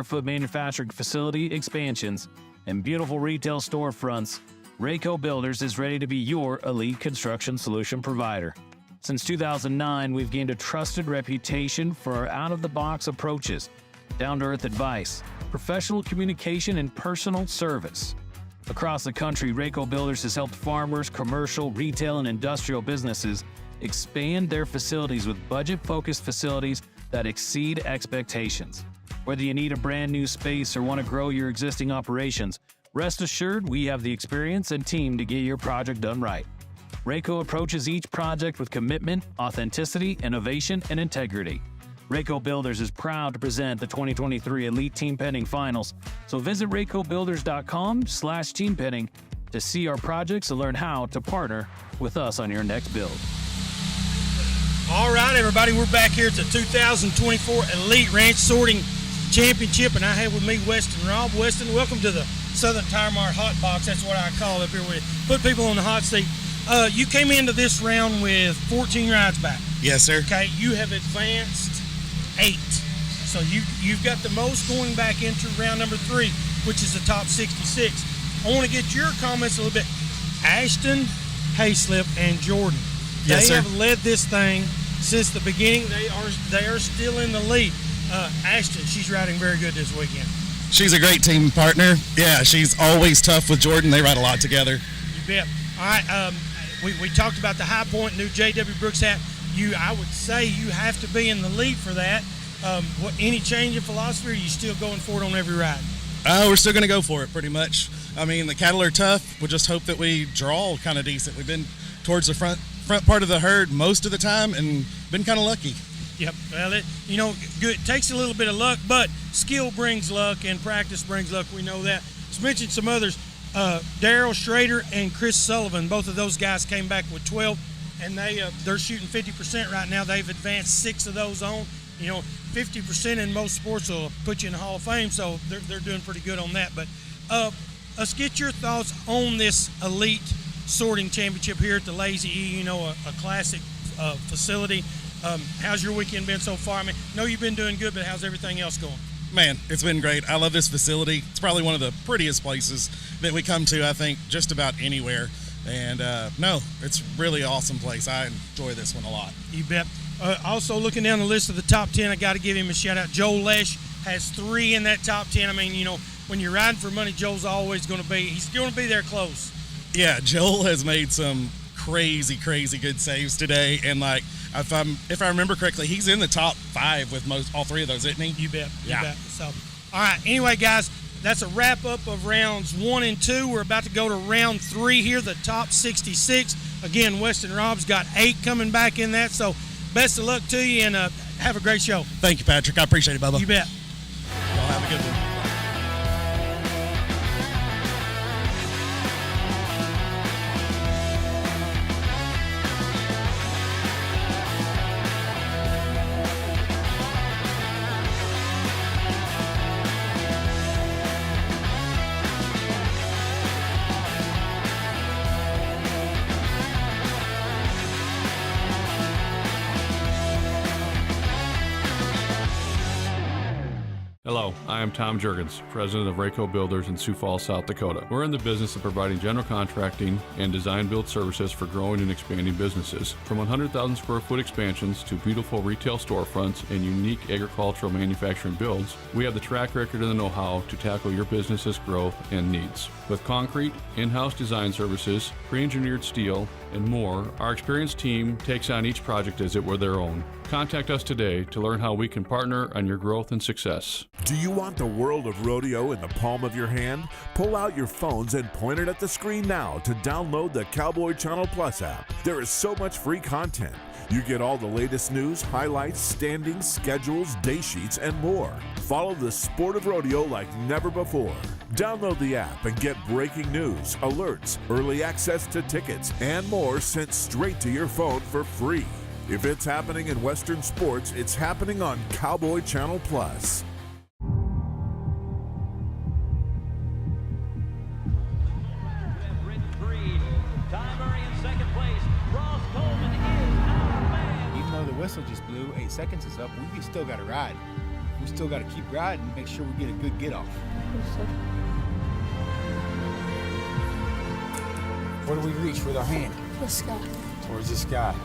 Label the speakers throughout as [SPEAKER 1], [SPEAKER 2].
[SPEAKER 1] foot manufacturing facility expansions, and beautiful retail storefronts, Rayco Builders is ready to be your elite construction solution provider. Since 2009, we've gained a trusted reputation for our out-of-the-box approaches, down-to-earth advice, professional communication, and personal service. Across the country, Rayco Builders has helped farmers, commercial, retail, and industrial businesses expand their facilities with budget-focused facilities that exceed expectations. Whether you need a brand new space or want to grow your existing operations, rest assured we have the experience and team to get your project done right. Rayco approaches each project with commitment, authenticity, innovation, and integrity. Rayco Builders is proud to present the 2023 Elite Team Penning Finals, so visit raycobuilders.com/team penning to see our projects and learn how to partner with us on your next build.
[SPEAKER 2] All right, everybody, we're back here at the 2024 Elite Ranch Sorting Championship, and I have with me Weston Robb. Weston, welcome to the Southern Tire Mart Hot Box. That's what I call it up here. We put people on the hot seat. You came into this round with 14 rides back.
[SPEAKER 3] Yes, sir.
[SPEAKER 2] Okay, you have advanced 8. So you've got the most going back into round number 3, which is the top 66. I want to get your comments a little bit. Ashton, Hayslip, and Jordan.
[SPEAKER 3] Yes,
[SPEAKER 2] they
[SPEAKER 3] sir.
[SPEAKER 2] have led this thing since the beginning. They are still in the lead. Ashton, she's riding very good this weekend.
[SPEAKER 3] She's a great team partner. Yeah, she's always tough with Jordan. They ride a lot together.
[SPEAKER 2] You bet. All right, we talked about the High Point new J.W. Brooks hat. I would say you have to be in the lead for that. Any change in philosophy, or are you still going for it on every ride?
[SPEAKER 3] We're still going to go for it pretty much. I mean, the cattle are tough. We'll just hope that we draw kind of decent. We've been towards the front part of the herd most of the time and been kind of lucky.
[SPEAKER 2] Yep. Well, good. It takes a little bit of luck, but skill brings luck and practice brings luck. We know that. Let's mention some others. Daryl Schrader and Chris Sullivan, both of those guys came back with 12, and they're shooting 50% right now. They've advanced 6 of those on. 50% in most sports will put you in the Hall of Fame, so they're doing pretty good on that. But let's get your thoughts on this Elite Sorting Championship here at the Lazy E, a classic facility. How's your weekend been so far? I know you've been doing good, but how's everything else going?
[SPEAKER 3] Man, it's been great. I love this facility. It's probably one of the prettiest places that we come to, I think, just about anywhere. And it's really awesome place. I enjoy this one a lot.
[SPEAKER 2] You bet. Also, looking down the list of the top 10, I got to give him a shout out. Joel Lesh has 3 in that top 10. When you're riding for money, Joel's always going to be. He's going to be there close.
[SPEAKER 3] Yeah, Joel has made some crazy good saves today, and if I remember correctly, he's in the top 5 with all 3 of those, isn't he?
[SPEAKER 2] You bet.
[SPEAKER 3] Yeah.
[SPEAKER 2] You bet. So, all right. Anyway, guys, that's a wrap up of rounds 1 and 2. We're about to go to round 3 here, the top 66. Again, Weston Robb's got 8 coming back in that. So, best of luck to you, and have a great show.
[SPEAKER 3] Thank you, Patrick. I appreciate it, Bubba.
[SPEAKER 2] You bet.
[SPEAKER 3] Y'all have a good one.
[SPEAKER 4] Hello, I am Tom Juergens, president of Rayco Builders in Sioux Falls, South Dakota. We're in the business of providing general contracting and design-build services for growing and expanding businesses. From 100,000 square foot expansions to beautiful retail storefronts and unique agricultural manufacturing builds, we have the track record and the know-how to tackle your business's growth and needs. With concrete, in-house design services, pre-engineered steel, and more, our experienced team takes on each project as it were their own. Contact us today to learn how we can partner on your growth and success.
[SPEAKER 5] Do you want the world of rodeo in the palm of your hand? Pull out your phones and point it at the screen now to download the Cowboy Channel Plus app. There is so much free content. You get all the latest news, highlights, standings, schedules, day sheets, and more. Follow the sport of rodeo like never before. Download the app and get breaking news, alerts, early access to tickets, and more sent straight to your phone for free. If it's happening in Western sports, it's happening on Cowboy Channel Plus.
[SPEAKER 6] Even though the whistle just blew, 8 seconds is up, we still got to ride. We still got to keep riding and make sure we get a good get off. Where do we reach with our hand?
[SPEAKER 7] The sky.
[SPEAKER 6] Towards the sky.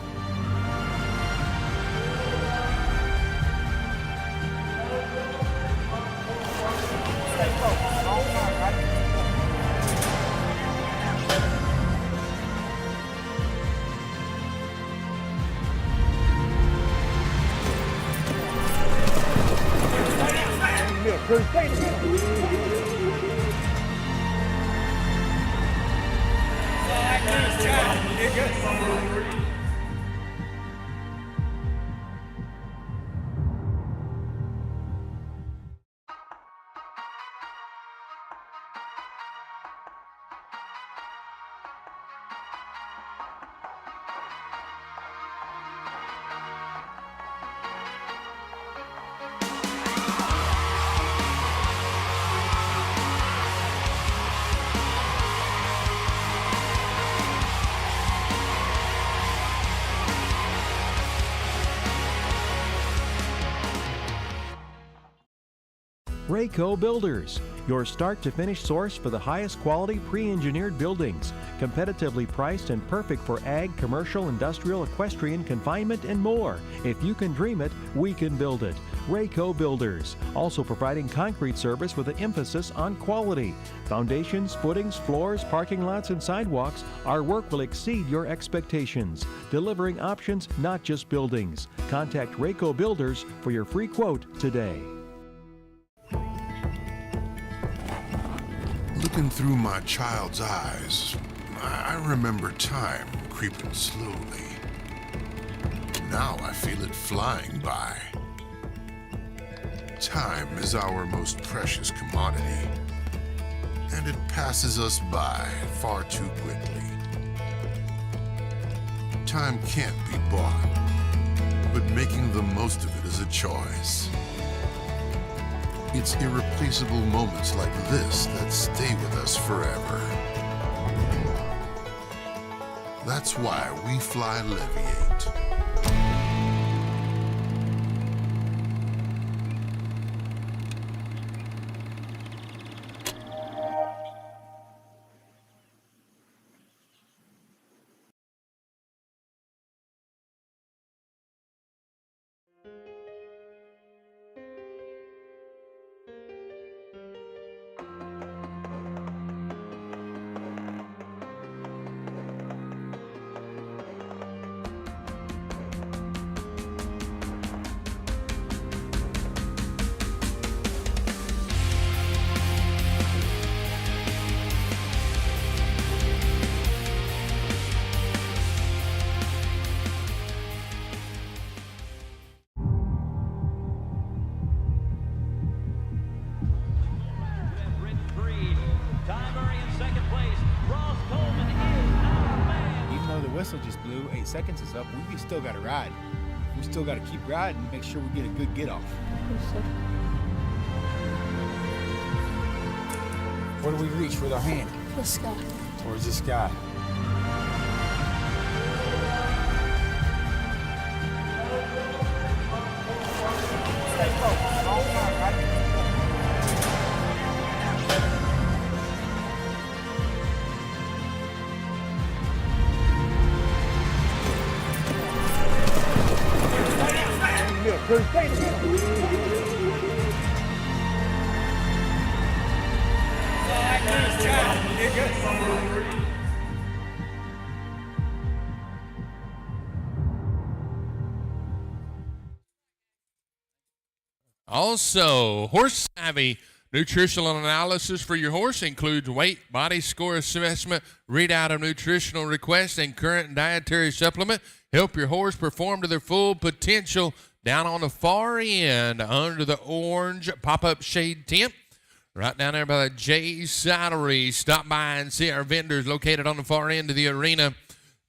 [SPEAKER 8] Rayco Builders, your start-to-finish source for the highest quality pre-engineered buildings, competitively priced and perfect for ag, commercial, industrial, equestrian, confinement, and more. If you can dream it, we can build it. Rayco Builders, also providing concrete service with an emphasis on quality. Foundations, footings, floors, parking lots, and sidewalks, our work will exceed your expectations. Delivering options, not just buildings. Contact Rayco Builders for your free quote today.
[SPEAKER 9] Looking through my child's eyes, I remember time creeping slowly. Now I feel it flying by. Time is our most precious commodity, and it passes us by far too quickly. Time can't be bought, but making the most of it is a choice. It's irreplaceable moments like this that stay with us forever. That's why we fly Leviate.
[SPEAKER 6] Whistle just blew, 8 seconds is up. We still got to ride. We still got to keep riding and make sure we get a good get off. Where do we reach with our hand?
[SPEAKER 7] The sky.
[SPEAKER 6] Towards the sky.
[SPEAKER 10] Also, Horse Savvy nutritional analysis for your horse includes weight, body score assessment, readout of nutritional requests, and current dietary supplement. Help your horse perform to their full potential down on the far end under the orange pop-up shade tent. Right down there by the J Saddlery. Stop by and see our vendors located on the far end of the arena.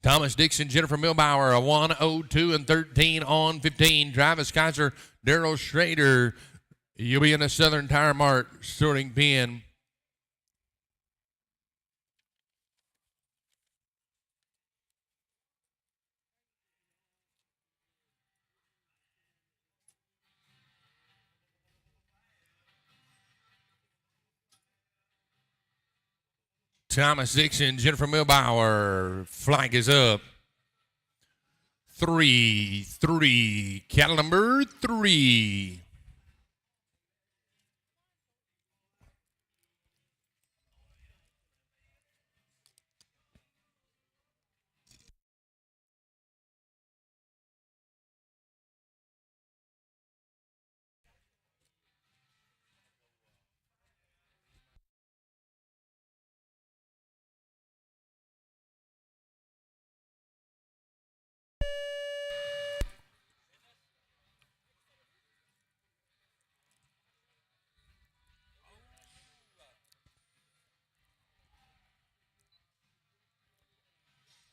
[SPEAKER 10] Thomas Dixon, Jennifer Milbauer, 102 and 13 on 15. Travis Kaiser, Daryl Schrader. You'll be in the Southern Tire Mart sorting pen. Thomas Dixon, Jennifer Milbauer. Flag is up. 3, cattle number 3.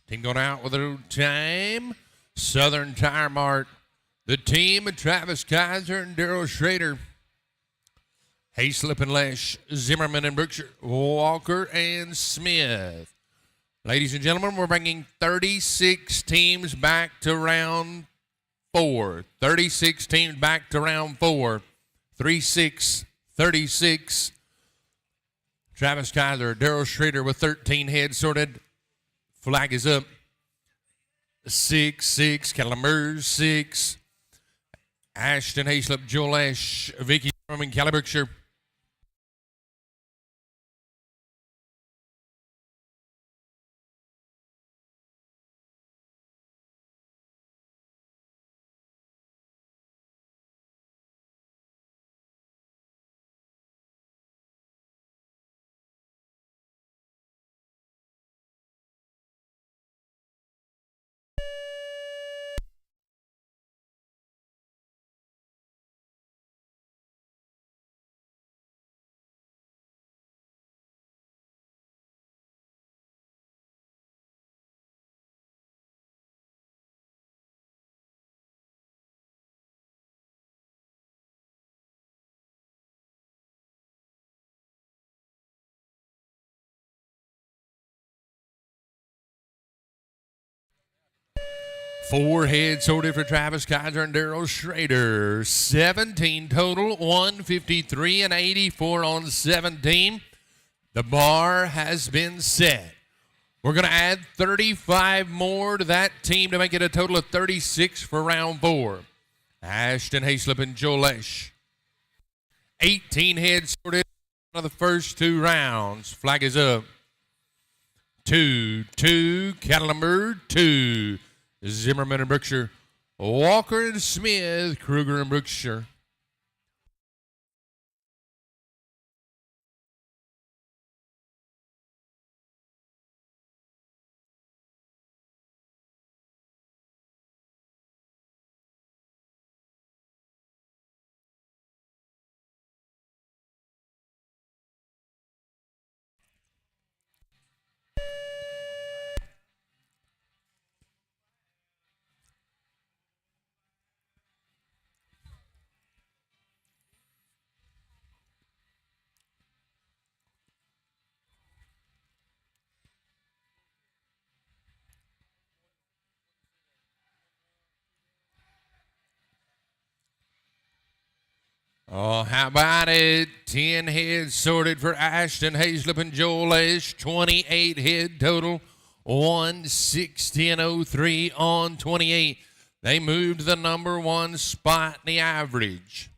[SPEAKER 10] Team going out with a time. Southern Tire Mart. The team of Travis Kaiser and Daryl Schrader. Hayslip and Lesh, Zimmerman and Brookshire, Walker and Smith. Ladies and gentlemen, we're bringing 36 teams back to round 4. 36 teams back to round 4. 3-6, 36. Travis Kaiser, Daryl Schrader with 13 heads sorted. Flag is up. 6, cattle number 6. Ashton Hayslip, Joel Ash, Vicky Zimmerman, Kelly Brookshire. Four heads sorted for Travis Kaiser and Daryl Schrader. 17 total, 153 and 84 on 17. The bar has been set. We're going to add 35 more to that team to make it a total of 36 for round 4. Ashton Hayslip and Joel Lesh. 18 heads sorted of the first 2 rounds. Flag is up. 2, cattle number 2. Zimmerman and Brookshire, Walker and Smith, Kruger and Brookshire. Oh, how about it? 10 heads sorted for Ashton Hayslip and Joel Lesh. 28 head total. 160.03 on 28. They moved the number 1 spot in the average.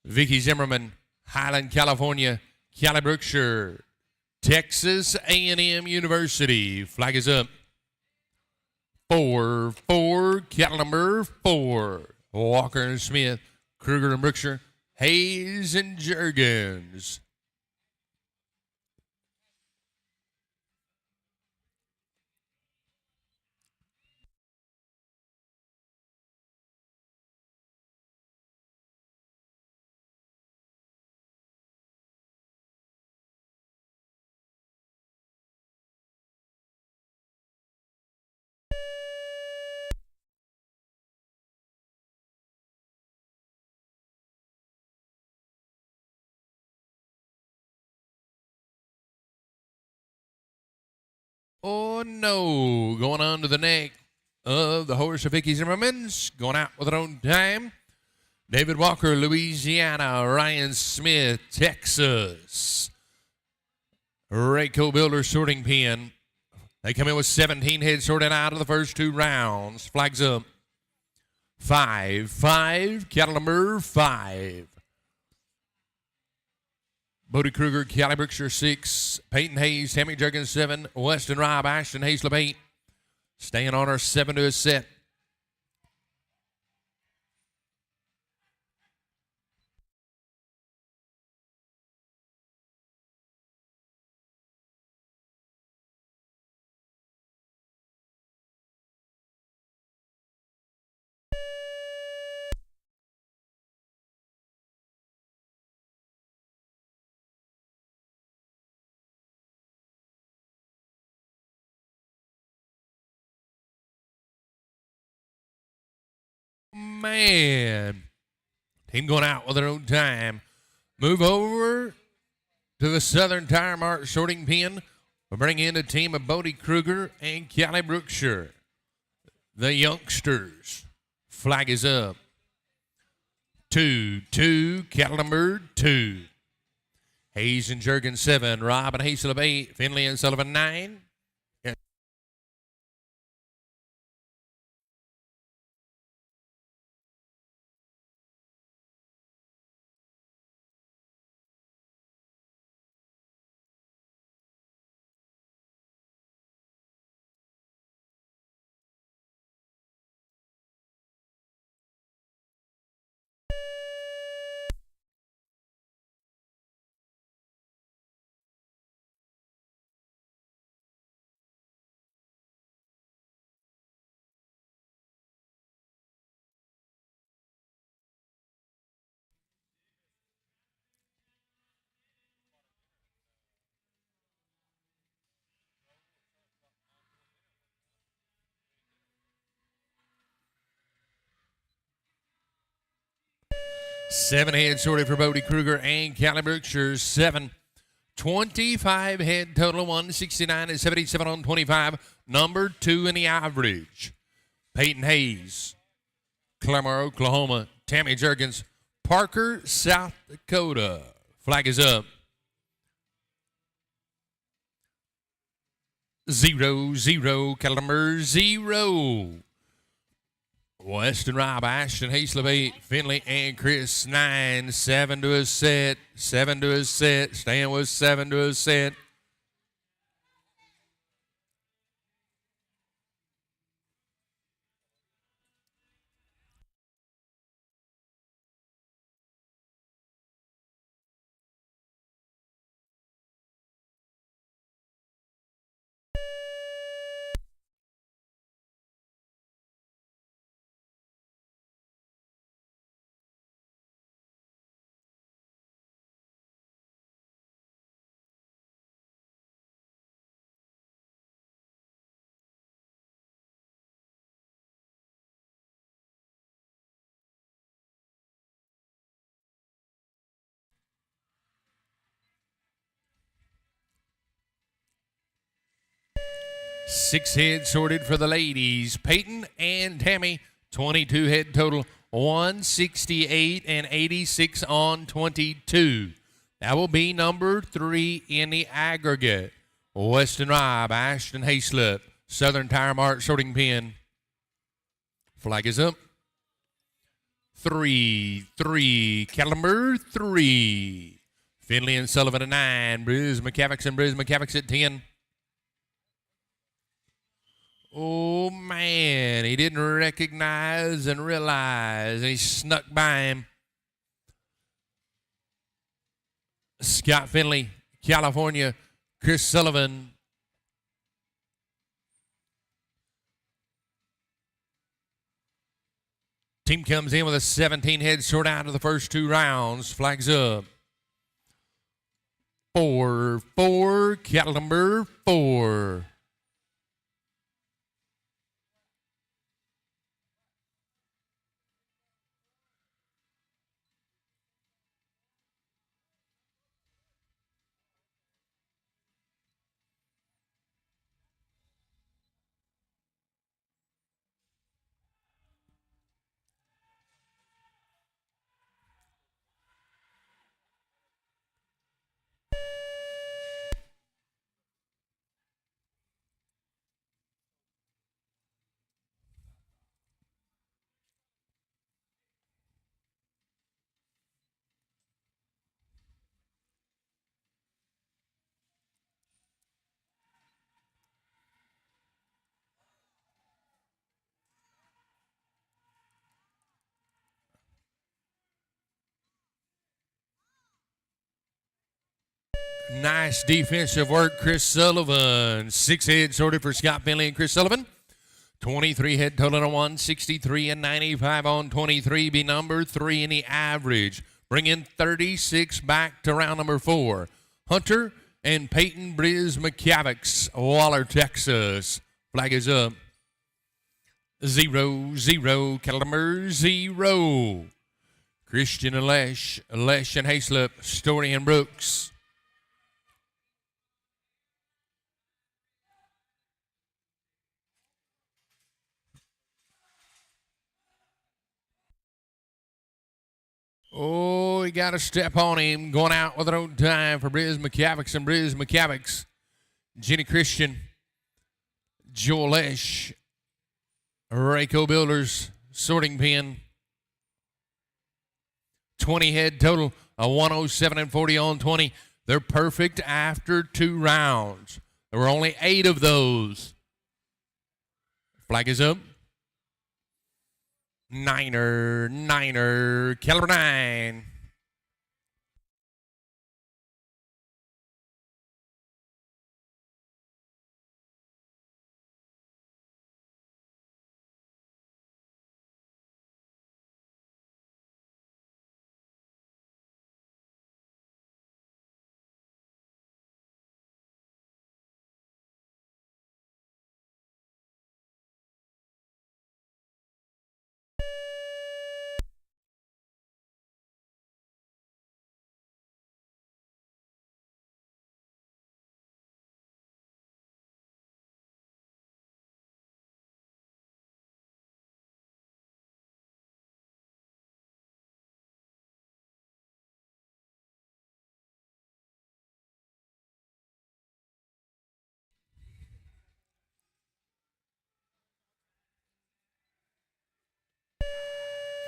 [SPEAKER 10] Vicky Zimmerman, Highland, California. Kelly Brookshire, Texas A&M University. Flag is up. 4, cattle number 4. Walker and Smith. Kruger and Brookshire, Hayes and Juergens. Oh, no. Going on to the neck of the horse of Vicky Zimmerman's. Going out with their own time. David Walker, Louisiana. Ryan Smith, Texas. Rayco Builder sorting pen. They come in with 17 heads sorted out of the first 2 rounds. Flags up. 5, cattle number 5. Bodie Kruger, Callie Brookshire 6, Peyton Hayes, Tammy Jerkins 7, Weston Robb, Ashton Haislip 8. Staying on our 7 to a set. Man. Team going out with their own time. Move over to the Southern Tire Mart sorting pen. We'll bring in a team of Bodie Kruger and Callie Brookshire. The youngsters. Flag is up. 2, cattle number 2. Hayes and Jergens 7, Robb and Haislip 8, Finley and Sullivan 9. Seven head sorted for Bodie Kruger and Callie Brookshire. 7. 25 head total, 169 and 77 on 25. Number 2 in the average. Peyton Hayes, Claremore, Oklahoma. Tammy Jergens, Parker, South Dakota. Flag is up. 0, cattle number 0. Weston Robb, Ashton Haislip 8, Finley and Chris 9, 7 to a set, 7 to a set, staying with 7 to a set. Six head sorted for the ladies. Peyton and Tammy, 22 head total, 168 and 86 on 22. That will be number 3 in the aggregate. Weston Robb, Ashton Haislip, Southern Tire Mart sorting pen. Flag is up. 3, cattle number 3. Finley and Sullivan at 9. Briz McCavick's at 10. Oh, man, he didn't recognize and realize, and he snuck by him. Scott Finley, California, Chris Sullivan. Team comes in with a 17 head sort out of the first 2 rounds. Flags up. 4, cattle number 4. Nice defensive work, Chris Sullivan. 6 head sorted for Scott Finley and Chris Sullivan. 23 head total on 163 and 95 on 23. Be number 3 in the average. Bring in 36 back to round number 4. Hunter and Peyton Briz McCavics, Waller, Texas. Flag is up. 0-0, cattle number 0. Christian and Lesh and Hayslip, Story and Brooks. Oh, he got a step on him. Going out with an own time for Briz McCavics and Briz McCavics. Jenny Christian, Joel Lesh, Rayco Builders, sorting pin. 20 head total, a 107 and 40 on 20. They're perfect after 2 rounds. There were only 8 of those. Flag is up. Niner, caliber 9.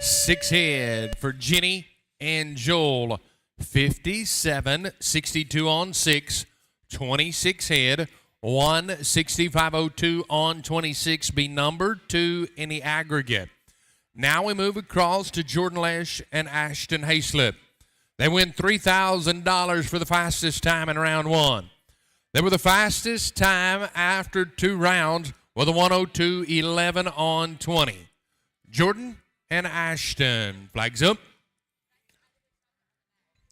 [SPEAKER 10] Six head for Jenny and Joel. 57-62 on 6. 26 head. 165.02 on 26. Be number 2 in the aggregate. Now we move across to Jordan Lesh and Ashton Hayslip. They win $3,000 for the fastest time in round 1. They were the fastest time after 2 rounds with a 102.11 on 20. Jordan and Ashton. Flags up.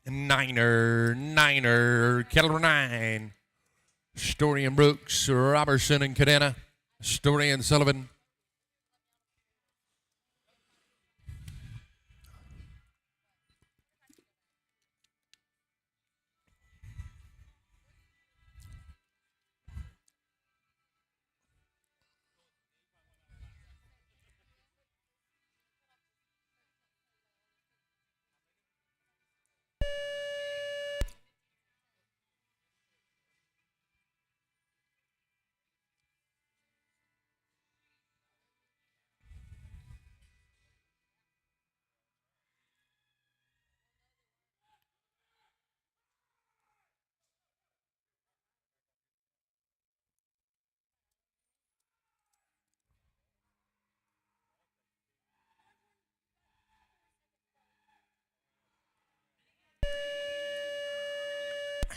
[SPEAKER 10] Niner, Kettle 9. Story and Brooks, Robertson and Cadena. Story and Sullivan.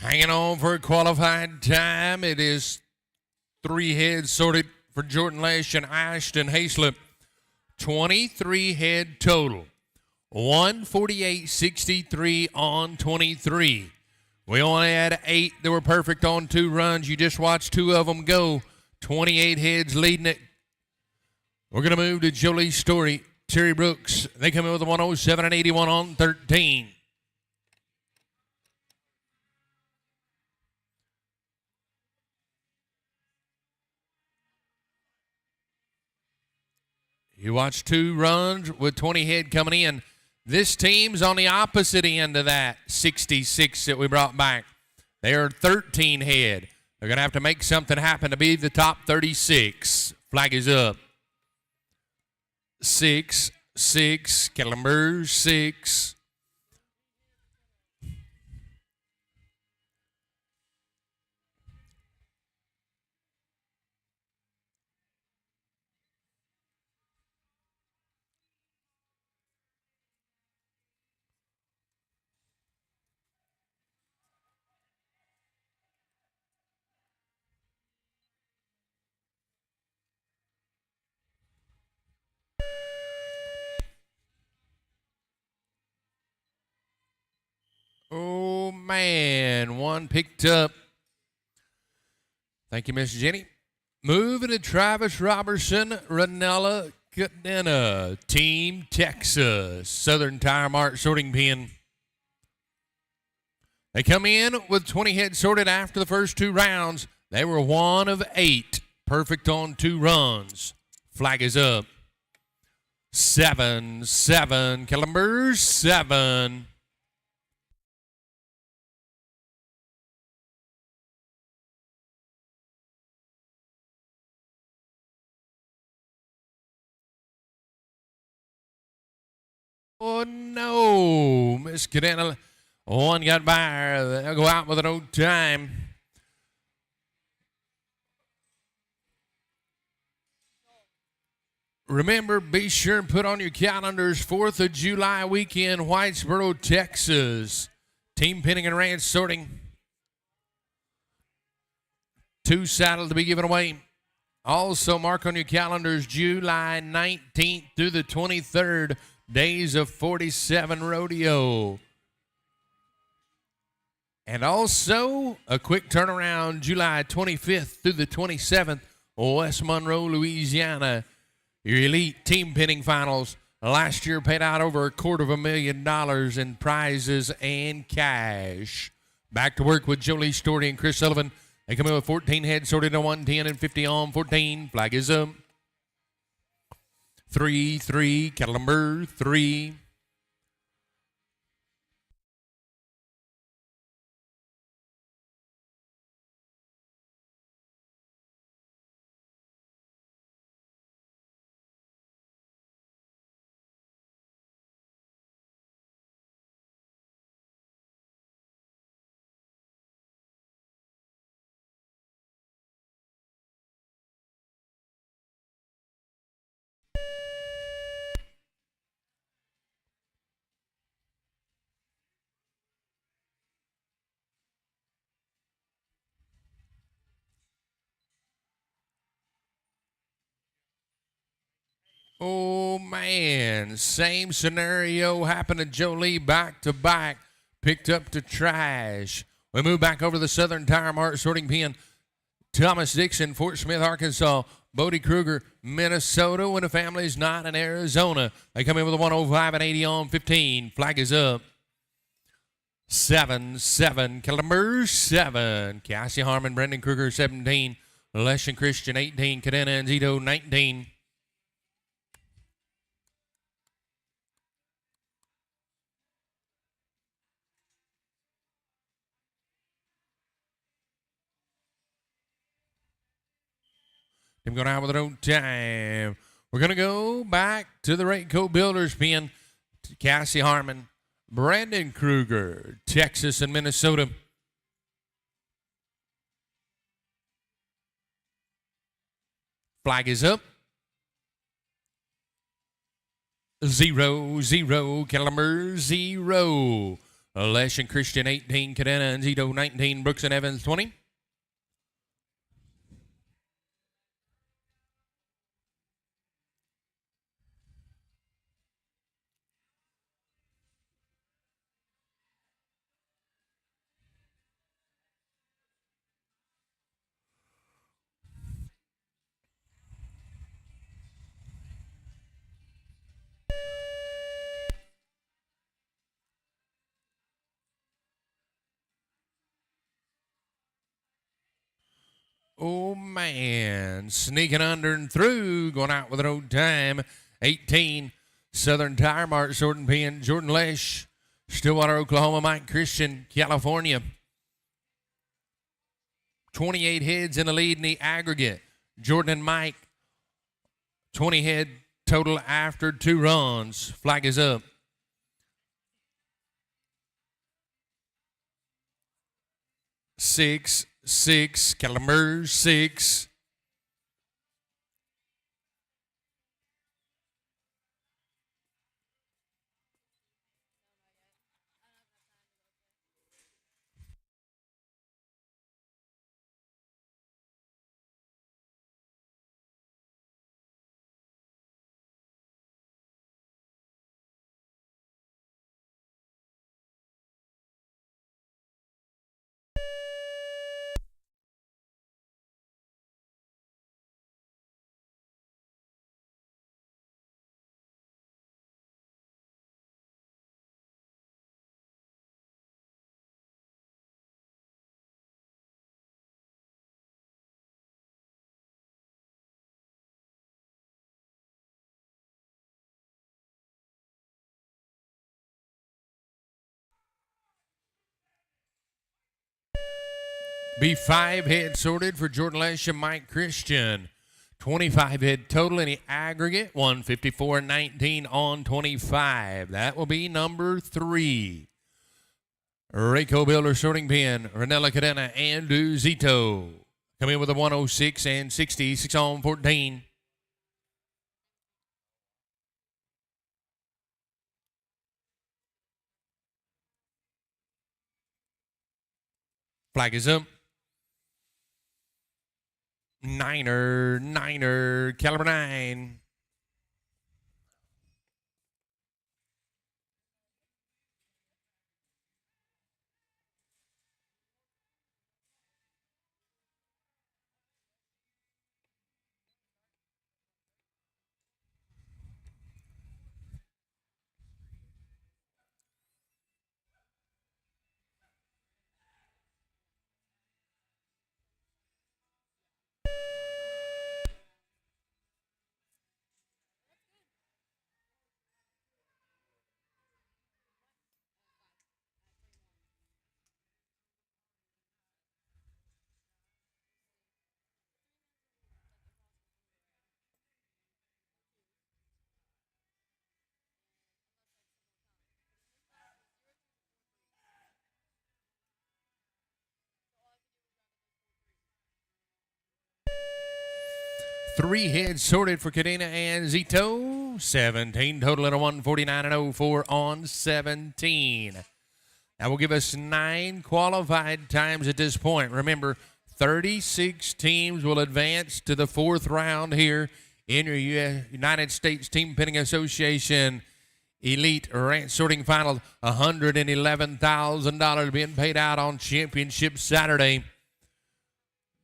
[SPEAKER 10] Hanging on for a qualified time. It is 3 heads sorted for Jordan Lesh and Ashton Hayslip. 23 head total. 148.63 on 23. We only had 8 that were perfect on 2 runs. You just watched 2 of them go. 28 heads leading it. We're going to move to Jolie Story, Terry Brooks. They come in with a 107 and 81 on 13. You watch 2 runs with 20 head coming in. This team's on the opposite end of that 66 that we brought back. They are 13 head. They're going to have to make something happen to be the top 36. Flag is up. 6, cattle number 6. man, one picked up. Thank you, Miss Jenny. Moving to Travis Robertson, Ranella Cadena, Team Texas, Southern Tire Mart sorting pen. They come in with 20 heads sorted after the first 2 rounds. They were 1 of 8, perfect on 2 runs. Flag is up. 7, Kellenberg, 7. Oh, no. Miss Cadena, one got by. They'll go out with an old time. Remember, be sure and put on your calendars 4th of July weekend, Whitesboro, Texas. Team pinning and ranch sorting. 2 saddles to be given away. Also, mark on your calendars July 19th through the 23rd, Days of 47 Rodeo. And also, a quick turnaround July 25th through the 27th, West Monroe, Louisiana. Your elite team pinning finals last year paid out over $250,000 in prizes and cash. Back to work with Jolie Storty and Chris Sullivan. They come in with 14 heads sorted on 110 and 50 on 14. Flag is up. 3, cattle number 3. Oh, man. Same scenario happened to Jolie back to back. Picked up to trash. We move back over the Southern Tire Mart sorting pen. Thomas Dixon, Fort Smith, Arkansas. Bodie Kruger, Minnesota. When the family's not in Arizona. They come in with a 105 and 80 on 15. Flag is up. 7, Kilmer 7. Cassie Harmon, Brendan Kruger 17. Leshen Christian 18. Cadena and Zito 19. Them going out with their own time. We're going to go back to the Rayco Builders pen. Cassie Harmon, Brandon Kruger, Texas and Minnesota. Flag is up. 0, cattle number 0. Leshen Christian 18, Cadena and Zito 19, Brooks and Evans 20. Oh, man. Sneaking under and through. Going out with an old time. 18. Southern Tire Mart sorting pen. Jordan Lesh. Stillwater, Oklahoma. Mike Christian, California. 28 heads in the lead in the aggregate. Jordan and Mike. 20 head total after 2 runs. Flag is up. 6, cattle number 6. Be 5 head sorted for Jordan Lesh and Mike Christian. 25 head total in the aggregate, 154.19 on 25. That will be number 3. Rayco Builder sorting pin, Ranella Cadena and Duzito. Come in with a 106 and 60, 6 on 14. Flag is up. Niner, caliber 9. Three heads sorted for Cadena and Zito. 17 total at a 149 and 04 on 17. That will give us 9 qualified times at this point. Remember, 36 teams will advance to the 4th round here in your United States Team Pinning Association Elite Ranch Sorting Final. $111,000 being paid out on Championship Saturday.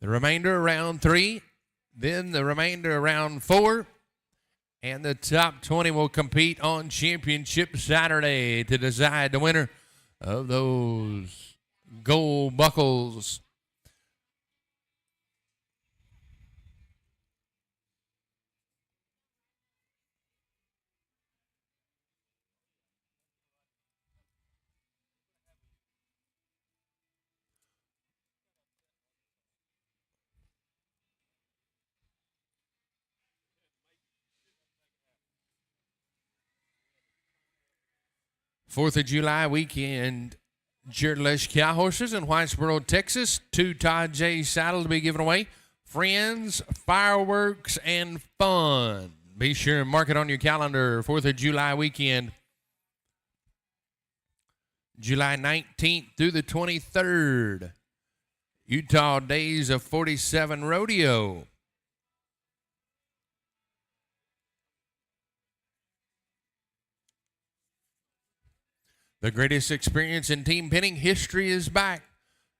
[SPEAKER 10] The remainder round 3. Then the remainder round 4, and the top 20 will compete on Championship Saturday to decide the winner of those gold buckles. Fourth of July weekend, Jordan-Lesh Cow Horses in Whitesboro, Texas. 2 Todd J saddles to be given away. Friends, fireworks, and fun. Be sure and mark it on your calendar. 4th of July weekend, July 19th through the 23rd. Utah Days of 47 Rodeo. The greatest experience in team pinning history is back.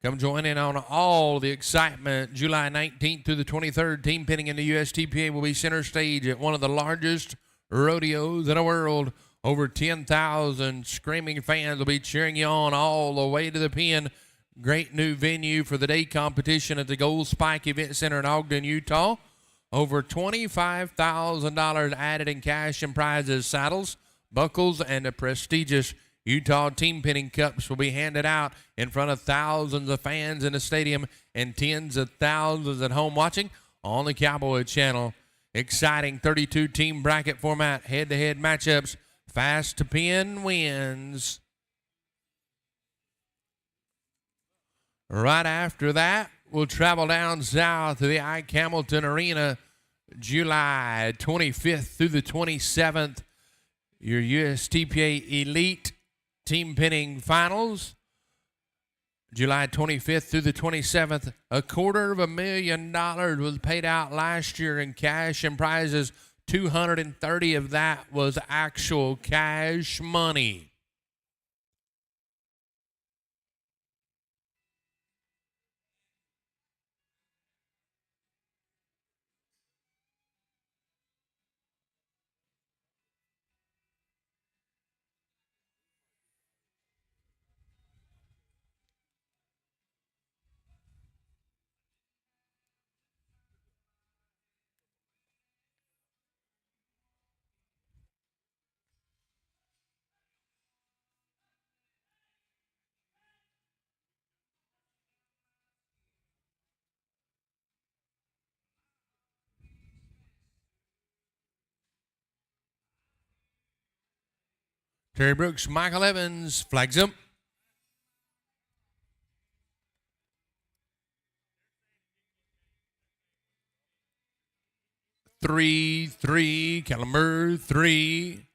[SPEAKER 10] Come join in on all the excitement. July 19th through the 23rd, team pinning in the USTPA will be center stage at one of the largest rodeos in the world. Over 10,000 screaming fans will be cheering you on all the way to the pin. Great new venue for the day competition at the Gold Spike Event Center in Ogden, Utah. Over $25,000 added in cash and prizes, saddles, buckles, and the prestigious Utah Team Pinning Cups will be handed out in front of thousands of fans in the stadium and tens of thousands at home watching on the Cowboy Channel. Exciting 32-team bracket format, head-to-head matchups. Fast to pin wins. Right after that, we'll travel down south to the Ike Hamilton Arena, July 25th through the 27th. Your USTPA Elite Team Pinning Finals, July 25th through the 27th. $250,000 was paid out last year in cash and prizes. 230 of that was actual cash money. Terry Brooks, Michael Evans, flags up. Three, caliber 3.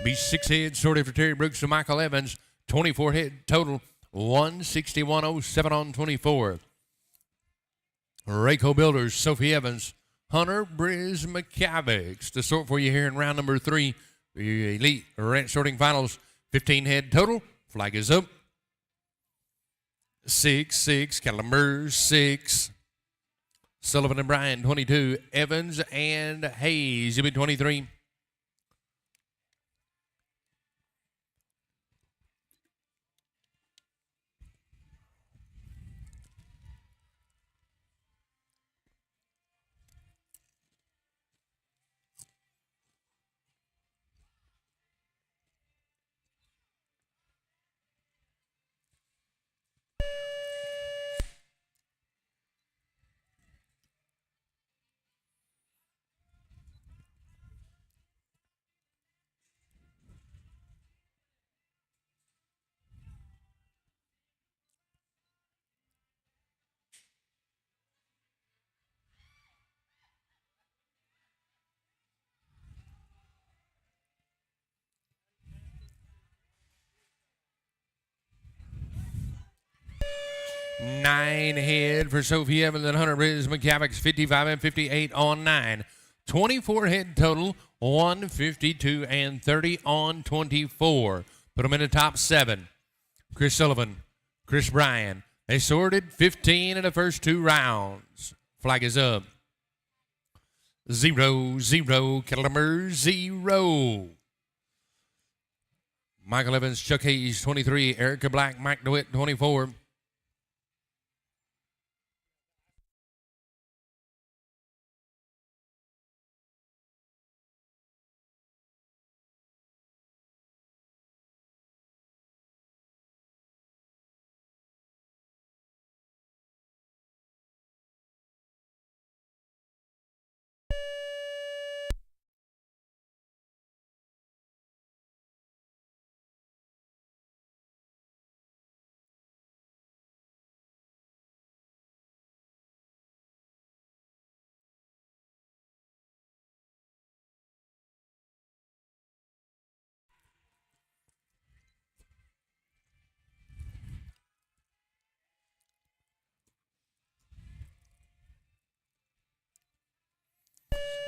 [SPEAKER 10] Be 6 heads sorted for Terry Brooks and Michael Evans. 24 head total. 161.07 on 24. Rayco Builders, Sophie Evans, Hunter Briz McCavics to sort for you here in round number 3. The Elite Ranch Sorting Finals. 15 head total. Flag is up. 6, caliber 6. Sullivan and Bryan, 22. Evans and Hayes, you'll be 23. Nine head for Sophie Evans and Hunter Briz McCavics, 55 and 58 on 9. 24 head total, 152 and 30 on 24. Put them in the top 7. Chris Sullivan, Chris Bryan. They sorted 15 in the first 2 rounds. Flag is up. 0, caliber 0. Michael Evans, Chuck Hayes, 23. Erica Black, Mike DeWitt, 24.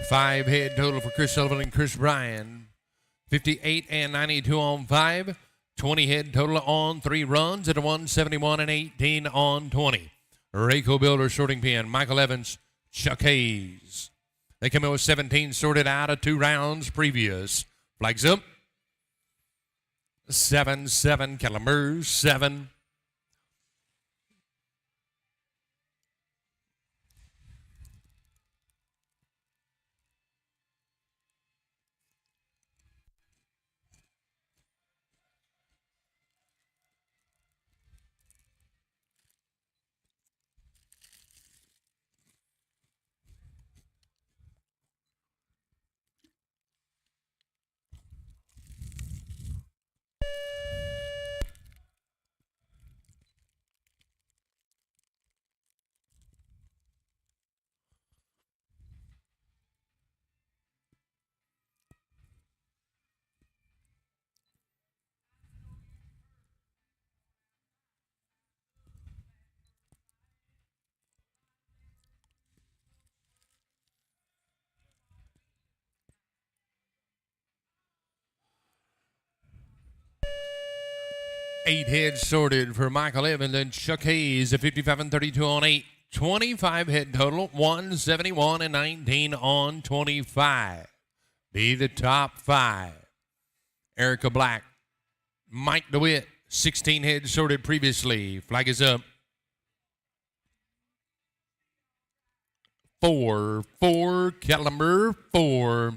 [SPEAKER 10] Five head total for Chris Sullivan and Chris Bryan. 58 and 92 on 5. 20 head total on 3 runs at a 171 and 18 on 20. Rayco Builders sorting pin. Michael Evans, Chuck Hayes. They come in with 17 sorted out of 2 rounds previous. Flags up. 7, caliber 7. 8 heads sorted for Michael Evans and Chuck Hayes, a 55 and 32 on 8. 25 head total, 171 and 19 on 25. Be the top 5. Erica Black, Mike DeWitt, 16 heads sorted previously. Flag is up. 4, cattle number 4.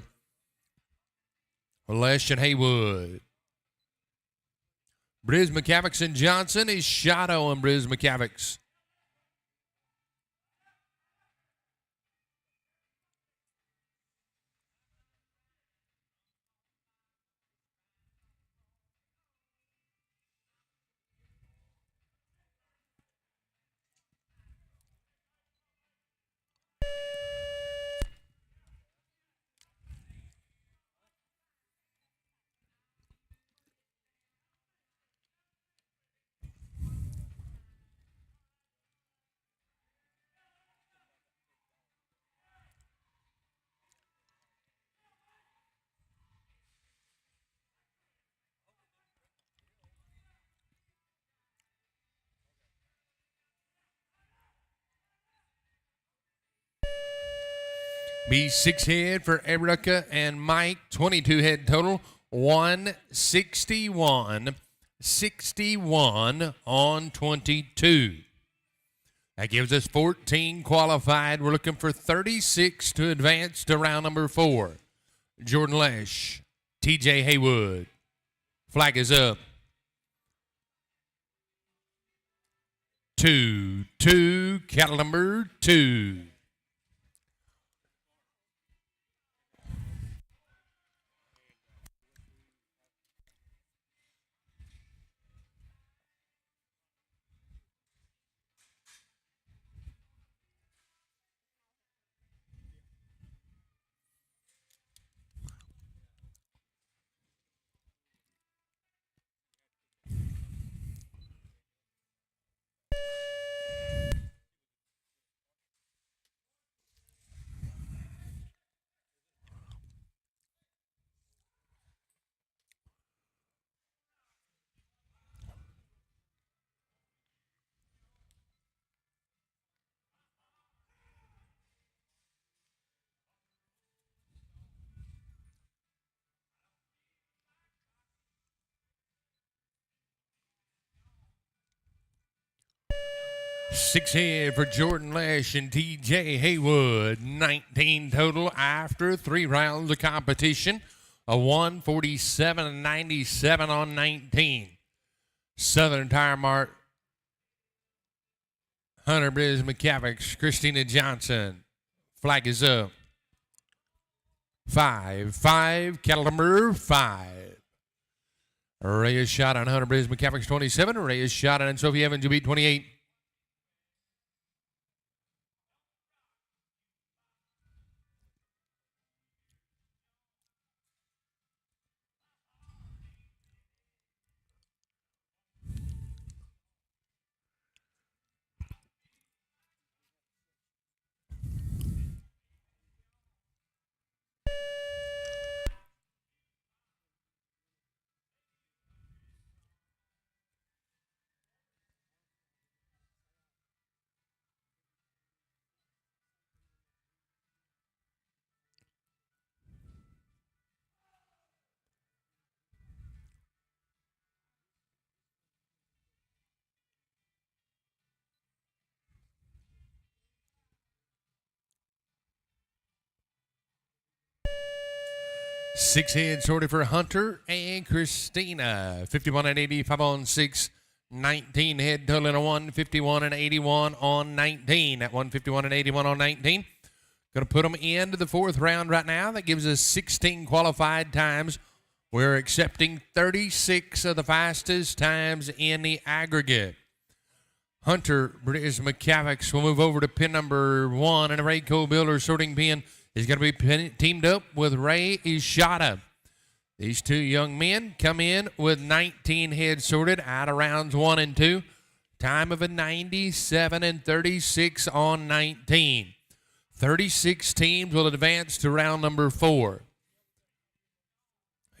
[SPEAKER 10] Leshan Haywood. Briz McCavics and Johnson is Shadow and Briz McCavics. Be 6 head for Erica and Mike, 22 head total, 161, 61 on 22. That gives us 14 qualified. We're looking for 36 to advance to round number 4. Jordan Lesh, TJ Haywood. Flag is up. 2, cattle number 2. Six head for Jordan Lesh and TJ Haywood. 19 total after 3 rounds of competition. A 147 and 97 on 19. Southern Tire Mart. Hunter Briz McCavics, Christina Johnson. Flag is up. 5, cattle number 5. Reyes shot on Hunter Briz McCavics 27. Reyes shot on Sophie Evans, you beat 28. Six head sorted for Hunter and Christina. 51 and 85 on 6. 19 head total in a 151 and 81 on 19. At 151 and 81 on 19. Going to put them into the 4th round right now. That gives us 16 qualified times. We're accepting 36 of the fastest times in the aggregate. Hunter Briz McCavics will move over to pin number 1 in a Rayco Builder sorting pin. He's going to be teamed up with Ray Ishada. These 2 young men come in with 19 heads sorted out of rounds 1 and 2. Time of a 97 and 36 on 19. 36 teams will advance to round number 4.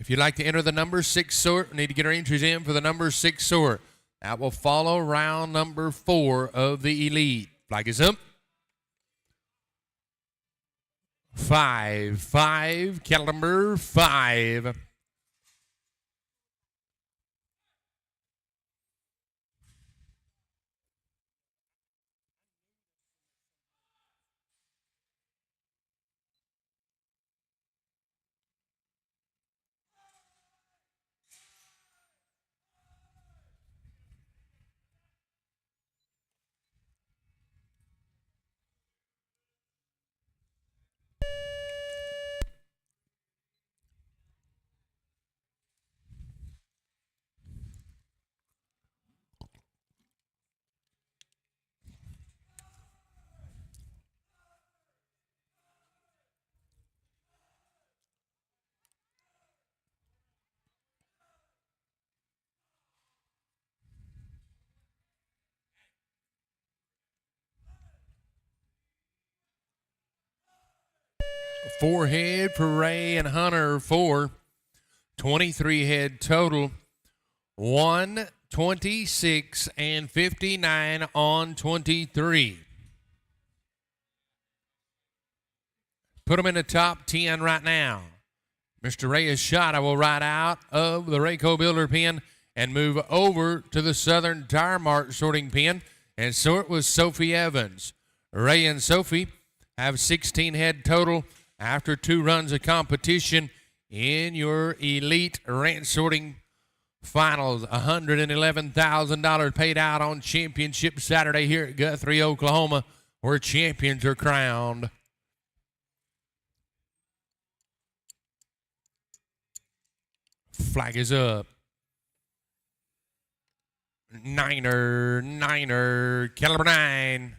[SPEAKER 10] If you'd like to enter the number 6 sort, we need to get our entries in for the number 6 sort. That will follow round number 4 of the Elite. Flag is up. 5, caliber 5. Four head for Ray and Hunter, 4. 23 head total. 126 and 59 on 23. Put them in the top 10 right now. Mr. Ray Estrada will ride out of the Rayco Builder pen and move over to the Southern Tire Mart sorting pen and sort with Sophie Evans. Ray and Sophie have 16 head total after 2 runs of competition in your Elite Ranch Sorting Finals. $111,000 paid out on Championship Saturday here at Guthrie, Oklahoma, where champions are crowned. Flag is up. Niner, caliber 9.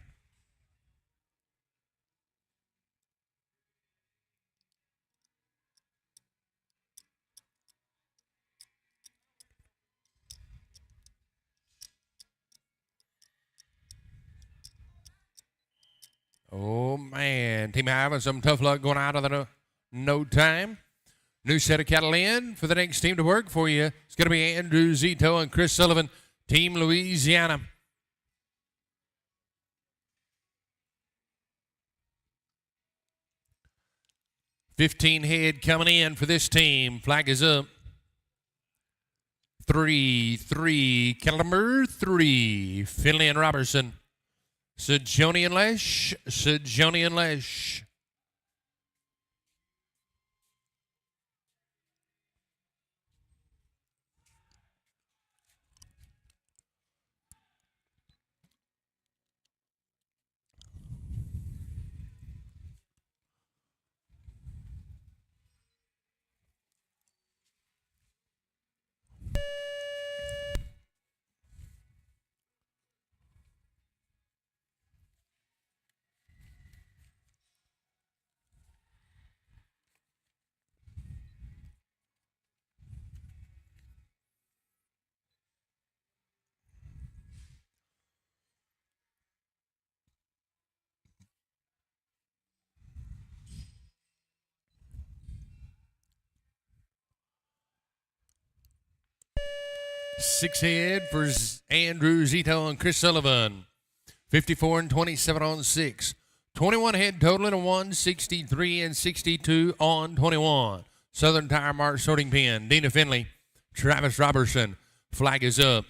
[SPEAKER 10] Oh, man. Team having some tough luck going out of the no time. New set of cattle in for the next team to work for you. It's going to be Andrew Zito and Chris Sullivan, Team Louisiana. $15 head coming in for this team. Flag is up. 3, caliber 3. Finley and Robertson. Sejoni and Lesh. Six head for Andrew Zito and Chris Sullivan. 54 and 27 on 6. 21 head total and a 163 and 62 on 21. Southern Tire Mart sorting pen. Dina Finley, Travis Robertson. Flag is up.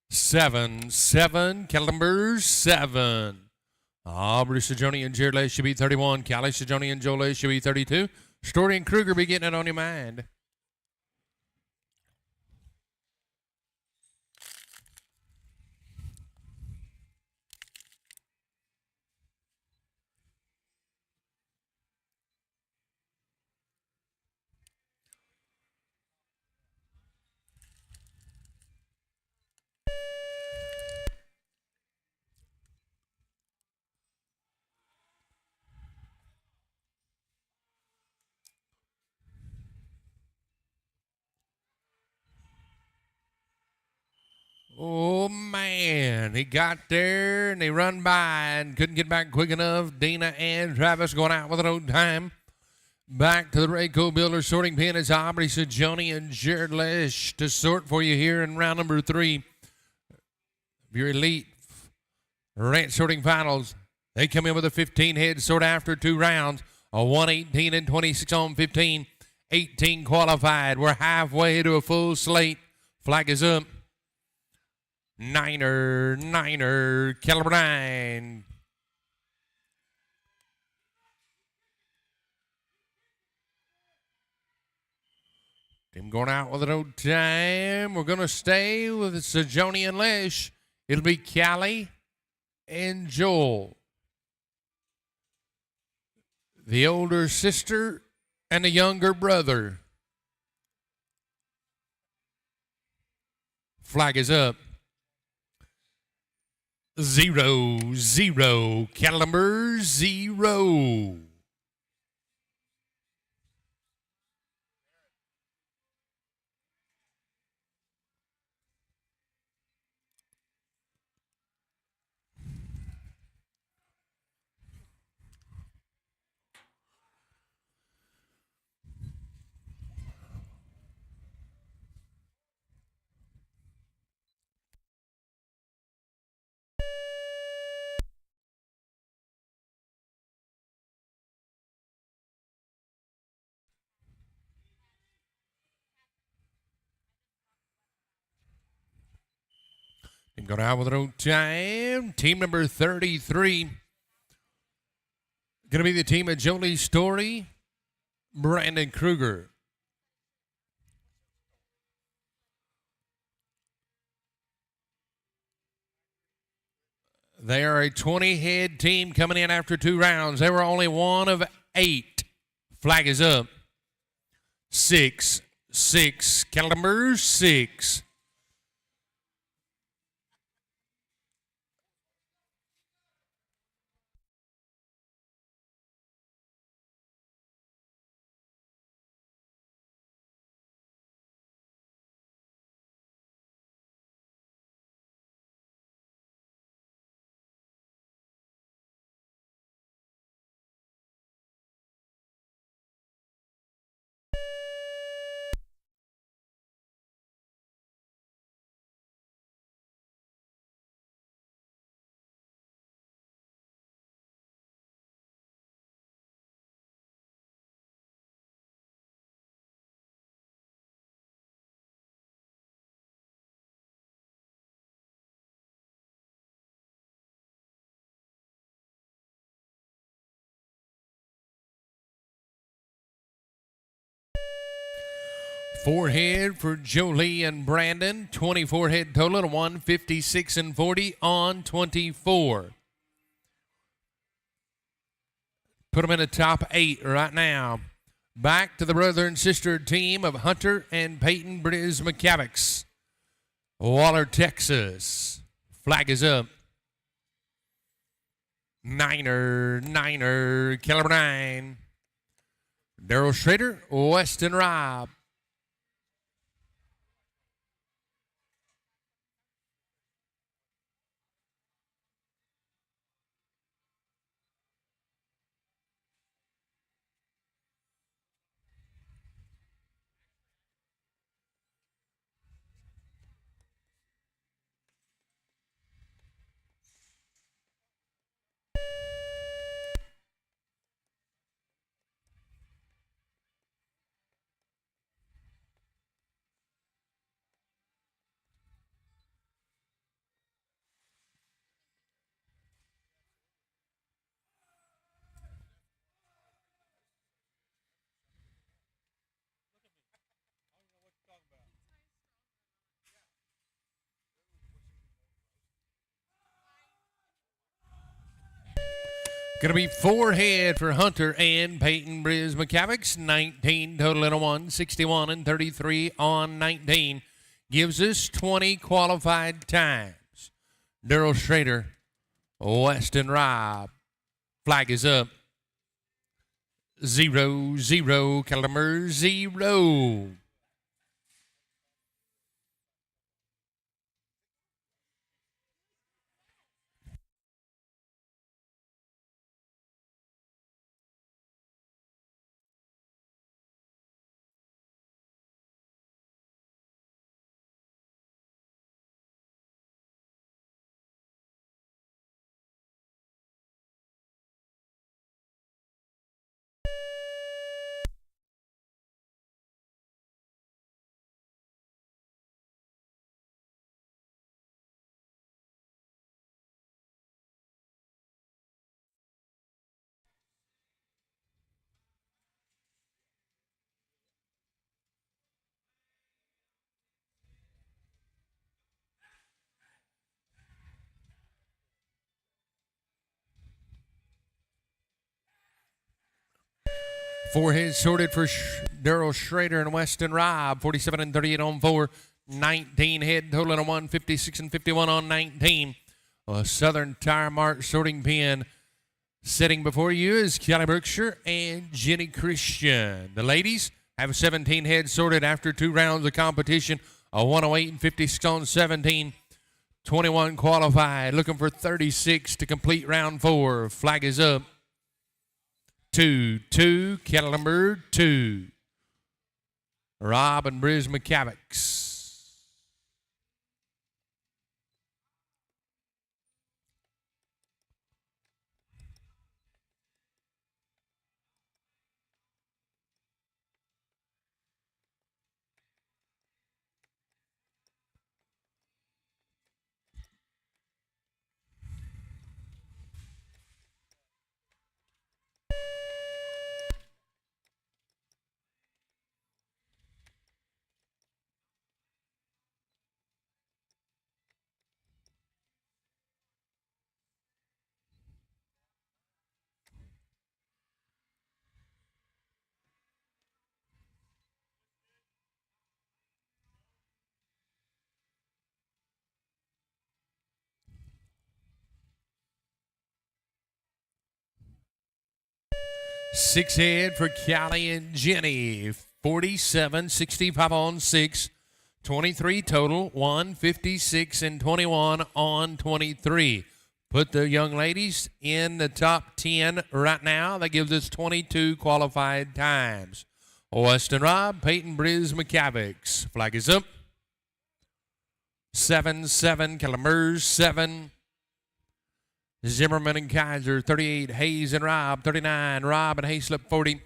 [SPEAKER 10] 7, caliber 7. Aubrey Sejoni and Jared Lesh should be 31. Callie Sejoni and Joe Lesh should be 32. Story and Kruger be getting it on your mind. Oh, man. He got there, and he run by and couldn't get back quick enough. Dina and Travis going out with an old time. Back to the Rayco Builder sorting pen. It's Aubrey Sajoni and Jared Lesh to sort for you here in round number 3 of your Elite Ranch Sorting Finals. They come in with a 15-head sort after 2 rounds. A 118 and 26 on 15. 18 qualified. We're halfway to a full slate. Flag is up. Niner, caliber 9. Team going out with an old time. We're going to stay with Sajoni and Lesh. It'll be Callie and Joel. The older sister and the younger brother. Flag is up. 0-0. Cattle number 0. And going out with an old time. Team number 33. Going to be the team of Jolie Story, Brandon Kruger. They are a 20-head team coming in after 2 rounds. They were only 1 of 8. Flag is up. 6. Cattle number 6. Four head for Jolie and Brandon. 24 head total at 156 and 40 on 24. Put them in the top 8 right now. Back to the brother and sister team of Hunter and Peyton Briz McCavics. Waller, Texas. Flag is up. Niner, caliber 9. Daryl Schrader, Weston Robb. Going to be 4 head for Hunter and Peyton Briz McCavics. 19 total in a 161 and 33 on 19. Gives us 20 qualified times. Daryl Schrader, Weston Robb. Flag is up. 0-0, caliber 0. 4 heads sorted for Daryl Schrader and Weston Robb. 47 and 38 on 4. 19 head total on 1. 56 and 51 on 19. A Southern Tire Mart sorting pen. Sitting before you is Kelly Brookshire and Jenny Christian. The ladies have 17 heads sorted after 2 rounds of competition. A 108 and 56 on 17. 21 qualified. Looking for 36 to complete round 4. Flag is up. 2-2, cattle number 2. Rob and Briz McCavics. Six head for Callie and Jenny. 47, 65 on 6. 23 total, 156 and 21 on 23. Put the young ladies in the top 10 right now. That gives us 22 qualified times. Weston Robb, Peyton Briz McCavics. Flag is up. 7-7, Calamers 7. Zimmerman and Kaiser, 38. Hayes and Robb, 39. Robb and Hayslip, 40.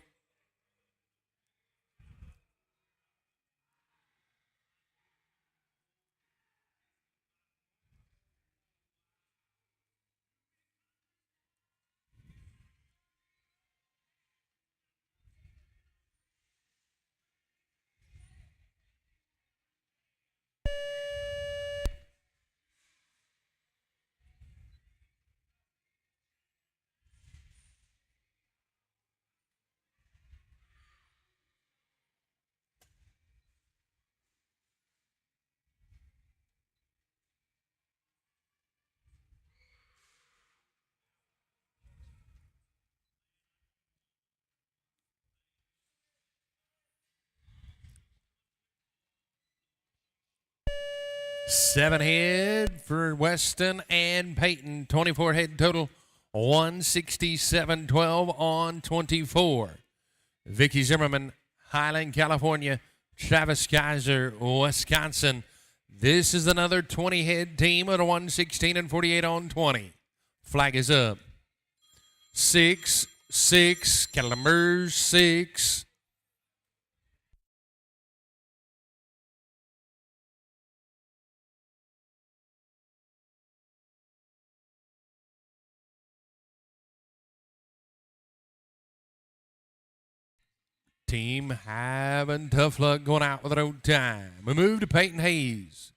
[SPEAKER 10] Seven head for Weston and Peyton. 24 head total. 167-12 on 24. Vicky Zimmerman, Highland, California. Travis Kaiser, Wisconsin. This is another 20 head team at a 116 and 48 on 20. Flag is up. 6-6. Calamers 6. Team having tough luck going out with their own time. We move to Peyton Hayes.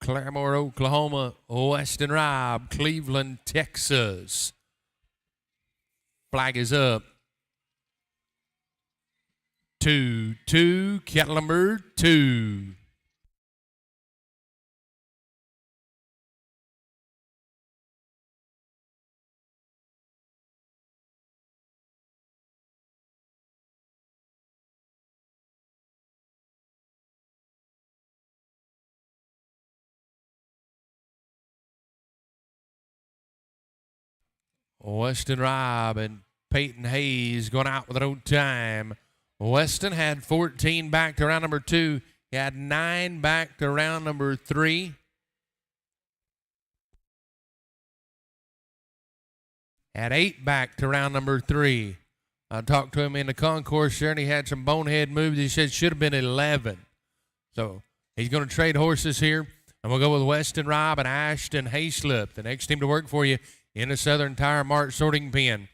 [SPEAKER 10] Claremore, Oklahoma. Weston Robb, Cleveland, Texas. Flag is up. 2-2, cattle number 2. Weston Robb and Peyton Hayes going out with their own time. Weston had 14 back to round number 2. He had 9 back to round number 3. Had 8 back to round number 3. I talked to him in the concourse there, and he had some bonehead moves. He said should have been 11. So he's going to trade horses here, and we'll go with Weston Robb and Ashton Hayslip, the next team to work for you in the Southern Tire Mart sorting pen.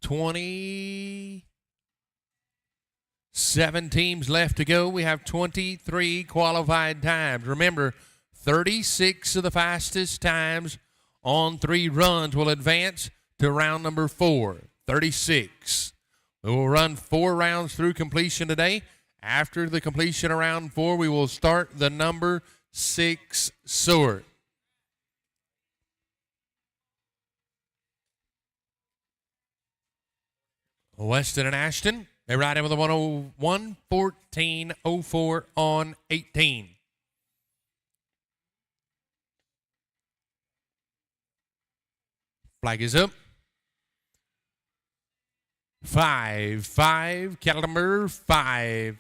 [SPEAKER 10] 27 teams left to go. We have 23 qualified times. Remember, 36 of the fastest times on 3 runs will advance to round number 4. 36. We will run 4 rounds through completion today. After the completion of round 4, we will start the number 6 sort. Weston and Ashton, they ride in with a 101-14-04 on 18. Flag is up. 5-5, cattle number 5.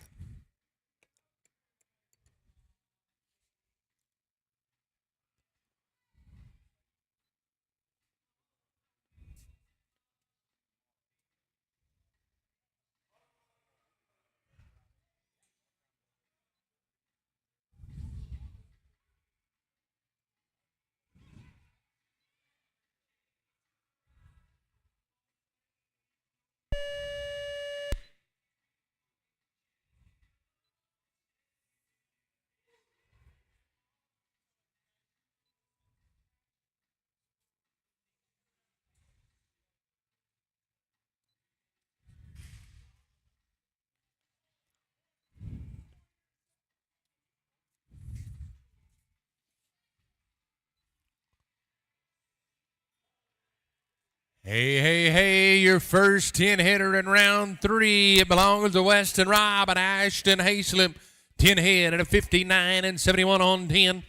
[SPEAKER 10] Hey, your first 10-hitter in round 3. It belongs to Weston Rob and Ashton Hayslip. 10 head at a 59 and 71 on 10.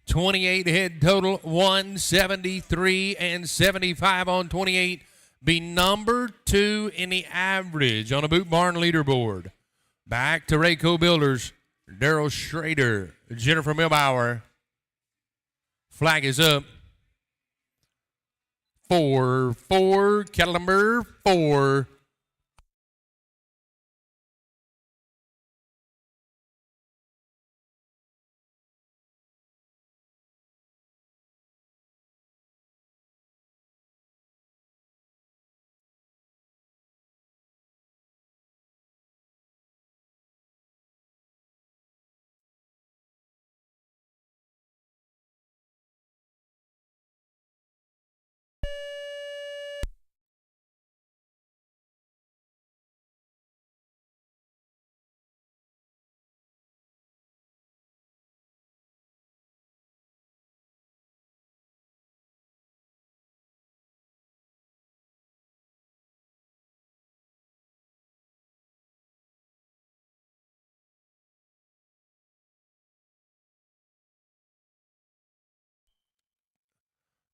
[SPEAKER 10] 28 head total, 173 and 75 on 28. Be number 2 in the average on a Boot Barn leaderboard. Back to Rayco Builders. Daryl Schrader, Jennifer Milbauer. Flag is up. 4-4, cattle number 4.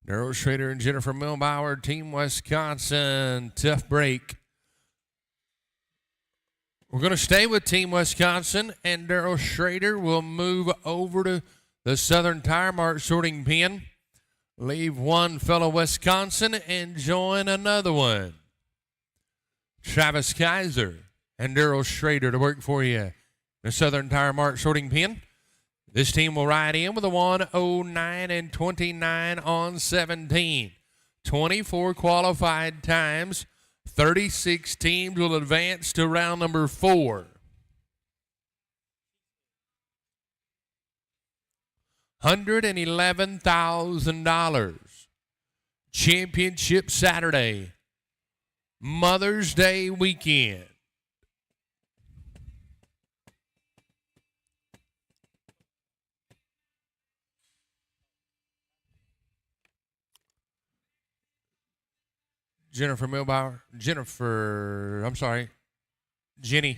[SPEAKER 10] Daryl Schrader and Jennifer Milbauer, Team Wisconsin. Tough break. We're going to stay with Team Wisconsin, and Daryl Schrader will move over to the Southern Tire Mart sorting pen. Leave one fellow Wisconsin and join another one. Travis Kaiser and Daryl Schrader to work for you. The Southern Tire Mart sorting pen. This team will ride in with a 109 and 29 on 17. 24 qualified times. 36 teams will advance to round number 4. $111,000. Championship Saturday. Mother's Day weekend. Jenny.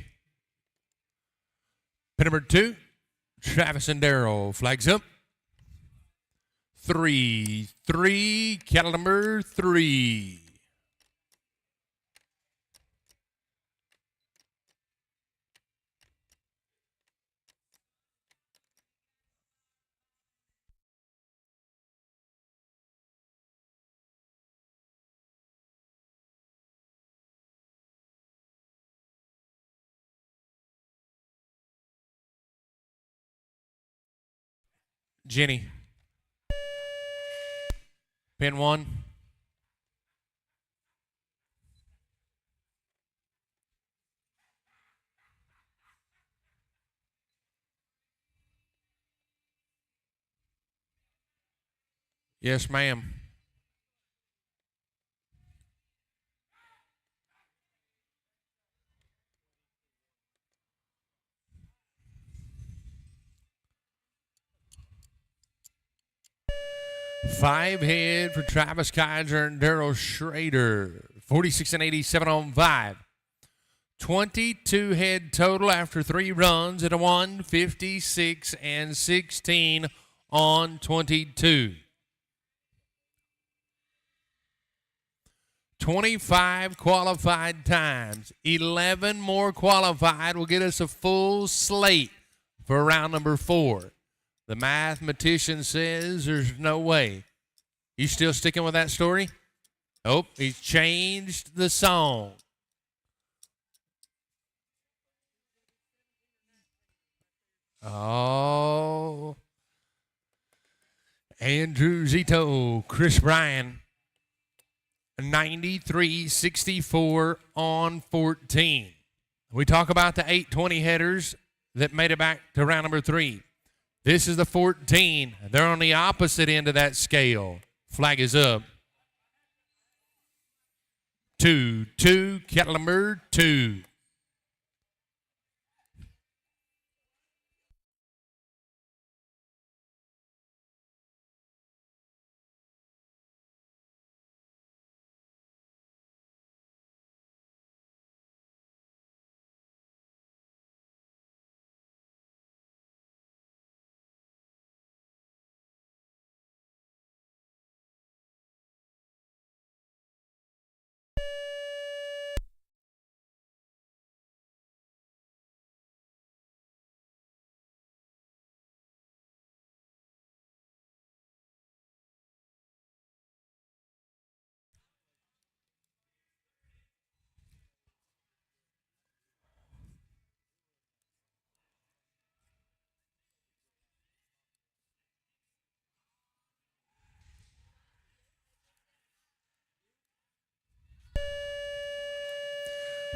[SPEAKER 10] Pin number 2, Travis and Daryl. Flags up. 3-3, cattle number 3. Jenny. Pin 1. Yes, ma'am. 5 head for Travis Kaiser and Daryl Schrader. 46 and 87 on 5. 22 head total after 3 runs at a 156 and 16 on 22. 25 qualified times. 11 more qualified will get us a full slate for round number 4. The mathematician says there's no way. You still sticking with that story? Oh, he's changed the song. Oh. Andrew Zito, Chris Bryan, 93-64 on 14. We talk about the 820 headers that made it back to round number 3. This is the 14. They're on the opposite end of that scale. Flag is up. 2, kettle number 2.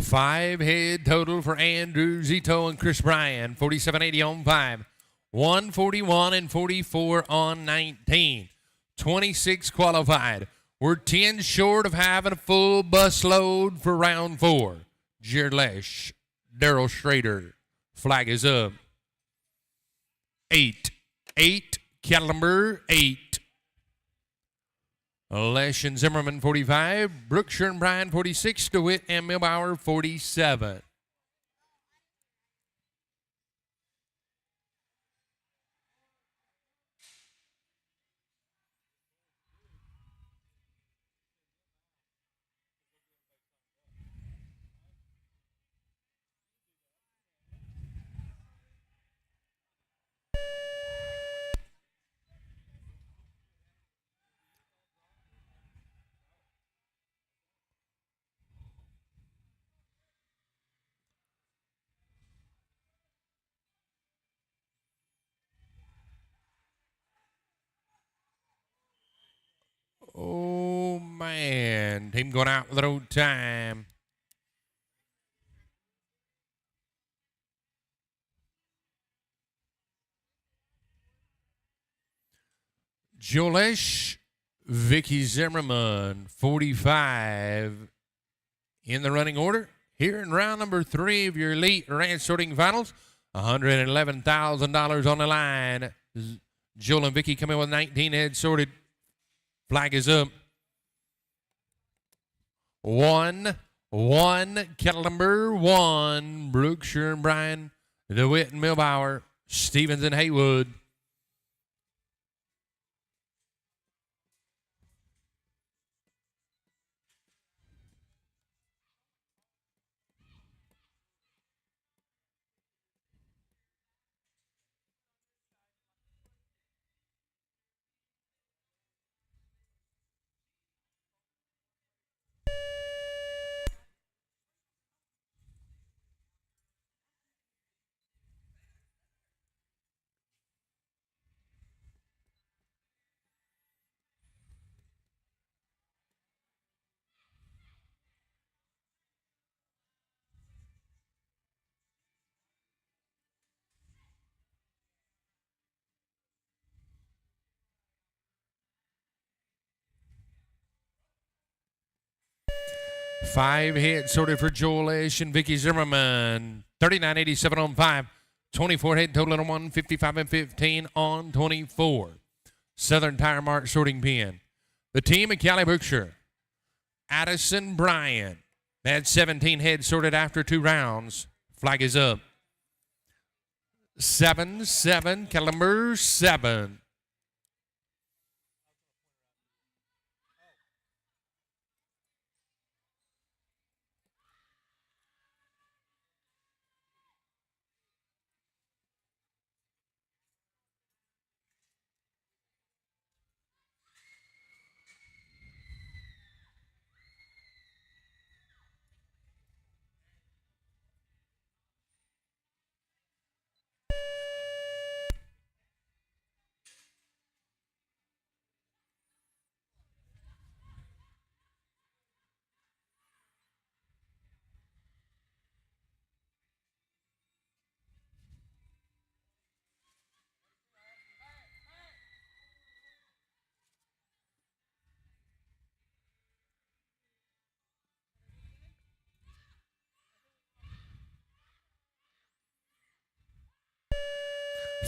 [SPEAKER 10] Five head total for Andrew Zito and Chris Bryan. 47.80 on 5. 141 and 44 on 19. 26 qualified. We're 10 short of having a full bus load for round 4. Jared Lesh, Daryl Schrader. Flag is up. 8, cattle number 8. Lesh and Zimmerman, 45. Brookshire and Bryan, 46. DeWitt and Milbauer, 47. Oh, man. Team going out with an old time. Jolesh, Vicky Zimmerman, 45 in the running order. Here in round number 3 of your Elite Ranch Sorting Finals, $111,000 on the line. Joel and Vicky come in with 19 heads sorted. Flag is up. 1, kettle number 1. Brookshire and Bryan, DeWitt and Milbauer, Stevens and Haywood. Five head sorted for Joel Ash and Vicky Zimmerman. 39.87 on 5. 24 head total on 1. 55 and 15 on 24. Southern Tire Mart sorting pen. The team at Cali Brookshire, Addison Bryan. They had 17 heads sorted after 2 rounds. Flag is up. 7-7, caliber 7.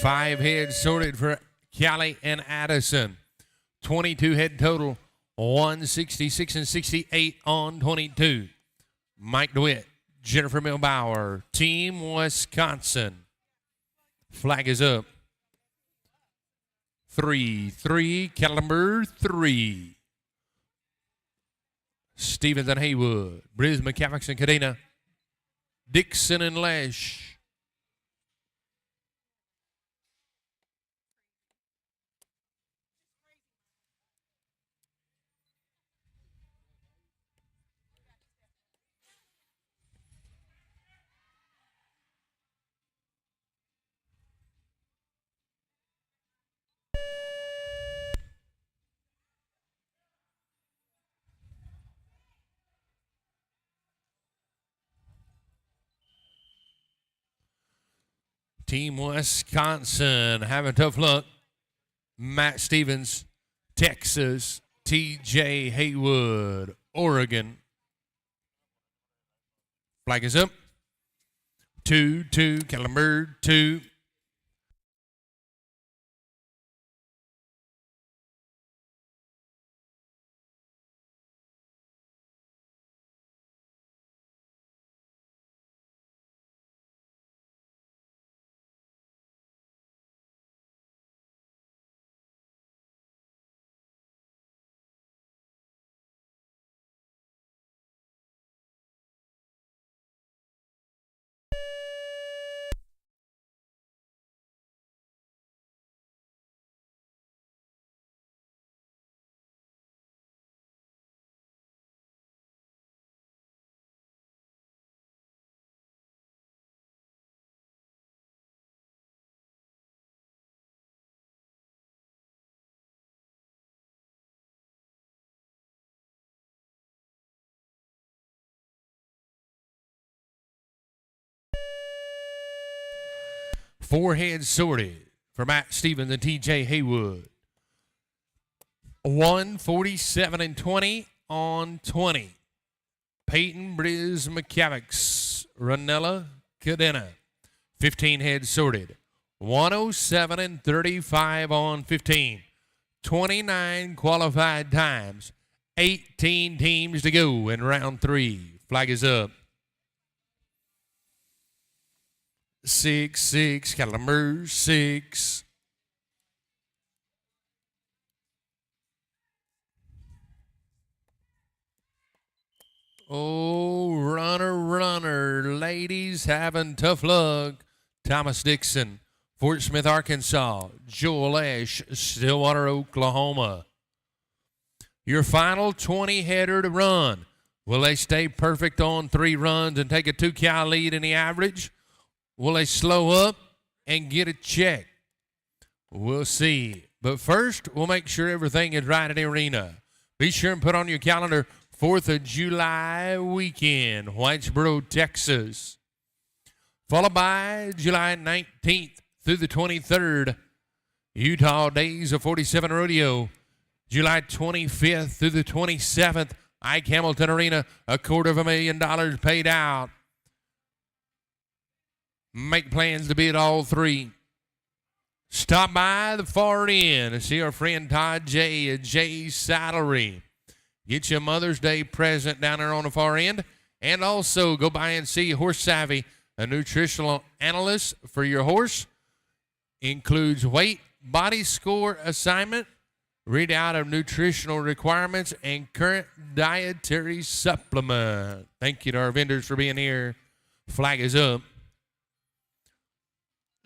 [SPEAKER 10] Five heads sorted for Cali and Addison. 22 head total, 166 and 68 on 22. Mike DeWitt, Jennifer Milbauer, Team Wisconsin. Flag is up. 3-3, caliber 3. Stevens and Haywood, Briz McCavics and Cadena, Dixon and Lesh. Team Wisconsin having tough luck. Matt Stevens, Texas. TJ Haywood, Oregon. Flag is up. 2-2, caliber 2. Four heads sorted for Matt Stevens and TJ Haywood. 147 and 20 on 20. Peyton Briz McCavics, Ranella Cadena. 15 heads sorted. 107 and 35 on 15. 29 qualified times. 18 teams to go in round 3. Flag is up. 6-6, caliber 6. Oh, runner, ladies having tough luck. Thomas Dixon, Fort Smith, Arkansas. Joel Ash, Stillwater, Oklahoma. Your final 20-header to run. Will they stay perfect on 3 runs and take a 2-cal lead in the average? Will they slow up and get a check? We'll see. But first, we'll make sure everything is right at the arena. Be sure and put on your calendar 4th of July weekend, Whitesboro, Texas. Followed by July 19th through the 23rd, Utah Days of 47 Rodeo. July 25th through the 27th, Ike Hamilton Arena, $250,000 paid out. Make plans to be at all 3. Stop by the far end and see our friend Todd J at Jay's Saddlery. Get your Mother's Day present down there on the far end. And also go by and see Horse Savvy, a nutritional analyst for your horse. Includes weight, body score assignment, readout of nutritional requirements, and current dietary supplement. Thank you to our vendors for being here. Flag is up.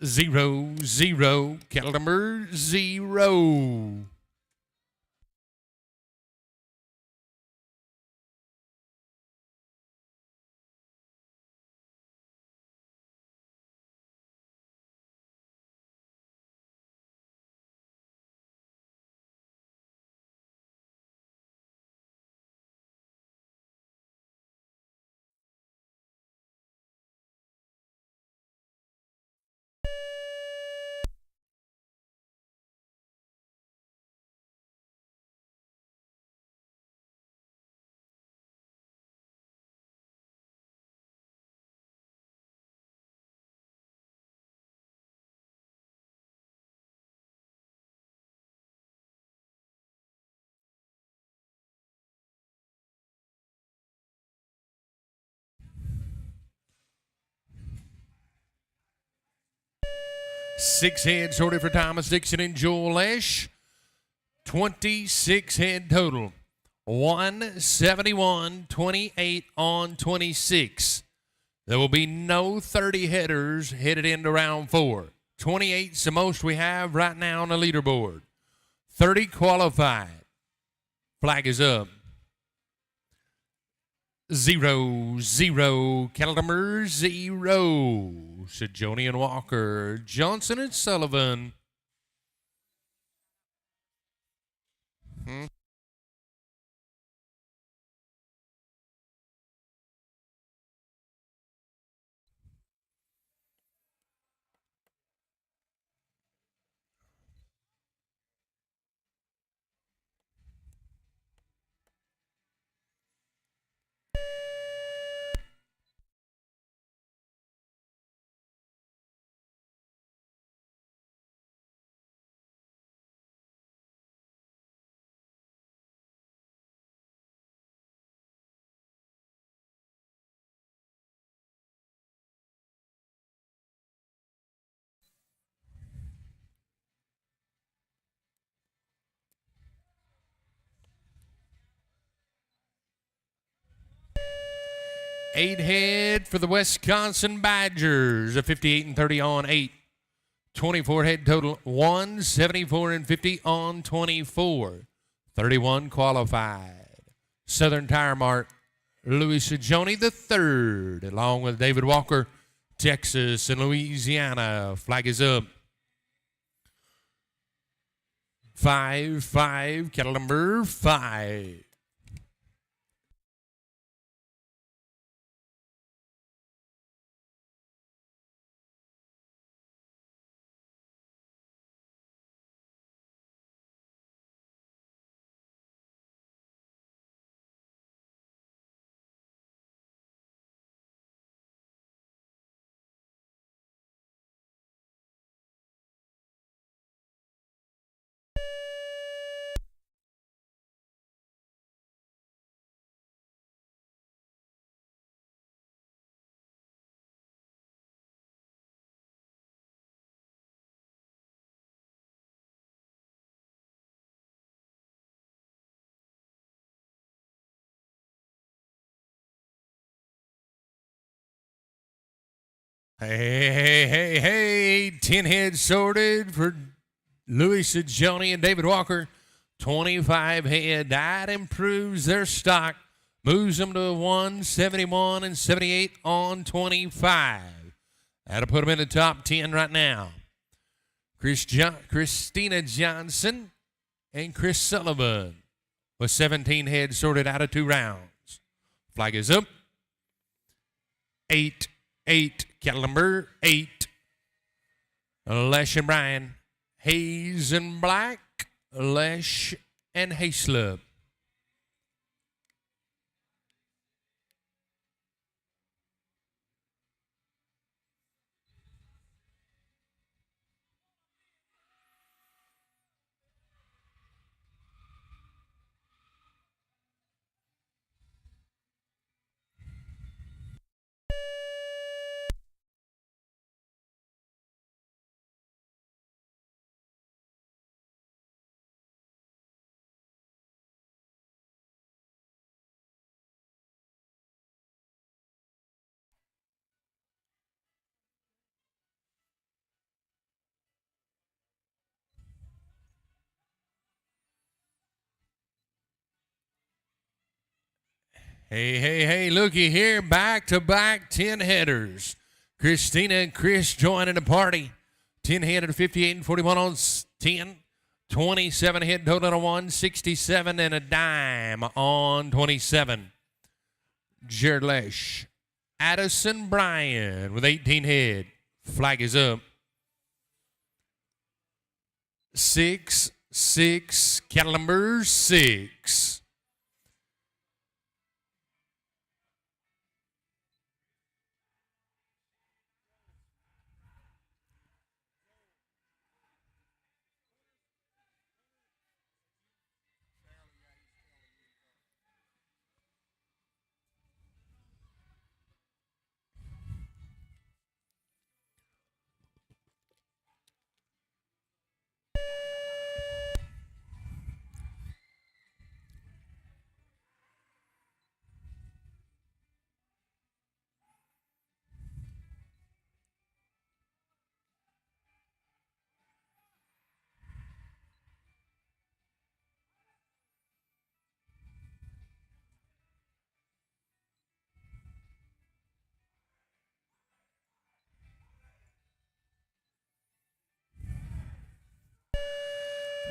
[SPEAKER 10] 0-0, cattle number 0. Six head sorted for Thomas Dixon and Joel Lesh. 26 head total. 171, 28 on 26. There will be no 30 headers headed into round 4. 28's the most we have right now on the leaderboard. 30 qualified. Flag is up. 0-0, cattle number 0. Sajonian Walker, Johnson and Sullivan. Eight head for the Wisconsin Badgers, a 58 and 30 on 8. 24 head total, 174 and 50 on 24. 31 qualified. Southern Tire Mart, Louis Sajoni III, along with David Walker, Texas and Louisiana. Flag is up. 5-5, cattle number 5. Hey, 10 heads sorted for Louis Sajoni and David Walker. 25 head. That improves their stock. Moves them to 171 and 78 on 25. That'll put them in the top 10 right now. Christina Johnson and Chris Sullivan with 17 heads sorted out of 2 rounds. Flag is up. 8, cattle number 8. Lesh and Bryan. Hayes and Black. Lesh and Hayslip. Hey, looky here, back-to-back 10 headers. Christina and Chris joining the party. 10 head at 58 and 41 on 10. 27 head total on 1, 67 and a dime on 27. Jared Lesh. Addison Bryan with 18 head. Flag is up. 6, cattle number 6.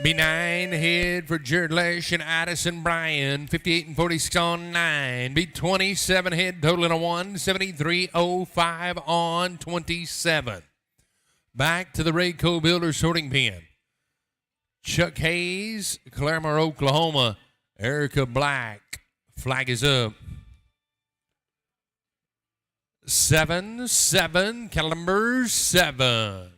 [SPEAKER 10] B9 head for Jared Lesh and Addison Bryan. 58 and 46 on 9. B27 head totaling a 1. 73.05 on 27. Back to the Rayco Builders sorting pen. Chuck Hayes, Claremore, Oklahoma. Erica Black. Flag is up. 7, cattle number 7.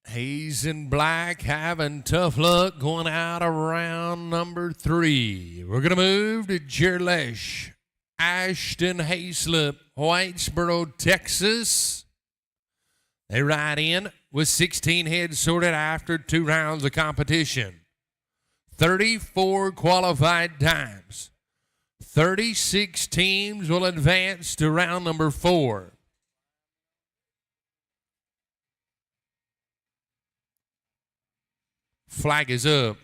[SPEAKER 10] Hayes and Black having tough luck going out of round number 3. We're going to move to Jared Lesh, Ashton Hayslip, Whitesboro, Texas. They ride in with 16 heads sorted after 2 rounds of competition. 34 qualified times. 36 teams will advance to round number 4. Flag is up.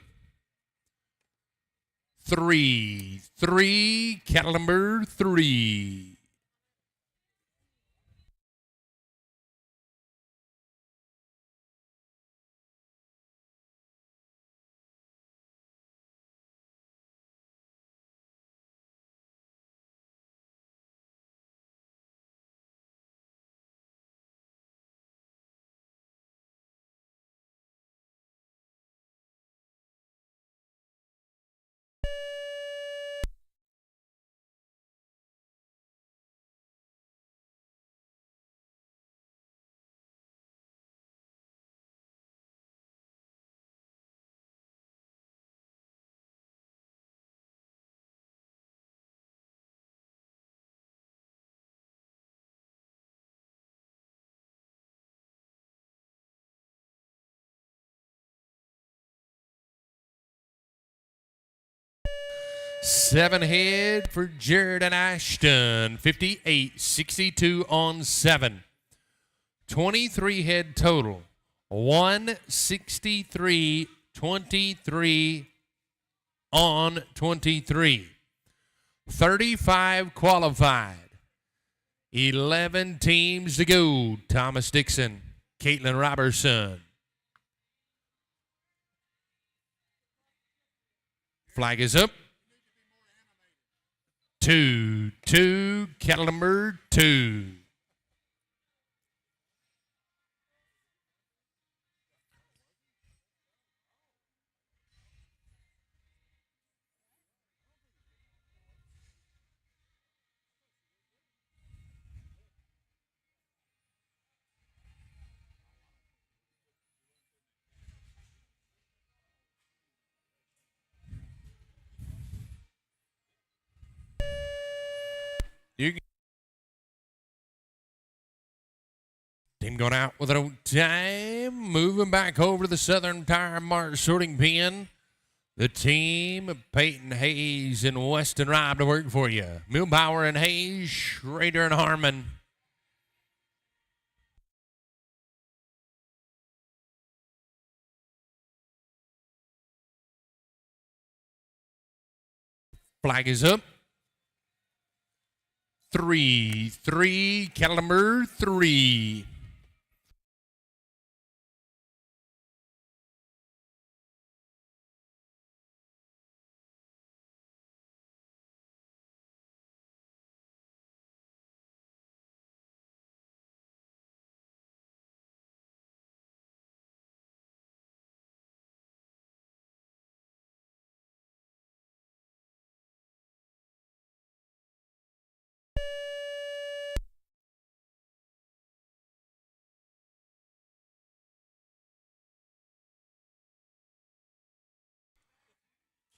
[SPEAKER 10] 3, cattle number 3. Seven head for Jared and Ashton. 58-62 on 7. 23 head total. 163-23 on 23. 35 qualified. 11 teams to go. Thomas Dixon, Caitlin Robertson. Flag is up. 2, cattle number 2. Going out with an time. Moving back over to the Southern Tire Mart sorting pen. The team of Peyton Hayes and Weston Robb to work for you. Milbauer and Hayes, Schrader and Harmon. Flag is up. 3-3, cattle number 3.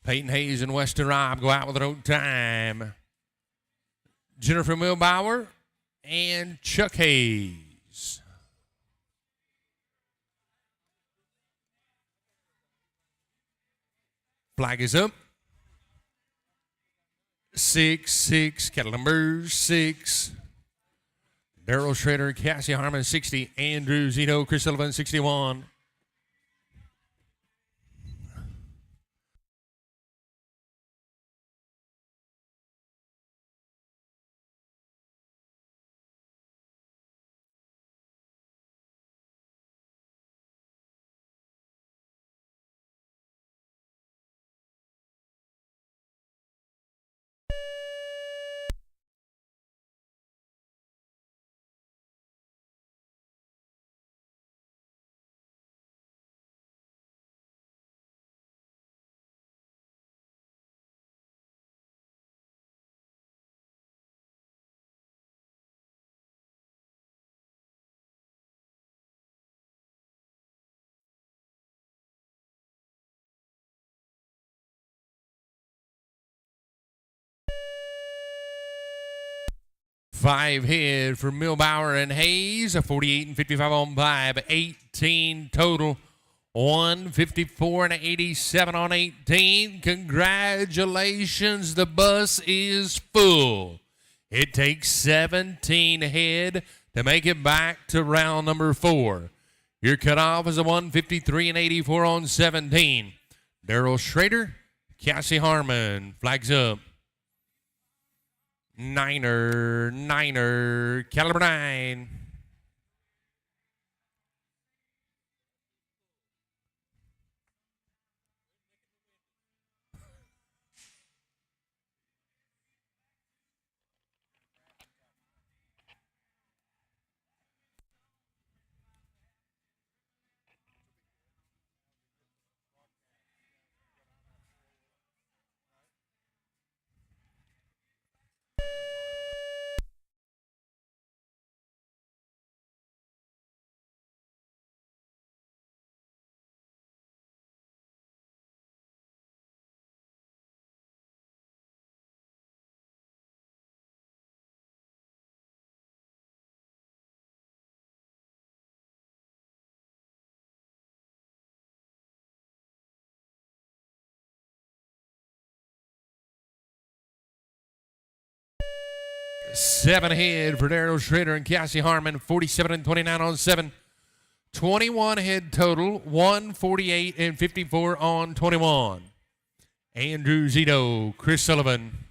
[SPEAKER 10] Peyton Hayes and Weston Robb go out with an old time. Jennifer Milbauer and Chuck Hayes. Flag is up. 6-6, cattle number 6. Daryl Schrader, Cassie Harmon, 60. Andrew Zito, Chris Sullivan, 61. Five head for Milbauer and Hayes, a 48 and 55 on 5, 18 total, 154 and 87 on 18. Congratulations, the bus is full. It takes 17 head to make it back to round number 4. Your cutoff is a 153 and 84 on 17. Daryl Schrader, Cassie Harmon, flags up. Niner, caliber 9. Seven head for Daryl Schrader and Cassie Harmon, 47 and 29 on 7. 21 head total, 148 and 54 on 21. Andrew Zito, Chris Sullivan.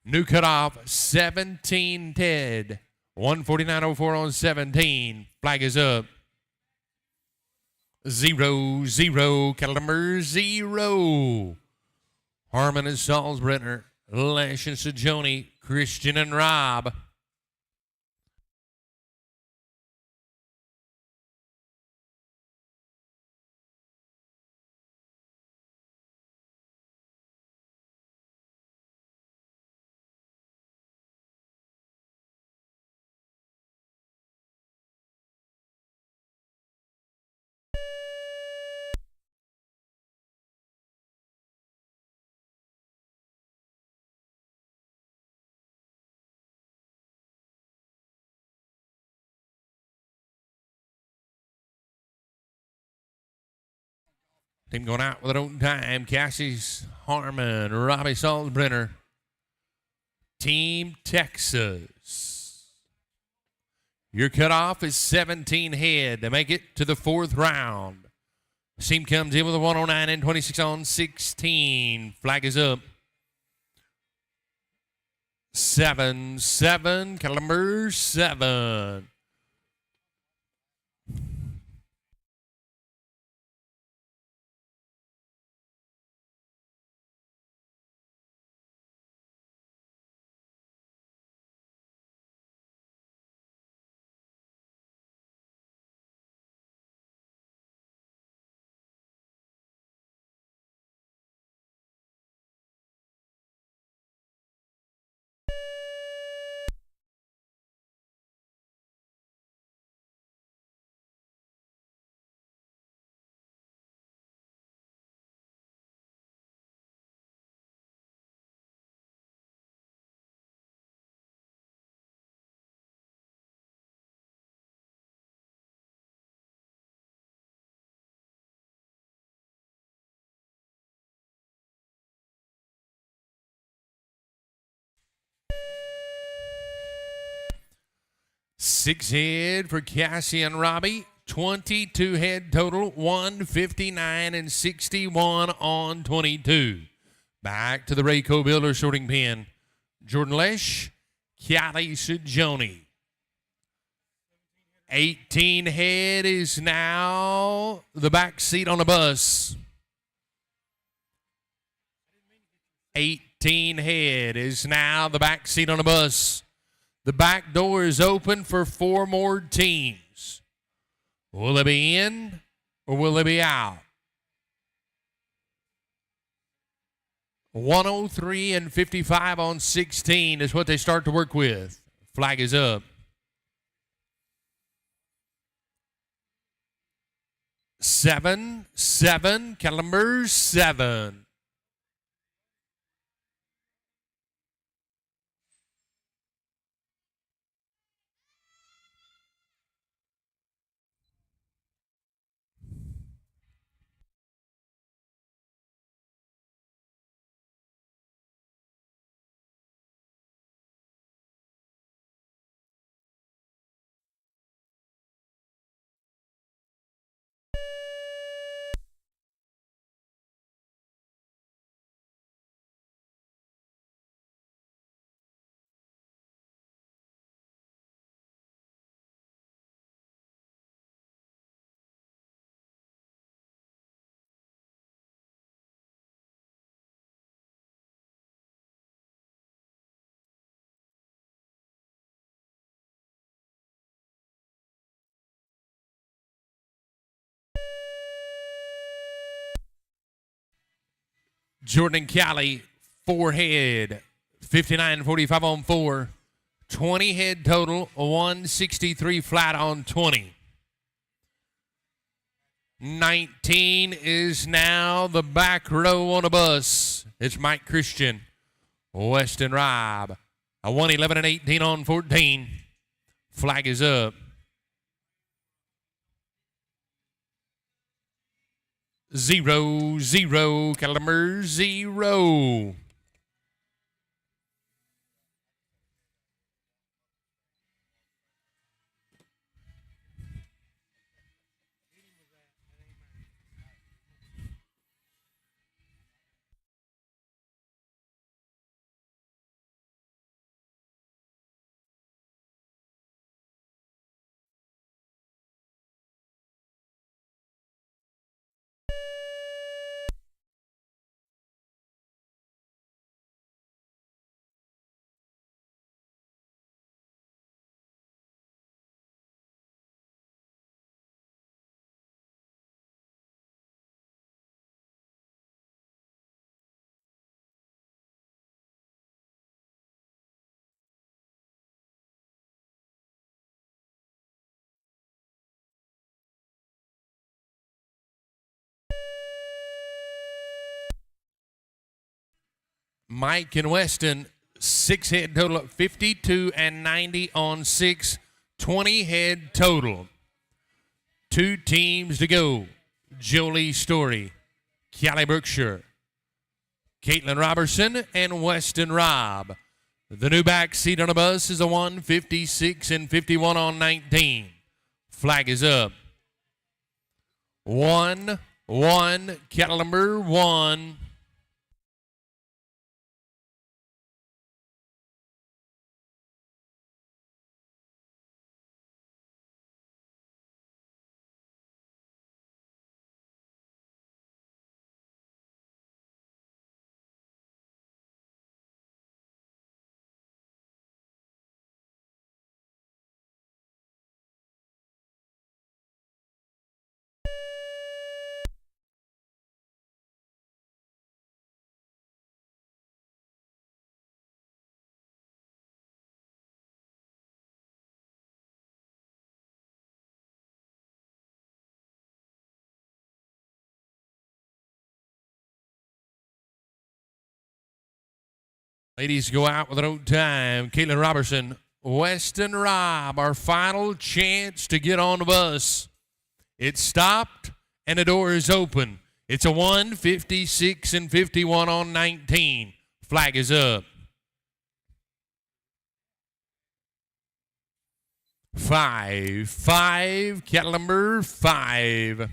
[SPEAKER 10] New cutoff, 17 Ted, 149.04 on 17. Flag is up. 0-0, cattle number 0. Harmon and Salzbrenner, Lash and Sajoni, Christian and Robb. Team going out with their own time. Cassie's Harmon, Robbie Salzbrenner. Team Texas. Your cutoff is 17 head to make it to the 4th round. Team comes in with a 109 and 26 on 16. Flag is up. 7-7, caliber 7. Six head for Cassie and Robbie. 22 head total, 159 and 61 on 22. Back to the Rayco Builder sorting pen. Jordan Lesh, Callie Sujoni. 18 head is now the back seat on the bus. 18 head is now the back seat on the bus. The back door is open for 4 more teams. Will they be in or will they be out? 103 and 55 on 16 is what they start to work with. Flag is up. 7-7, caliber 7. Jordan and Callie, 4 head, 59-45 on 4. 20 head total, 163 flat on 20. 19 is now the back row on a bus. It's Mike Christian, Weston Robb. A 111 and 18 on 14. Flag is up. 0-0, caliber 0. Mike and Weston, 6 head total of 52 and 90 on 6. 20 head total. 2 teams to go. Jolie Story, Cali Brookshire. Caitlin Robertson and Weston Robb. The new back seat on the bus is a 156 and 51 on 19. Flag is up. 1-1, cattle number 1. Ladies go out with their own time. Caitlin Robertson, Weston Robb, our final chance to get on the bus. It's stopped and the door is open. It's a 156 and 51 on 19. Flag is up. 5-5, cattle number 5.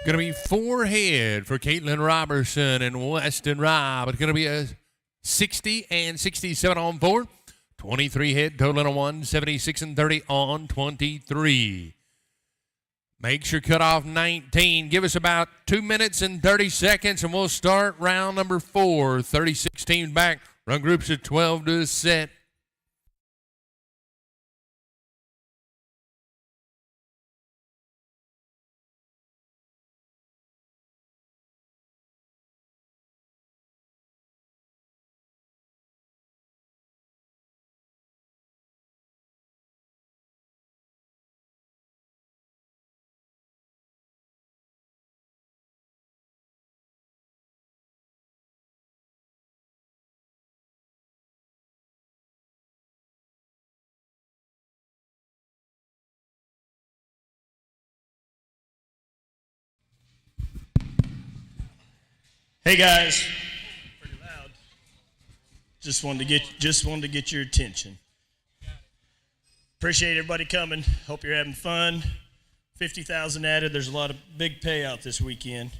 [SPEAKER 10] Going to be 4 head for Caitlin Robertson and Weston Robb. It's going to be a 60 and 67 on 4. 23 head total on 1, 76 and 30 on 23. Makes your cutoff 19. Give us about 2 minutes and 30 seconds, and we'll start round number 4. 36 teams back. Run groups of 12 to a set.
[SPEAKER 7] Hey guys, pretty loud. Just wanted to get your attention. Appreciate everybody coming. Hope you're having fun. 50,000 added. There's a lot of big payout this weekend.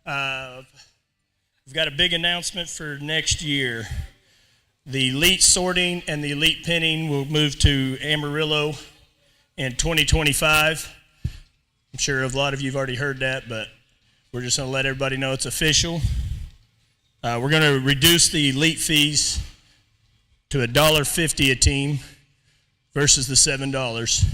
[SPEAKER 7] We've got a big announcement for next year. The elite sorting and the elite pinning will move to Amarillo in 2025. I'm sure a lot of you have already heard that, but we're just going to let everybody know it's official. We're going to reduce the elite fees to $1.50 a team versus the $7.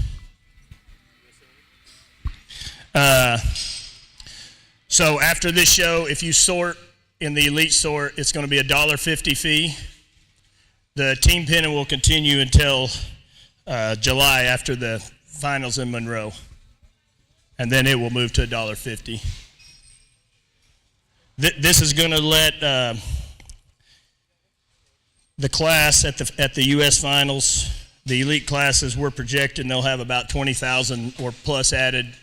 [SPEAKER 7] So after this show, if you sort in the elite sort, it's going to be $1.50 fee. The team pinning will continue until July after the finals in Monroe, and then it will move to $1.50. This is going to let the class at the U.S. finals, the elite classes, we're projecting they'll have about 20,000 or plus added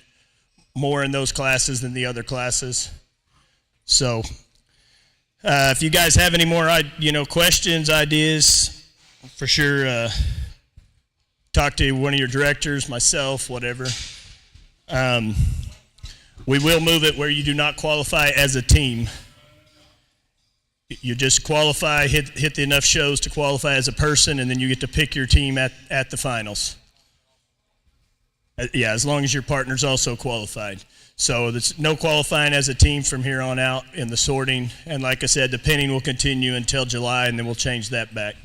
[SPEAKER 7] more in those classes than the other classes. So if you guys have any more questions, ideas, for sure talk to one of your directors, myself, whatever. We will move it where you do not qualify as a team. You just qualify, hit the enough shows to qualify as a person, and then you get to pick your team at the finals. Yeah, as long as your partner's also qualified. So there's no qualifying as a team from here on out in the sorting. And like I said, the pinning will continue until July, and then we'll change that back.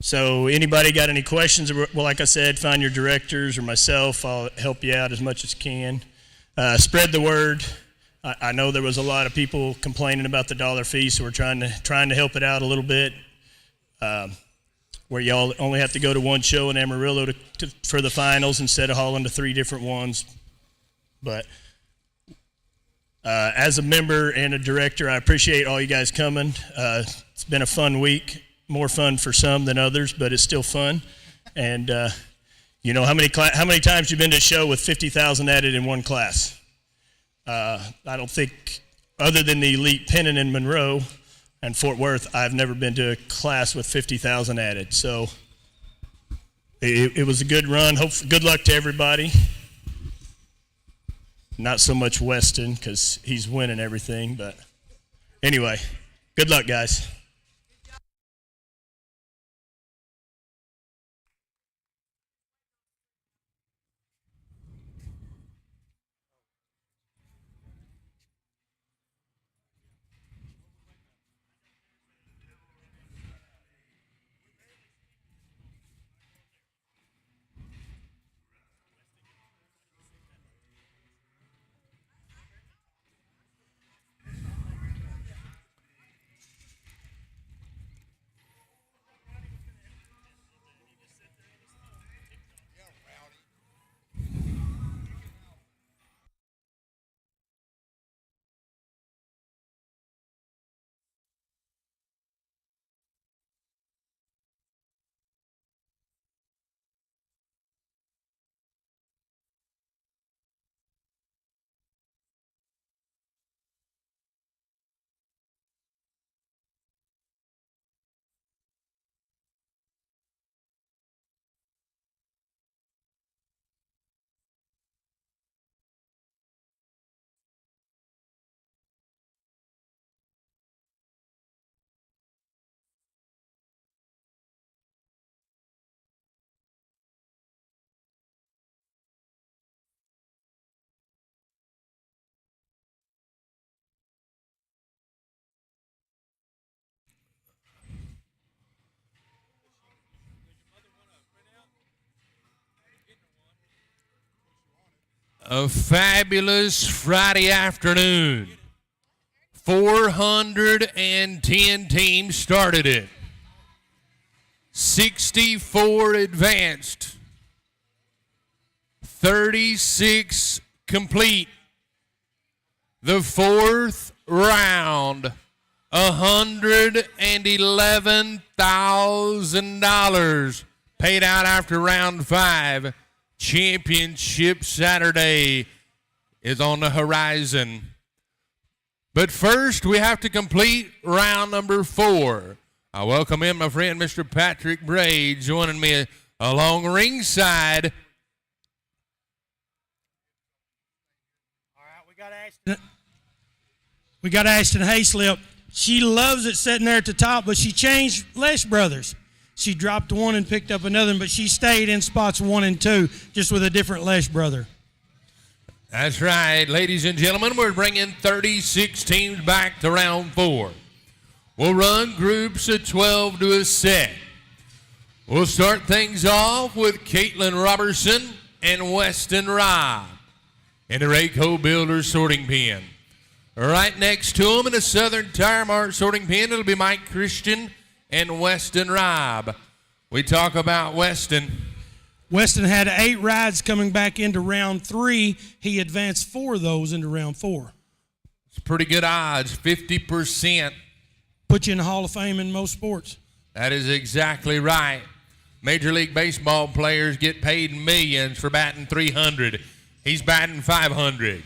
[SPEAKER 7] So anybody got any questions? Well, like I said, find your directors or myself. I'll help you out as much as can. Spread the word. I know there was a lot of people complaining about the dollar fee, so we're trying to help it out a little bit. Where y'all only have to go to one show in Amarillo for the finals instead of hauling to 3 different ones. But as a member and a director, I appreciate all you guys coming. It's been a fun week, more fun for some than others, but it's still fun. And you know how many times you've been to a show with 50,000 added in one class? I don't think, other than the elite pinning in Monroe and Fort Worth, I've never been to a class with 50,000 added. So it was a good run. Good luck to everybody. Not so much Weston because he's winning everything. But anyway, good luck, guys.
[SPEAKER 10] A fabulous Friday afternoon. 410 teams started it. 64 advanced. 36 complete. The fourth round, $111,000 paid out after round 5. Championship Saturday is on the horizon. But first, we have to complete round number 4. I welcome in my friend, Mr. Patrick Bray, joining me along ringside.
[SPEAKER 2] All right, we got Ashton Hayslip. She loves it sitting there at the top, but she changed Lesh Brothers. She dropped one and picked up another, but she stayed in spots 1 and 2, just with a different Lesh brother.
[SPEAKER 10] That's right, ladies and gentlemen. We're bringing 36 teams back to round 4. We'll run groups of 12 to a set. We'll start things off with Caitlin Robertson and Weston Robb in the Rayco Builders sorting pen. Right next to them in the Southern Tire Mart sorting pen, it'll be Mike Christian and Weston Robb. We talk about Weston.
[SPEAKER 2] Weston had 8 rides coming back into round 3. He advanced 4 of those into round 4.
[SPEAKER 10] It's pretty good odds, 50%.
[SPEAKER 2] Put you in the Hall of Fame in most sports.
[SPEAKER 10] That is exactly right. Major League Baseball players get paid millions for batting 300. He's batting 500.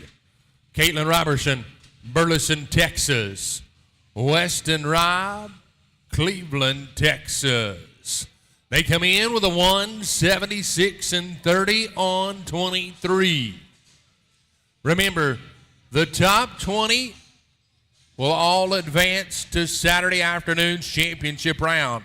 [SPEAKER 10] Caitlin Robertson, Burleson, Texas. Weston Robb, Cleveland, Texas. They come in with a 176-30 on 23. Remember, the top 20 will all advance to Saturday afternoon's championship round.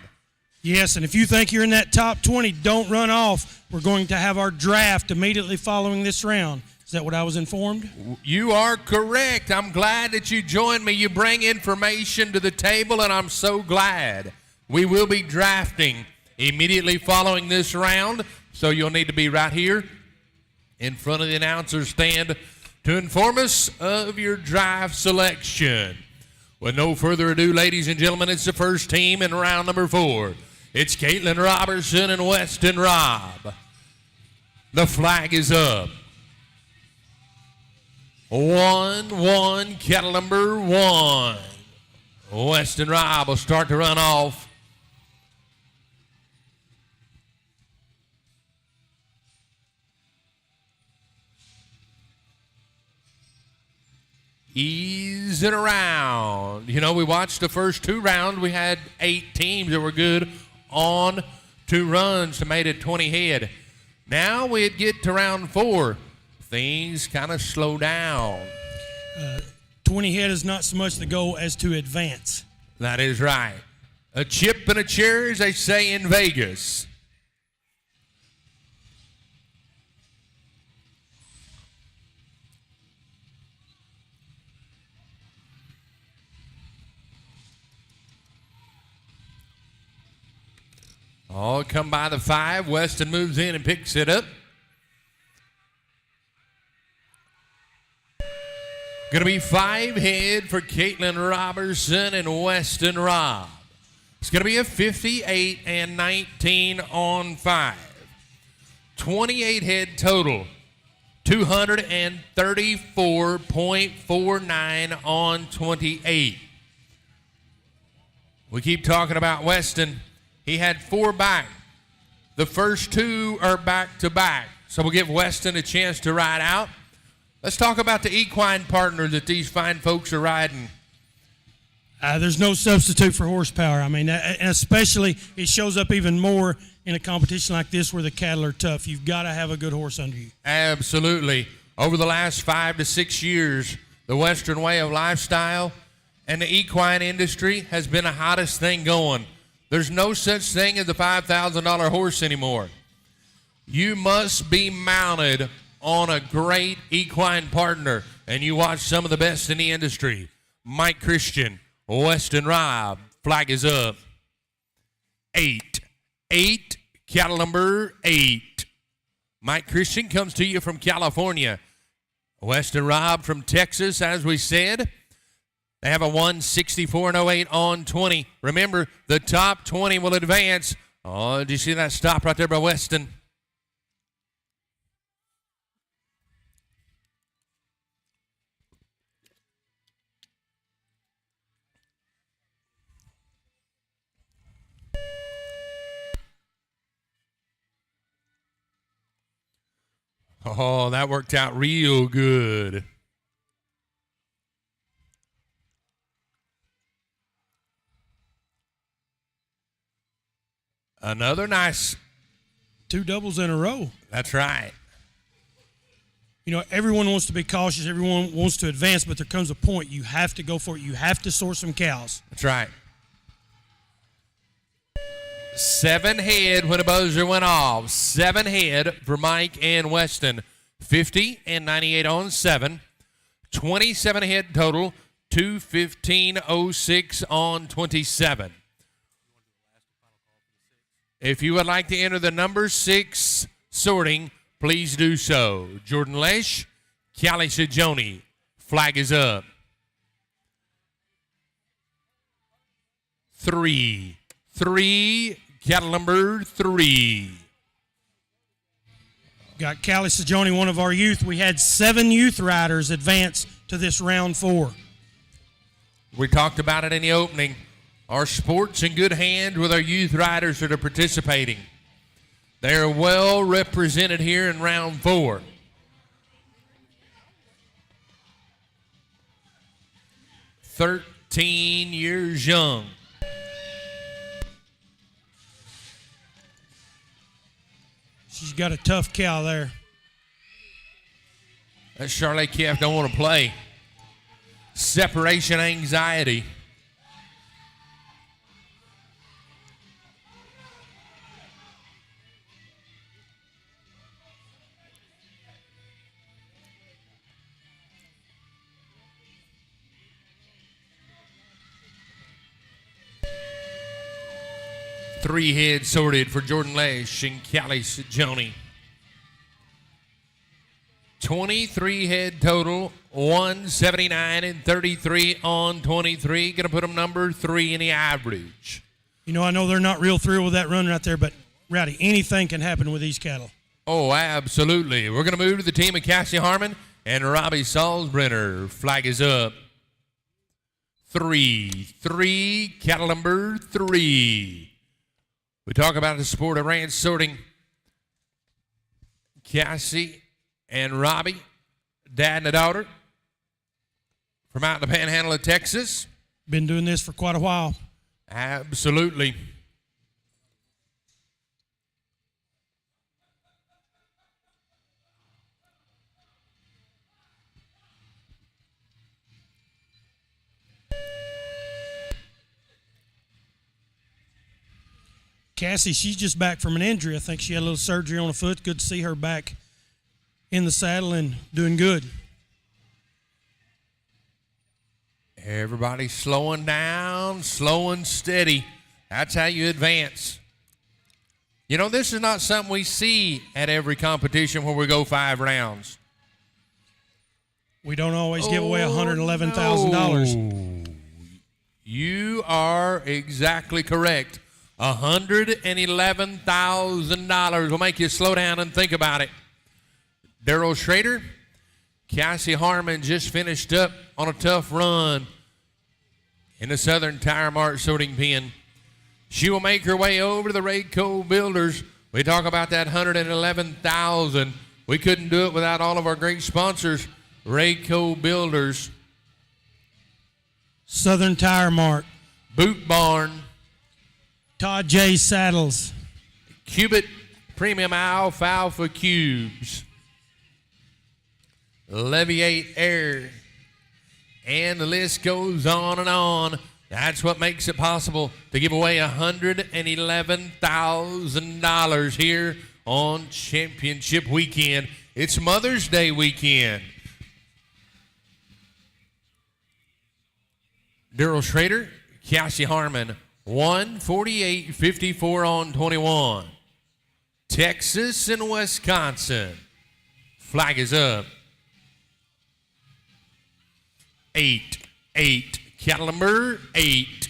[SPEAKER 2] Yes, and if you think you're in that top 20, don't run off. We're going to have our draft immediately following this round. Is that what I was informed?
[SPEAKER 10] You are correct. I'm glad that you joined me. You bring information to the table, and I'm so glad. We will be drafting immediately following this round, so you'll need to be right here in front of the announcer's stand to inform us of your draft selection. With no further ado, ladies and gentlemen, it's the first team in round number 4. It's Caitlin Robertson and Weston Robb. The flag is up. 1-1, cattle number 1. Weston Robb will start to run off. Ease it around. You know, we watched the first 2 rounds. We had 8 teams that were good on 2 runs to made it 20 head. Now we'd get to round 4. Things kind of slow down.
[SPEAKER 2] 20 head is not so much the goal as to advance.
[SPEAKER 10] That is right. A chip and a chair, as they say in Vegas. Oh, come by the 5. Weston moves in and picks it up. Going to be 5 head for Caitlin Robertson and Weston Robb. It's going to be a 58 and 19 on 5. 28 head total. 234.49 on 28. We keep talking about Weston. He had 4 back. The first 2 are back-to-back. So we'll give Weston a chance to ride out. Let's talk about the equine partner that these fine folks are riding.
[SPEAKER 2] There's no substitute for horsepower. I mean, and especially it shows up even more in a competition like this where the cattle are tough. You've got to have a good horse under you.
[SPEAKER 10] Absolutely. Over the last 5 to 6 years, the Western way of lifestyle and the equine industry has been the hottest thing going. There's no such thing as a $5,000 horse anymore. You must be mounted on a great equine partner, and you watch some of the best in the industry. Mike Christian, Weston Robb, flag is up. 8, cattle number 8. Mike Christian comes to you from California. Weston Robb from Texas, as we said. They have a 164.08 on 20. Remember, the top 20 will advance. Oh, did you see that stop right there by Weston? Oh, that worked out real good. Another nice
[SPEAKER 2] 2 doubles in a row.
[SPEAKER 10] That's right.
[SPEAKER 2] You know, everyone wants to be cautious. Everyone wants to advance, but there comes a point you have to go for it. You have to source some cows.
[SPEAKER 10] That's right. 7 head when a buzzer went off. 7 head for Mike and Weston. 50 and 98 on 7. 27 head total. 215.06 on 27. If you would like to enter the number 6 sorting, please do so. Jordan Lesh, Callie Sajoni, flag is up. 3, cattle number 3.
[SPEAKER 2] Got Callie Sajoni, one of our youth. We had 7 youth riders advance to this round 4.
[SPEAKER 10] We talked about it in the opening. Our sport's in good hand with our youth riders that are participating. They're well represented here in round 4. "13 years young."
[SPEAKER 2] She's got a tough cow there.
[SPEAKER 10] That Charlotte calf don't want to play. separation anxiety. Three heads sorted for Jordan Lesh and Callie Joni. 23 head total, 179 and 33 on 23. Going to put them number 3 in the average.
[SPEAKER 2] You know, I know they're not real thrilled with that run right there, but Rowdy, anything can happen with these cattle.
[SPEAKER 10] Oh, absolutely. We're going to move to the team of Cassie Harmon and Robbie Salzbrenner. Flag is up. 3, cattle number 3. We talk about the sport of ranch sorting. Cassie and Robbie, dad and a daughter, from out in the panhandle of Texas.
[SPEAKER 2] Been doing this for quite a while.
[SPEAKER 10] Absolutely.
[SPEAKER 2] Cassie, she's just back from an injury. I think she had a little surgery on her foot. Good to see her back in the saddle and doing good.
[SPEAKER 10] Everybody slowing down, slow and steady. That's how you advance. You know, this is not something we see at every competition where we go 5 rounds.
[SPEAKER 2] We don't always give away $111,000.
[SPEAKER 10] No. You are exactly correct. $111,000 will make you slow down and think about it. Daryl Schrader, Cassie Harmon just finished up on a tough run in the Southern Tire Mart sorting pen. She will make her way over to the Rayco Builders. We talk about that $111,000. We couldn't do it without all of our great sponsors. Rayco Builders,
[SPEAKER 2] Southern Tire Mart,
[SPEAKER 10] Boot Barn,
[SPEAKER 2] Todd J. Saddles,
[SPEAKER 10] Cubit Premium Alfalfa Cubes, Leviate Air, and the list goes on and on. That's what makes it possible to give away $111,000 here on Championship Weekend. It's Mother's Day weekend. Daryl Schrader, Cassie Harmon, 148.54 on 21. Texas and Wisconsin. Flag is up. 8, cattle number 8.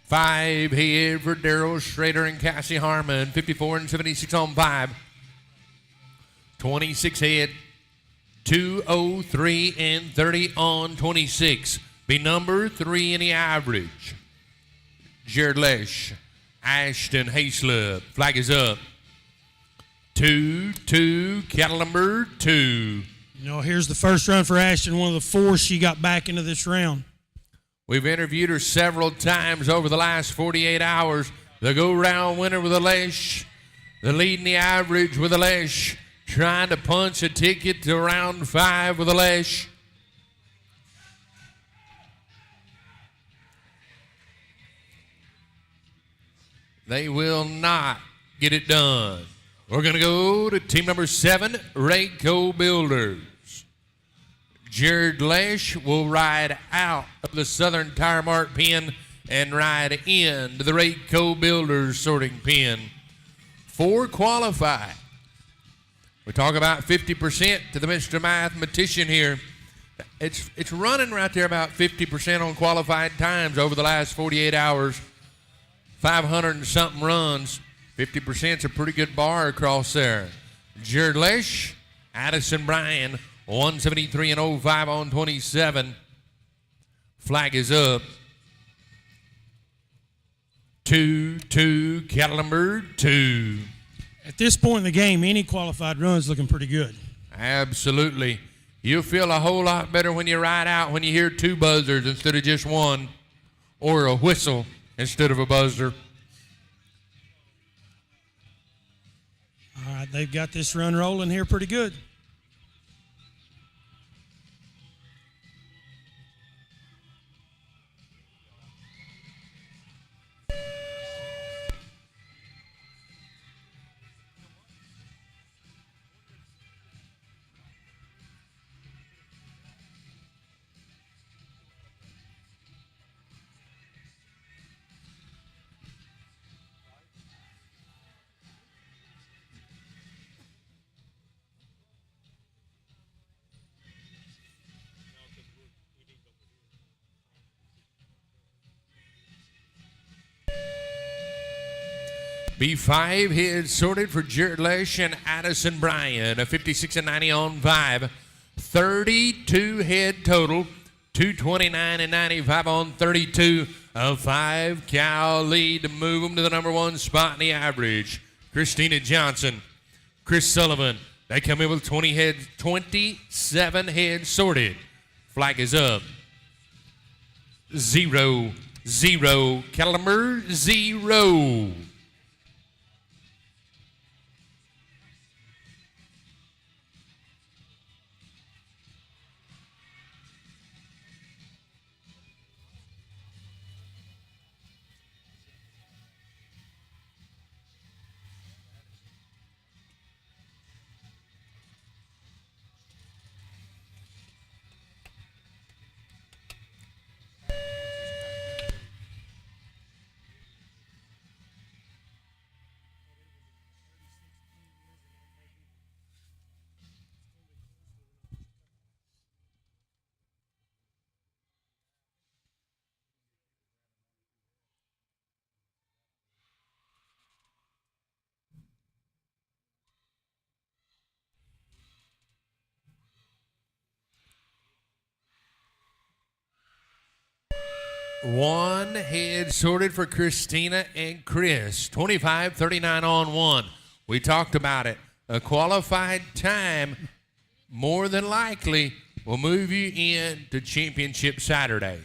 [SPEAKER 10] Five here for Daryl Schrader and Cassie Harmon. 54 and 76 on 5. 26 head. 203 and 30 on 26. Be number 3 in the average. Jared Lesh, Ashton Hayslip. Flag is up. 2, cattle number 2.
[SPEAKER 2] You know, here's the first run for Ashton, one of the 4 she got back into this round.
[SPEAKER 10] We've interviewed her several times over the last 48 hours. The go-round winner with a Lesh, the lead in the average with a Lesh, trying to punch a ticket to round 5 with a Lesh. They will not get it done. We're going to go to team number 7, Rayco Builders. Jared Lesh will ride out of the Southern Tire Mart pen and ride into the Rayco Builders sorting pen. 4 qualify. We talk about 50% to the Mr. Mathematician here. It's running right there about 50% on qualified times over the last 48 hours. 500 and something runs. 50% is a pretty good bar across there. Jared Lesh, Addison Bryan, 173 and 05 on 27. Flag is up. 2-2, cattle number 2.
[SPEAKER 2] At this point in the game, any qualified run is looking pretty good.
[SPEAKER 10] Absolutely. You'll feel a whole lot better when you ride out when you hear 2 buzzers instead of just 1, or a whistle instead of a buzzer.
[SPEAKER 2] All right, they've got this run rolling here pretty good.
[SPEAKER 10] B5 heads sorted for Jared Lesh and Addison Bryan, a 56 and 90 on 5. 32 head total, 229 and 95 on 32. A 5 cow lead to move them to the number 1 spot in the average. Christina Johnson, Chris Sullivan, they come in with 27 heads sorted. Flag is up. 0-0, cattle number 0. One head sorted for Christina and Chris. 25-39 on 1. We talked about it. A qualified time, more than likely, will move you in to Championship Saturday.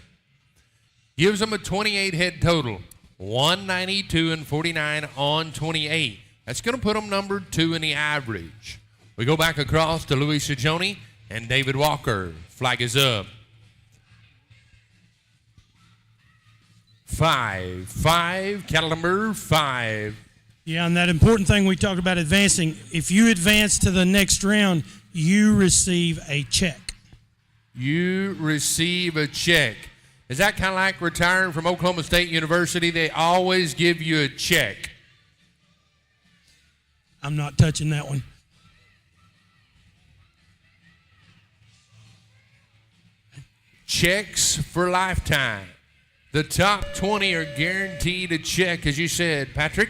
[SPEAKER 10] Gives them a 28 head total. 192 and 49 on 28. That's going to put them number 2 in the average. We go back across to Louis Sajoni and David Walker. Flag is up. 5, cattle number 5.
[SPEAKER 2] Yeah, and that important thing we talked about advancing, if you advance to the next round, you receive a check.
[SPEAKER 10] You receive a check. Is that kind of like retiring from Oklahoma State University? They always give you a check.
[SPEAKER 2] I'm not touching that one.
[SPEAKER 10] Checks for lifetime. The top 20 are guaranteed a check, as you said, Patrick.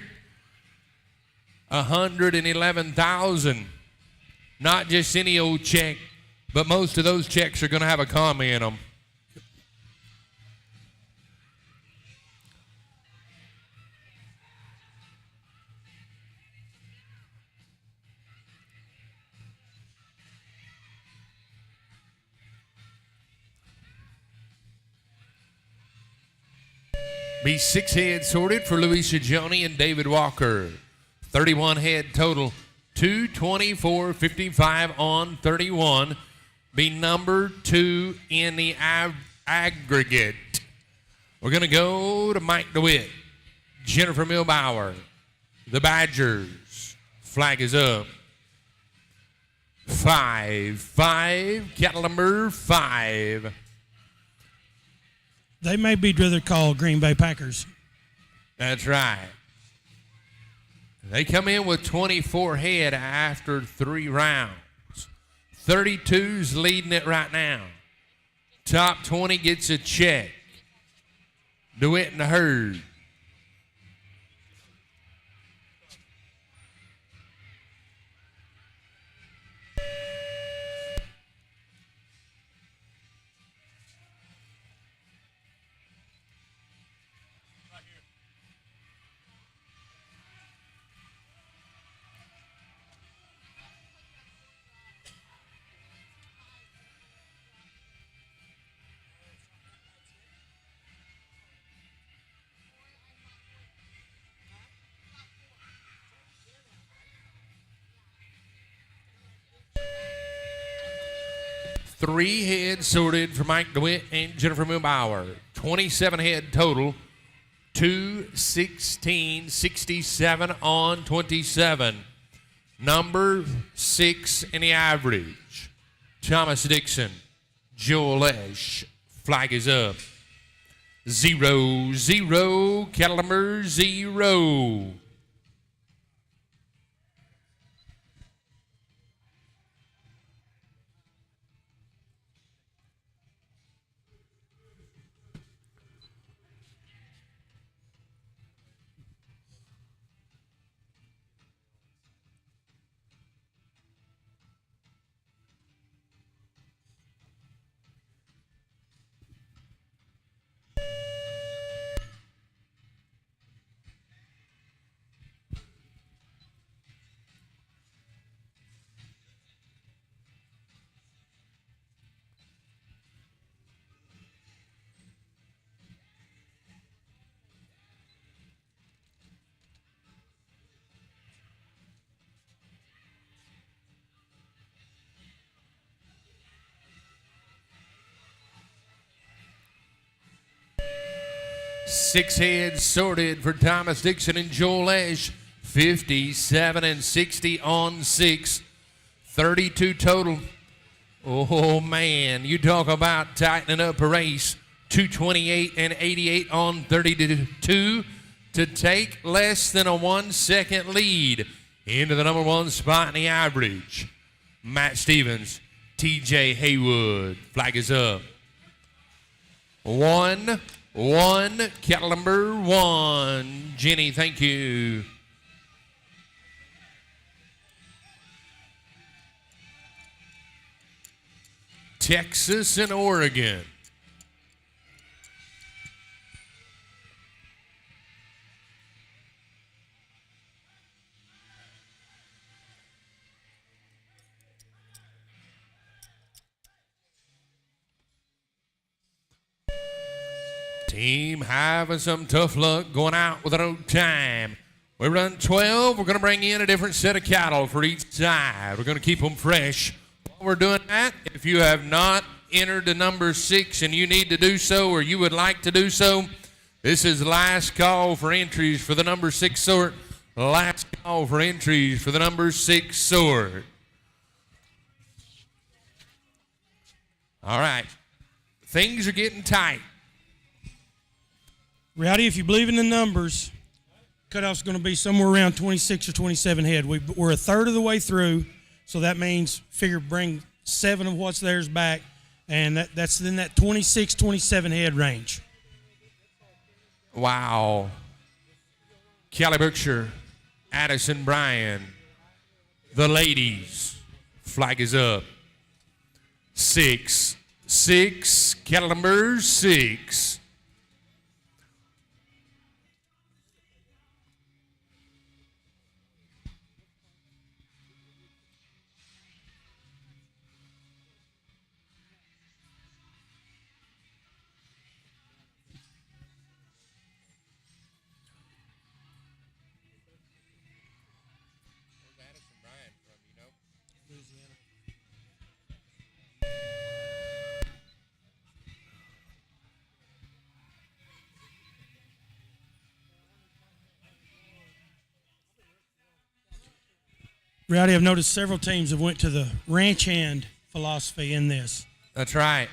[SPEAKER 10] 111,000. Not just any old check, but most of those checks are going to have a comma in them. Be 6 head sorted for Louis Sajoni and David Walker. 31 head total. 224.55 on 31. Be number 2 in the aggregate. We're going to go to Mike DeWitt, Jennifer Milbauer, the Badgers. Flag is up. 5. Cattle number 5.
[SPEAKER 2] They may be rather called Green Bay Packers.
[SPEAKER 10] That's right. They come in with 24 head after 3 rounds. 32's leading it right now. Top 20 gets a check. DeWitt and the herd. Three head sorted for Mike DeWitt and Jennifer Moonbauer. 27 head total. 2:16.67 on 27. Number 6 in the average. Thomas Dixon. Joel Lesh. Flag is up. 0-0. Cattle number 0. Six heads sorted for Thomas Dixon and Joel Lesh. 57 and 60 on 6. 32 total. Oh, man. You talk about tightening up a race. 228 and 88 on 32 to take less than a 1 second lead into the number 1 spot in the average. Matt Stevens, TJ Haywood. Flag is up. 1. Cattle number 1. Jenny, thank you. Texas and Oregon. Team having some tough luck going out with an old time. We run 12. We're going to bring in a different set of cattle for each side. We're going to keep them fresh. While we're doing that, if you have not entered the number 6 and you need to do so or you would like to do so, this is the last call for entries for the number 6 sort. Last call for entries for the number 6 sort. All right. Things are getting tight.
[SPEAKER 2] Rowdy, if you believe in the numbers, cutoff's going to be somewhere around 26 or 27 head. We're a third of the way through, so that means figure bring 7 of what's theirs back, and that's in that 26, 27 head range.
[SPEAKER 10] Wow. Kelly Berkshire, Addison Bryan, the ladies. Flag is up. 6. Cattle number 6.
[SPEAKER 2] Rowdy, I've noticed several teams have went to the ranch hand philosophy in this.
[SPEAKER 10] That's right.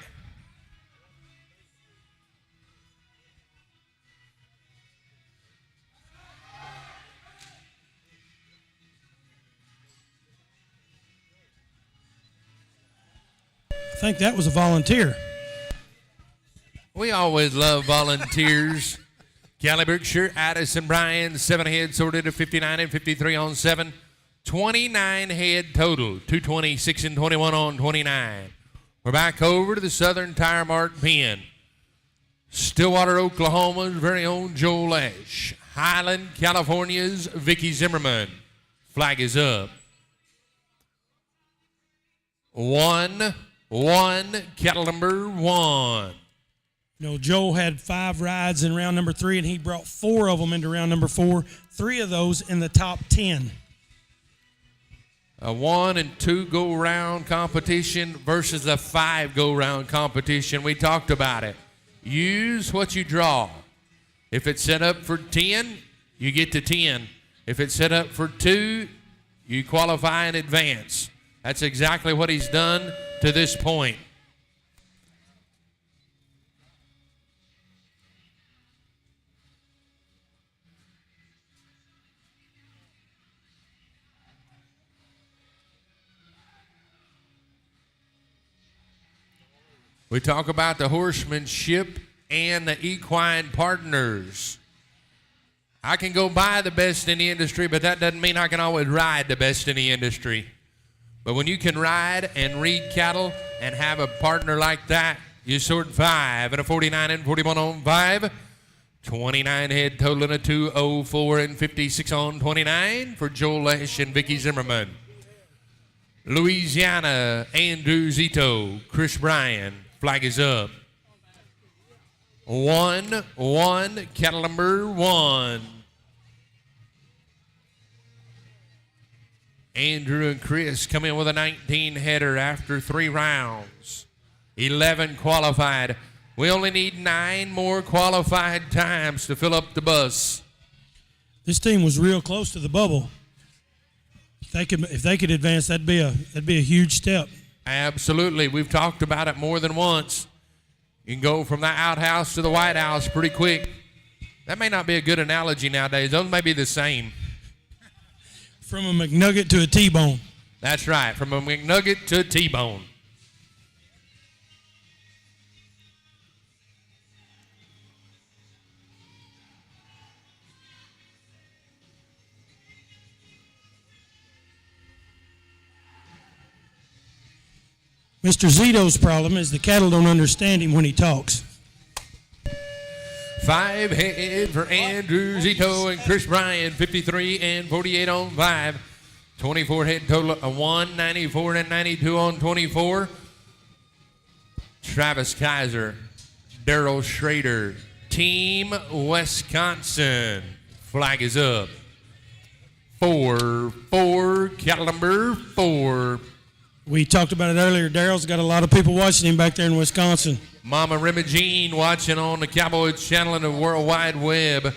[SPEAKER 2] I think that was a volunteer.
[SPEAKER 10] We always love volunteers. Cali Berkshire, Addison Bryan, 7 head sorted at 59 and 53 on 7. 29 head total, 226 and 21 on 29. We're back over to the Southern Tire Mart pen. Stillwater, Oklahoma's very own Joel Lesh. Highland, California's Vicky Zimmerman. Flag is up. 1, cattle number 1.
[SPEAKER 2] You know, Joel had 5 rides in round number 3, and he brought 4 of them into round number 4, 3 of those in the top 10.
[SPEAKER 10] A 1 and 2 go-round competition versus a 5 go-round competition. We talked about it. Use what you draw. If it's set up for 10, you get to 10. If it's set up for 2, you qualify in advance. That's exactly what he's done to this point. We talk about the horsemanship and the equine partners. I can go buy the best in the industry, but that doesn't mean I can always ride the best in the industry. But when you can ride and read cattle and have a partner like that, you sort 5 and a 49 and 41 on 5. 29 head total and a 204 and 56 on 29 for Joel Lesh and Vicky Zimmerman. Louisiana, Andrew Zito, Chris Bryan. Flag is up. 1, cattle number 1. Andrew and Chris come in with a 19 header after 3 rounds. 11 qualified. We only need 9 more qualified times to fill up the bus.
[SPEAKER 2] This team was real close to the bubble. If they could advance, that'd be a huge step.
[SPEAKER 10] Absolutely. We've talked about it more than once. You can go from the outhouse to the White House pretty quick. That may not be a good analogy nowadays. Those may be the same.
[SPEAKER 2] From a McNugget to a T-bone.
[SPEAKER 10] That's right. From a McNugget to a T-bone.
[SPEAKER 2] Mr. Zito's problem is the cattle don't understand him when he talks.
[SPEAKER 10] 5 head for Andrew Zito and Chris Bryan, 53 and 48 on 5. 24 head total, a 194 and 92 on 24. Travis Kaiser, Daryl Schrader, Team Wisconsin. Flag is up. 4, cattle number 4.
[SPEAKER 2] We talked about it earlier. Daryl's got a lot of people watching him back there in Wisconsin.
[SPEAKER 10] Mama Remy Jean watching on the Cowboys channel and the World Wide Web.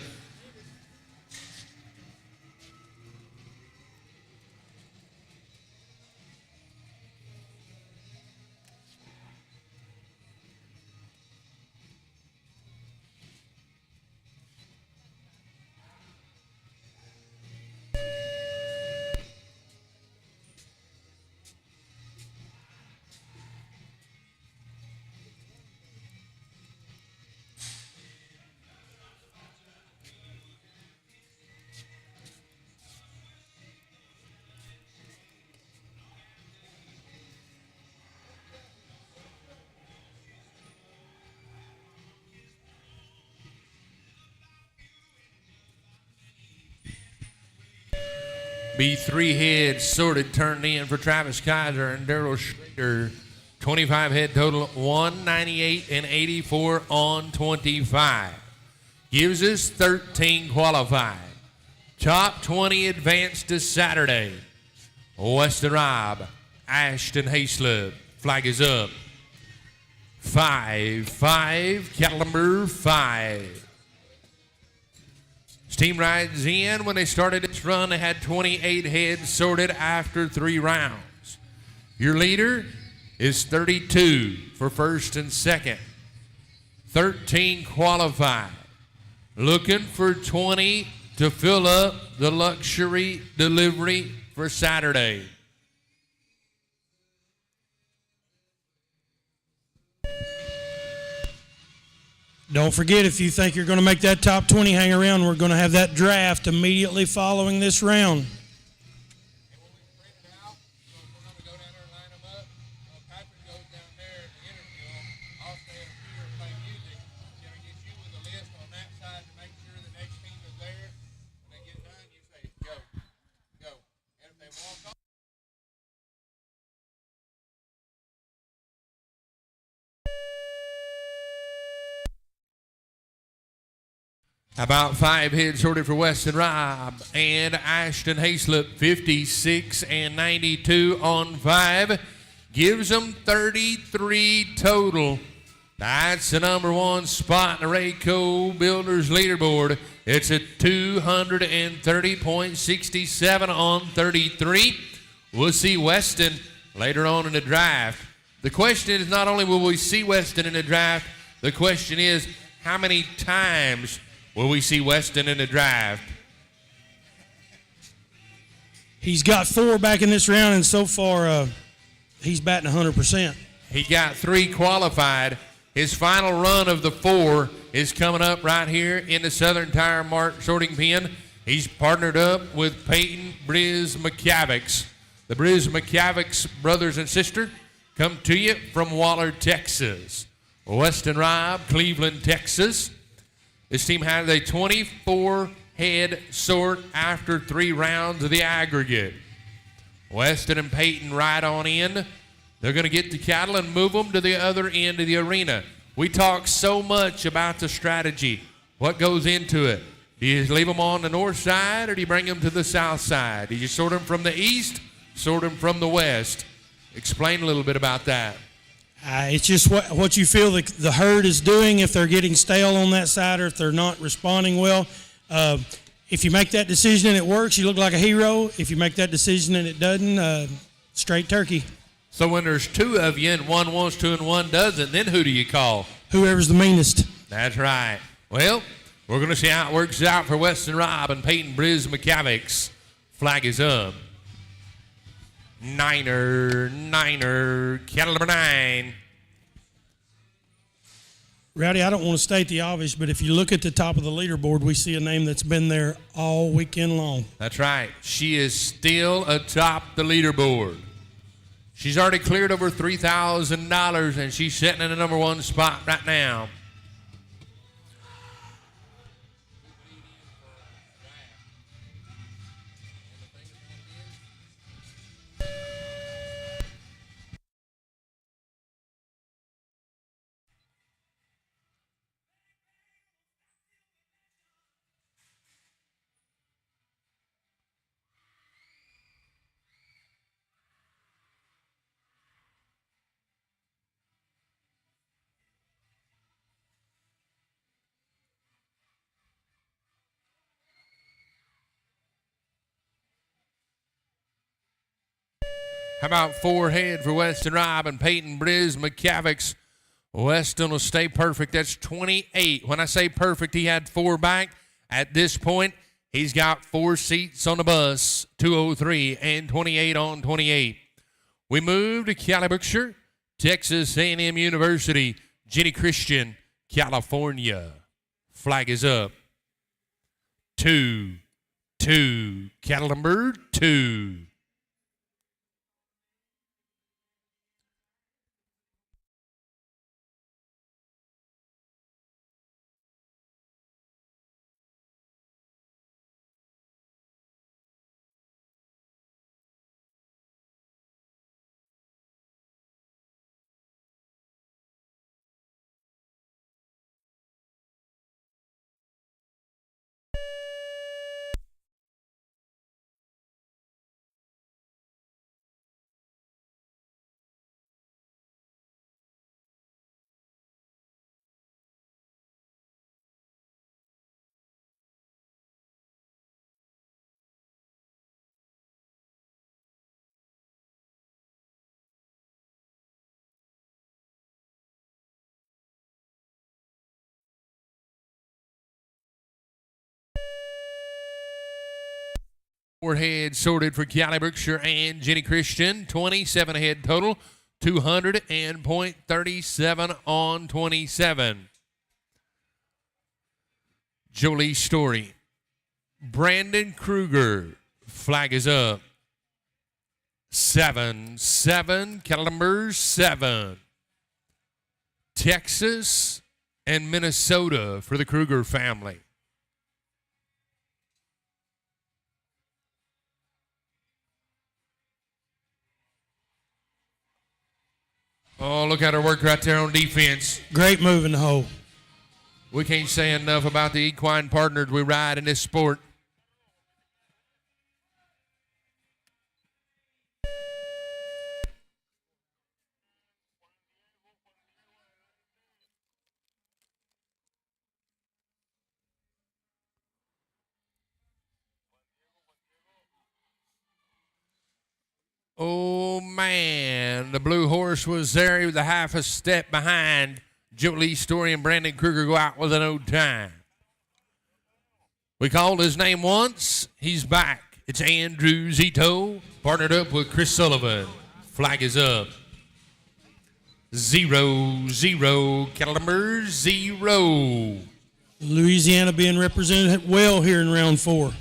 [SPEAKER 10] Be 3 heads sorted, turned in for Travis Kaiser and Daryl Schrader. 25 head total, 198 and 84 on 25. Gives us 13 qualified. Top 20 advanced to Saturday. Weston Robb, Ashton Hayslip. Flag is up. 5, cattle number 5. team rides in. When they started its run, they had 28 heads sorted after 3 rounds. Your leader is 32 for first and second. 13 qualified. Looking for 20 to fill up the luxury delivery for Saturday.
[SPEAKER 2] Don't forget, if you think you're going to make that top 20, hang around. We're going to have that draft immediately following this round.
[SPEAKER 10] About 5 heads sorted for Weston Robb and Ashton Hayslip, 56 and 92 on 5. Gives them 33 total. That's the number 1 spot in the Rayco Builders leaderboard. It's a 230.67 on 33. We'll see Weston later on in the draft. The question is, not only will we see Weston in the draft, the question is, how many times will we see Weston in the draft?
[SPEAKER 2] He's got 4 back in this round, and so far he's batting 100%.
[SPEAKER 10] He got 3 qualified. His final run of the 4 is coming up right here in the Southern Tire Mart sorting pen. He's partnered up with Peyton Briz McCavics. The Briz McCavics brothers and sister come to you from Waller, Texas. Weston Robb, Cleveland, Texas. This team has a 24-head sort after 3 rounds of the aggregate. Weston and Peyton ride on in. They're going to get the cattle and move them to the other end of the arena. We talk so much about the strategy. What goes into it? Do you leave them on the north side, or do you bring them to the south side? Do you sort them from the east, sort them from the west? Explain a little bit about that.
[SPEAKER 2] It's just what you feel the herd is doing, if they're getting stale on that side or if they're not responding well. If you make that decision and it works, you look like a hero. If you make that decision and it doesn't, straight turkey.
[SPEAKER 10] So when there's 2 of you and one wants to and one doesn't, then who do you call?
[SPEAKER 2] Whoever's the meanest.
[SPEAKER 10] That's right. Well, we're going to see how it works out for Weston Robb and Peyton Briz McCavics. Flag is up. Niner, cattle number 9.
[SPEAKER 2] Rowdy, I don't want to state the obvious, but if you look at the top of the leaderboard, we see a name that's been there all weekend long.
[SPEAKER 10] That's right. She is still atop the leaderboard. She's already cleared over $3,000, and she's sitting in the number 1 spot right now. How about 4 head for Weston Robb and Peyton Briz McCavics? Weston will stay perfect. That's 28. When I say perfect, he had 4 back. At this point, he's got 4 seats on the bus, 203 and 28 on 28. We move to Cali, Berkshire, Texas A&M University, Jenny Christian, California. Flag is up. 2, cattle number 2. 4 head sorted for Callie Brookshire and Jenny Christian. 27 head total. 200.37 on 27. Jolie Story. Brandon Kruger. Flag is up. 7-7. Caliber 7. Texas and Minnesota for the Kruger family. Oh, look at her work right there on defense.
[SPEAKER 2] Great move in the hole.
[SPEAKER 10] We can't say enough about the equine partners we ride in this sport. Oh, man. The blue horse was there. He was a half a step behind. Jolie Story and Brandon Kruger go out with an old time. We called his name once. He's back. It's Andrew Zito, partnered up with Chris Sullivan. Flag is up. 0-0. Caliber 0.
[SPEAKER 2] Louisiana being represented well here in round 4.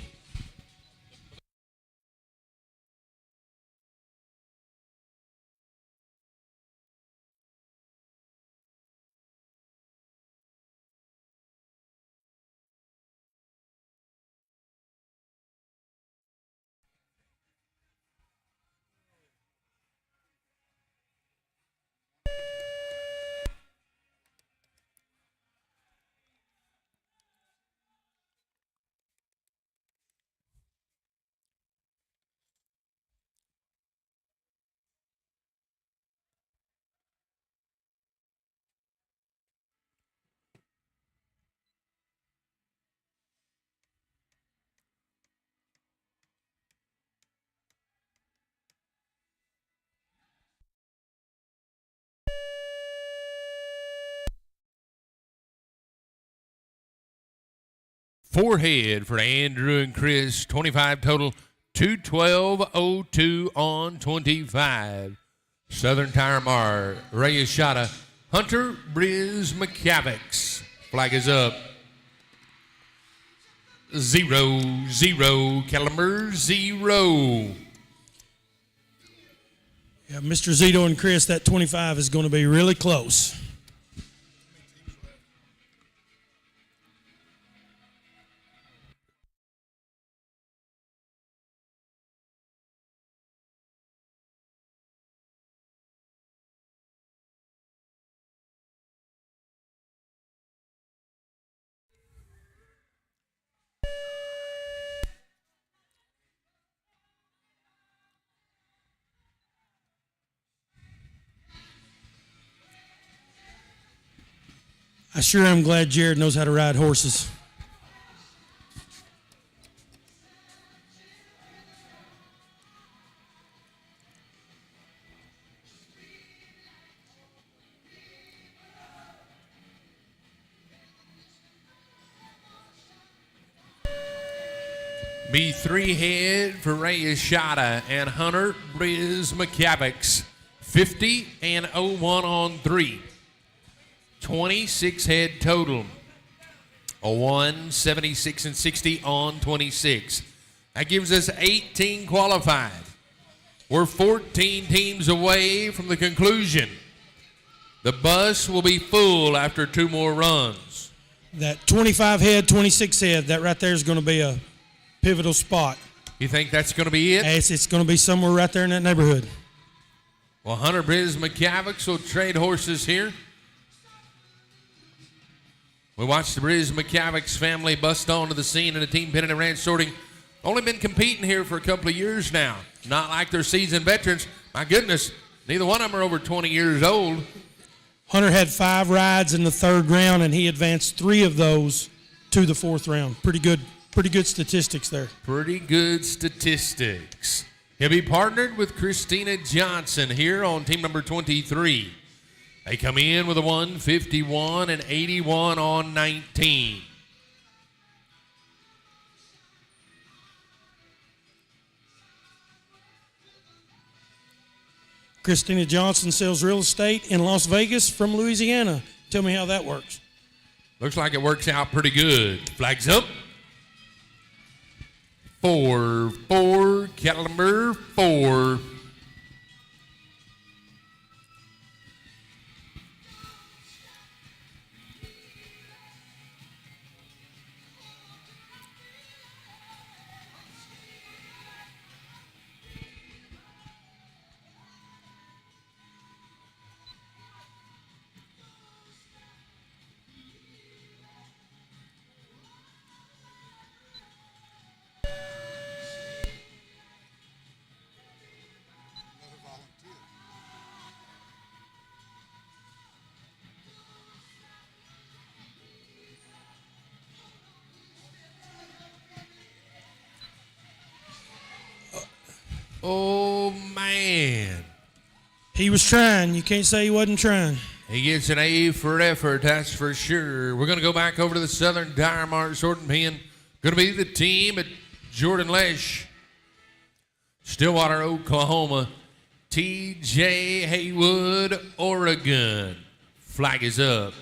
[SPEAKER 10] Four head for Andrew and Chris. 25 total. 212.02 on 25. Southern Tire Mart. Ray Ashada. Hunter Briz McCavics. Flag is up. 0-0. Caliber 0.
[SPEAKER 2] Yeah, Mr. Zito and Chris, that 25 is going to be really close. I sure am glad Jared knows how to ride horses.
[SPEAKER 10] Be 3 head for Ray Ashada and Hunter Briz McCavics. 50-01 on 3. 26 head total. A 176-60 on 26. That gives us 18 qualified. We're 14 teams away from the conclusion. The bus will be full after 2 more runs.
[SPEAKER 2] That 25 head, 26 head, that right there is going to be a pivotal spot.
[SPEAKER 10] You think that's going to be it?
[SPEAKER 2] It's going to be somewhere right there in that neighborhood.
[SPEAKER 10] Well, Hunter Briz McCavics will trade horses here. We watched the Briz McCavics family bust onto the scene in a team pennant and ranch sorting. Only been competing here for a couple of years now. Not like they're seasoned veterans. My goodness, neither one of them are over 20 years old.
[SPEAKER 2] Hunter had 5 rides in the 3rd round, and he advanced 3 of those to the 4th round. Pretty good statistics there.
[SPEAKER 10] Pretty good statistics. He'll be partnered with Christina Johnson here on team number 23. They come in with a 151 and 81 on 19.
[SPEAKER 2] Christina Johnson sells real estate in Las Vegas from Louisiana. Tell me how that works.
[SPEAKER 10] Looks like it works out pretty good. Flags up. 4, cattle number 4. Oh, man.
[SPEAKER 2] He was trying. You can't say he wasn't trying.
[SPEAKER 10] He gets an A for effort, that's for sure. We're going to go back over to the Southern Tire Mart sorting pen. Going to be the team at Jordan Lesh, Stillwater, Oklahoma. TJ Haywood, Oregon. Flag is up.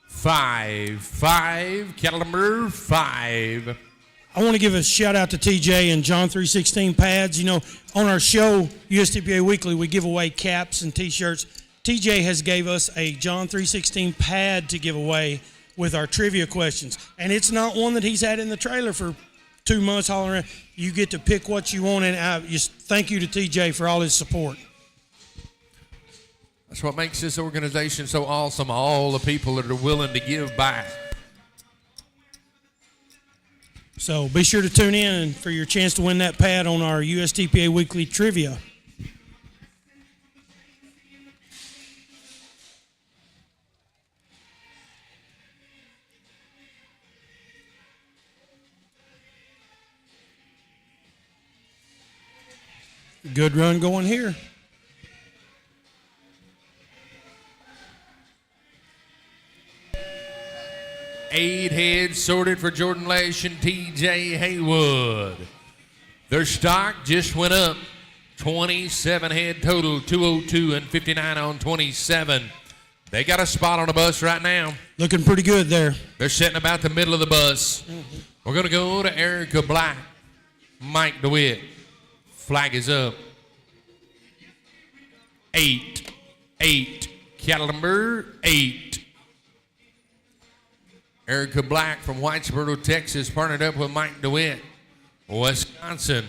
[SPEAKER 10] 5, cattle number 5.
[SPEAKER 2] I want to give a shout out to TJ and John 316 pads. You know, on our show, USTPA Weekly, we give away caps and T-shirts. TJ has gave us a John 316 pad to give away with our trivia questions. And it's not one that he's had in the trailer for 2 months hauling around. You get to pick what you want, and I just thank you to TJ for all his support.
[SPEAKER 10] That's what makes this organization so awesome, all the people that are willing to give back.
[SPEAKER 2] So be sure to tune in for your chance to win that pad on our USTPA Weekly Trivia. Good run going here.
[SPEAKER 10] Eight heads sorted for Jordan Lesh and TJ Haywood. Their stock just went up. 27 head total, 202 and 59 on 27. They got a spot on the bus right now.
[SPEAKER 2] Looking pretty good there.
[SPEAKER 10] They're sitting about the middle of the bus. We're going to go to Erica Black, Mike DeWitt. Flag is up. 8, cattle number 8. Erica Black from Whitesboro, Texas, partnered up with Mike DeWitt, Wisconsin.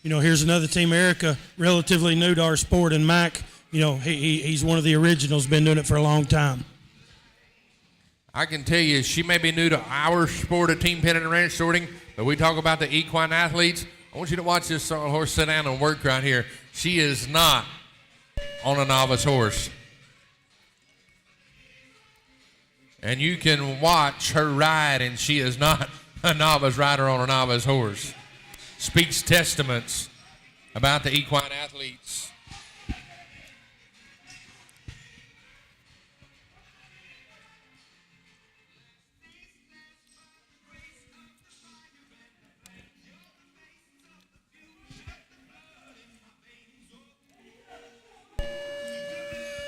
[SPEAKER 2] You know, here's another team, Erica, relatively new to our sport, and Mac, you know, he's one of the originals, been doing it for a long time.
[SPEAKER 10] I can tell you, she may be new to our sport of team penning and ranch sorting, but we talk about the equine athletes. I want you to watch this horse sit down and work right here. She is not on a novice horse. And you can watch her ride, and she is not a novice rider on a novice horse. Speaks testaments about the equine athletes.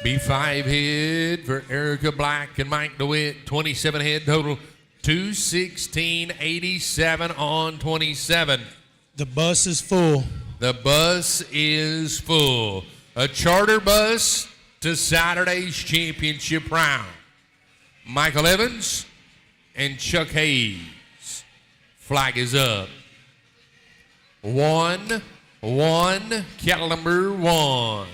[SPEAKER 10] B5 head for Erica Black and Mike DeWitt. 27 head total. 216.87 on 27.
[SPEAKER 2] The bus is full.
[SPEAKER 10] The bus is full. A charter bus to Saturday's championship round. Michael Evans and Chuck Hayes. Flag is up. 1, cattle number 1.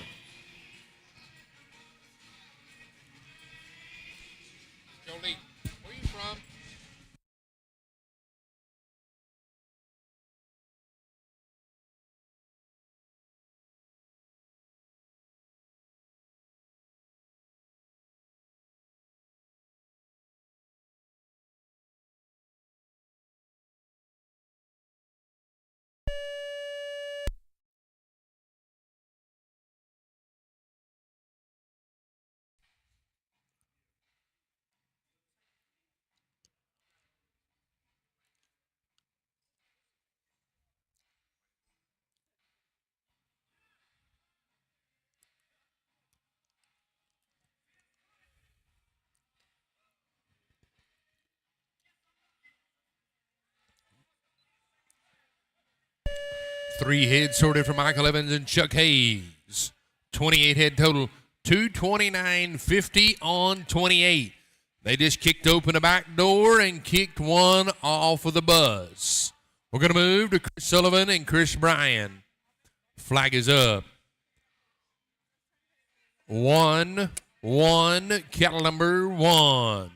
[SPEAKER 10] 3 heads sorted for Michael Evans and Chuck Hayes. 28 head total, 229.50 on 28. They just kicked open the back door and kicked one off of the bus. We're going to move to Chris Sullivan and Chris Bryan. Flag is up. 1-1, cattle number 1.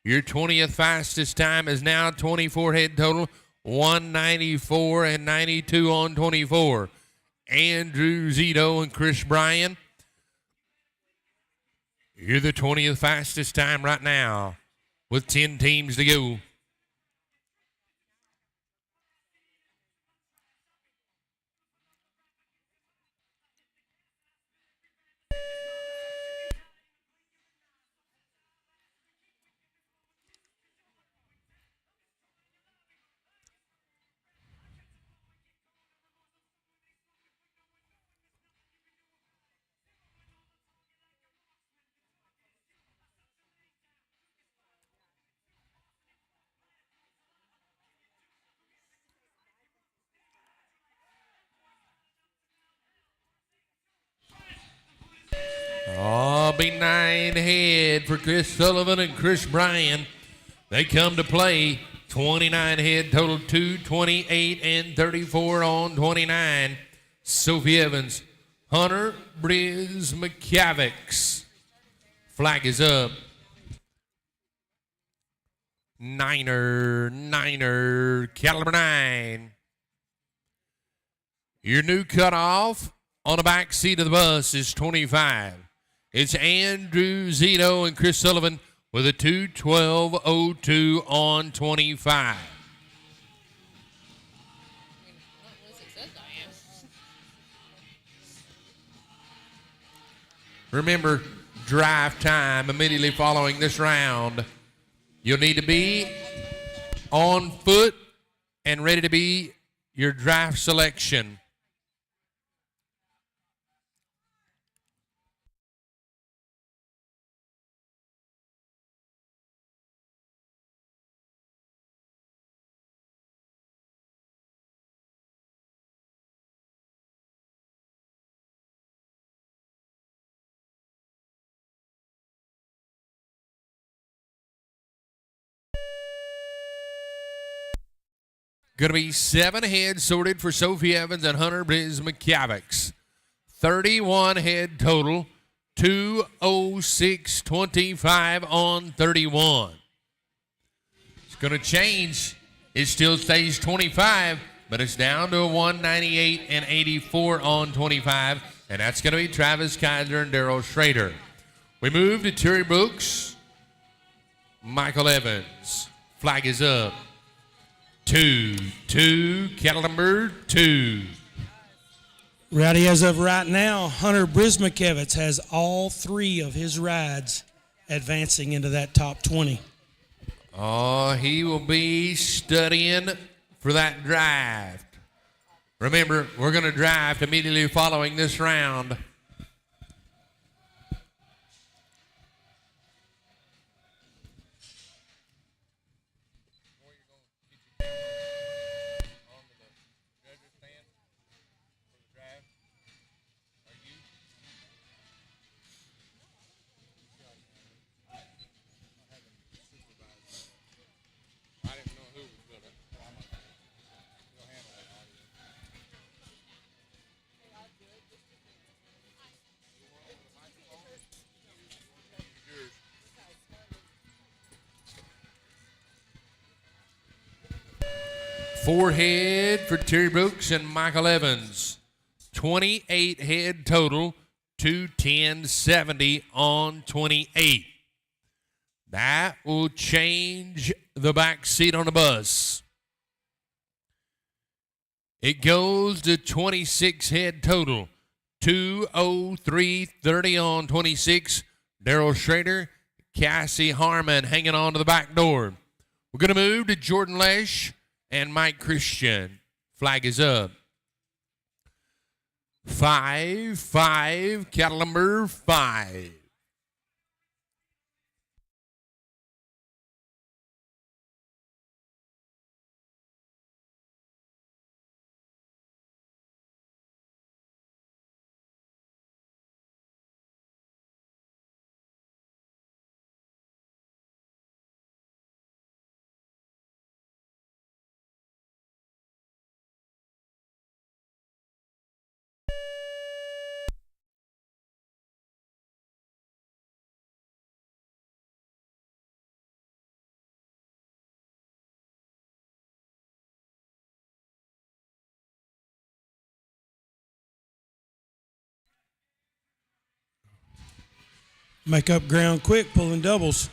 [SPEAKER 10] Your 20th fastest time is now 24 head total, 194 and 92 on 24. Andrew Zito and Chris Bryan. You're the 20th fastest time right now with 10 teams to go. Oh, be 9 head for Chris Sullivan and Chris Bryan. They come to play. 29 head total, 228 and 34 on 29. Sophie Evans, Hunter Briz McCavics. Flag is up. Niner, caliber 9. Your new cutoff on the back seat of the bus is 25. It's Andrew Zito and Chris Sullivan with a 2:12:02 on 25. Remember, drive time immediately following this round. You'll need to be on foot and ready to be your draft selection. Going to be 7 heads sorted for Sophie Evans and Hunter Briz McCavics. 31 head total, 206.25 on 31. It's going to change. It still stays 25, but it's down to a 198 and 84 on 25, and that's going to be Travis Kaiser and Daryl Schrader. We move to Terry Brooks, Michael Evans. Flag is up. 2, cattle number 2.
[SPEAKER 2] Rowdy, as of right now, Hunter Brismakevitz has all 3 of his rides advancing into that top 20.
[SPEAKER 10] Oh, he will be studying for that draft. Remember, we're going to draft immediately following this round. Four head for Terry Brooks and Michael Evans. 28 head total, 210.70 on 28. That will change the back seat on the bus. It goes to 26 head total, 203.30 on 26. Daryl Schrader, Cassie Harmon hanging on to the back door. We're going to move to Jordan Lesh and Mike Christian. Flag is up. 5, cattle number 5.
[SPEAKER 2] Make up ground quick, pulling doubles.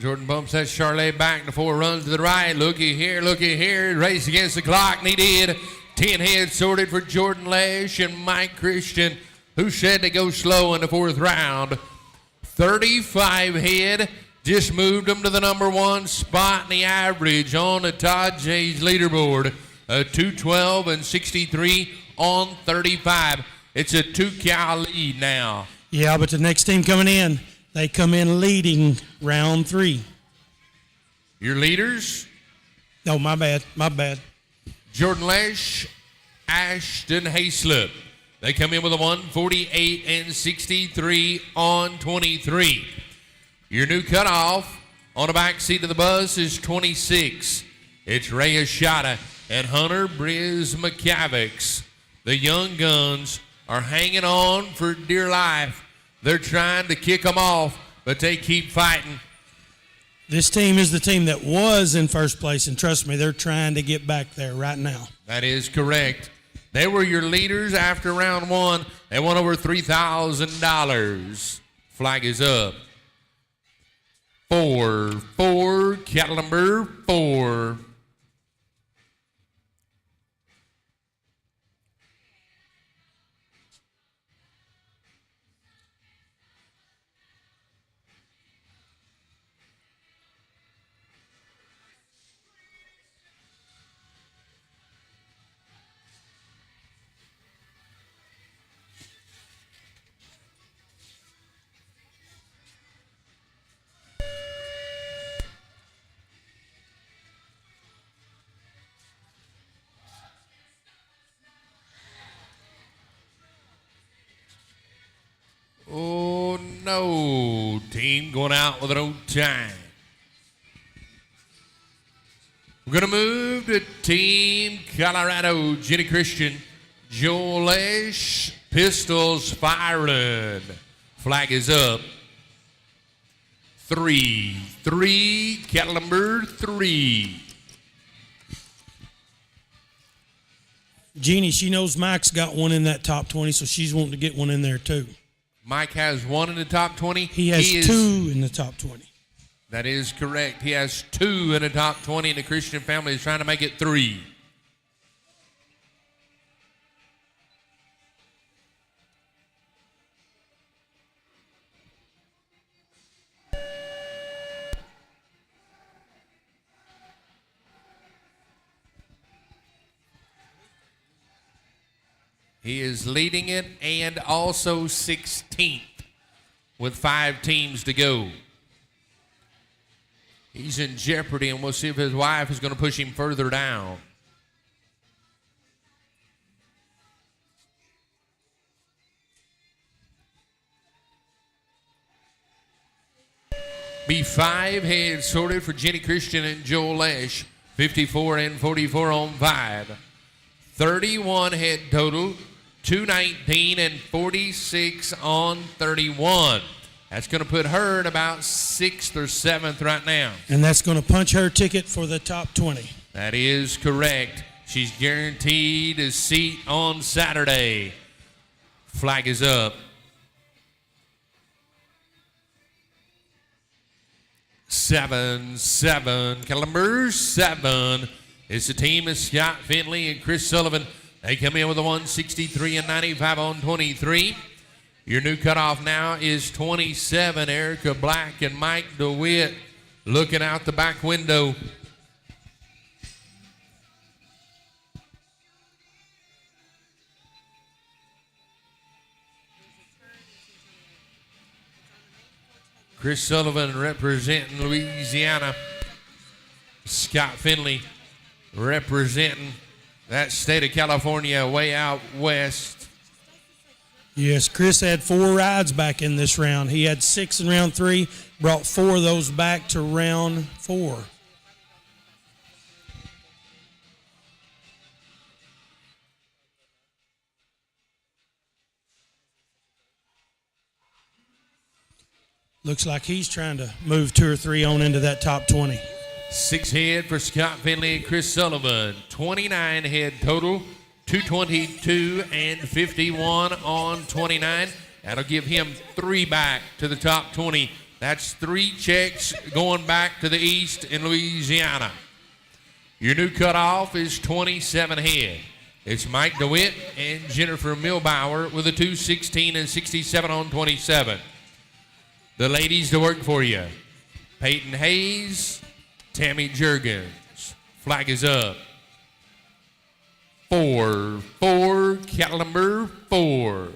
[SPEAKER 10] Jordan bumps that Charlotte back to 4, runs to the right. Looky here. Race against the clock, and he did. 10 heads sorted for Jordan Lesh and Mike Christian, who said to go slow in the 4th round. 35 head just moved them to the number 1 spot in the average on the Todd J's leaderboard. 212 and 63 on 35. It's a 2-cow lead now.
[SPEAKER 2] Yeah, but the next team coming in, they come in leading round 3.
[SPEAKER 10] Your leaders?
[SPEAKER 2] Oh, my bad.
[SPEAKER 10] Jordan Lesh, Ashton Hayslip. They come in with a 148 and 63 on 23. Your new cutoff on the back seat of the bus is 26. It's Ray Ashada and Hunter Briz McCavics. The young guns are hanging on for dear life. They're trying to kick them off, but they keep fighting.
[SPEAKER 2] This team is the team that was in first place, and trust me, they're trying to get back there right now.
[SPEAKER 10] That is correct. They were your leaders after round 1. They won over $3,000. Flag is up. 4, cattle number 4. Oh, no. Team going out with an old time. We're going to move to Team Colorado. Jenny Christian, Joel Lesh, pistols firing. Flag is up. 3, cattle number 3.
[SPEAKER 2] Jeannie, she knows Mike's got one in that top 20, so she's wanting to get one in there too.
[SPEAKER 10] Mike has 1 in the top 20.
[SPEAKER 2] He has 2 in the top 20.
[SPEAKER 10] That is correct. He has 2 in the top 20, and the Christian family is trying to make it 3. He is leading it and also 16th with 5 teams to go. He's in jeopardy, and we'll see if his wife is going to push him further down. Be 5 heads sorted for Jenny Christian and Joel Lesh. 54 and 44 on 5. 31 head total. 219 and 46 on 31. That's going to put her at about 6th or 7th right now.
[SPEAKER 2] And that's going to punch her ticket for the top 20.
[SPEAKER 10] That is correct. She's guaranteed a seat on Saturday. Flag is up. 7, number 7 is the team of Scott Finley and Chris Sullivan. They come in with a 163 and 95 on 23. Your new cutoff now is 27. Erica Black and Mike DeWitt looking out the back window. Chris Sullivan representing Louisiana. Scott Finley representing that state of California way out west.
[SPEAKER 2] Yes, Chris had 4 rides back in this round. He had 6 in round 3, brought 4 of those back to round 4. Looks like he's trying to move 2 or 3 on into that top 20.
[SPEAKER 10] 6 head for Scott Finley and Chris Sullivan. 29 head total. 222 and 51 on 29. That'll give him 3 back to the top 20. That's 3 checks going back to the east in Louisiana. Your new cutoff is 27 head. It's Mike DeWitt and Jennifer Milbauer with a 216 and 67 on 27. The ladies to work for you: Peyton Hayes, Tammy Juergens. Flag is up. 4, cattle number 4.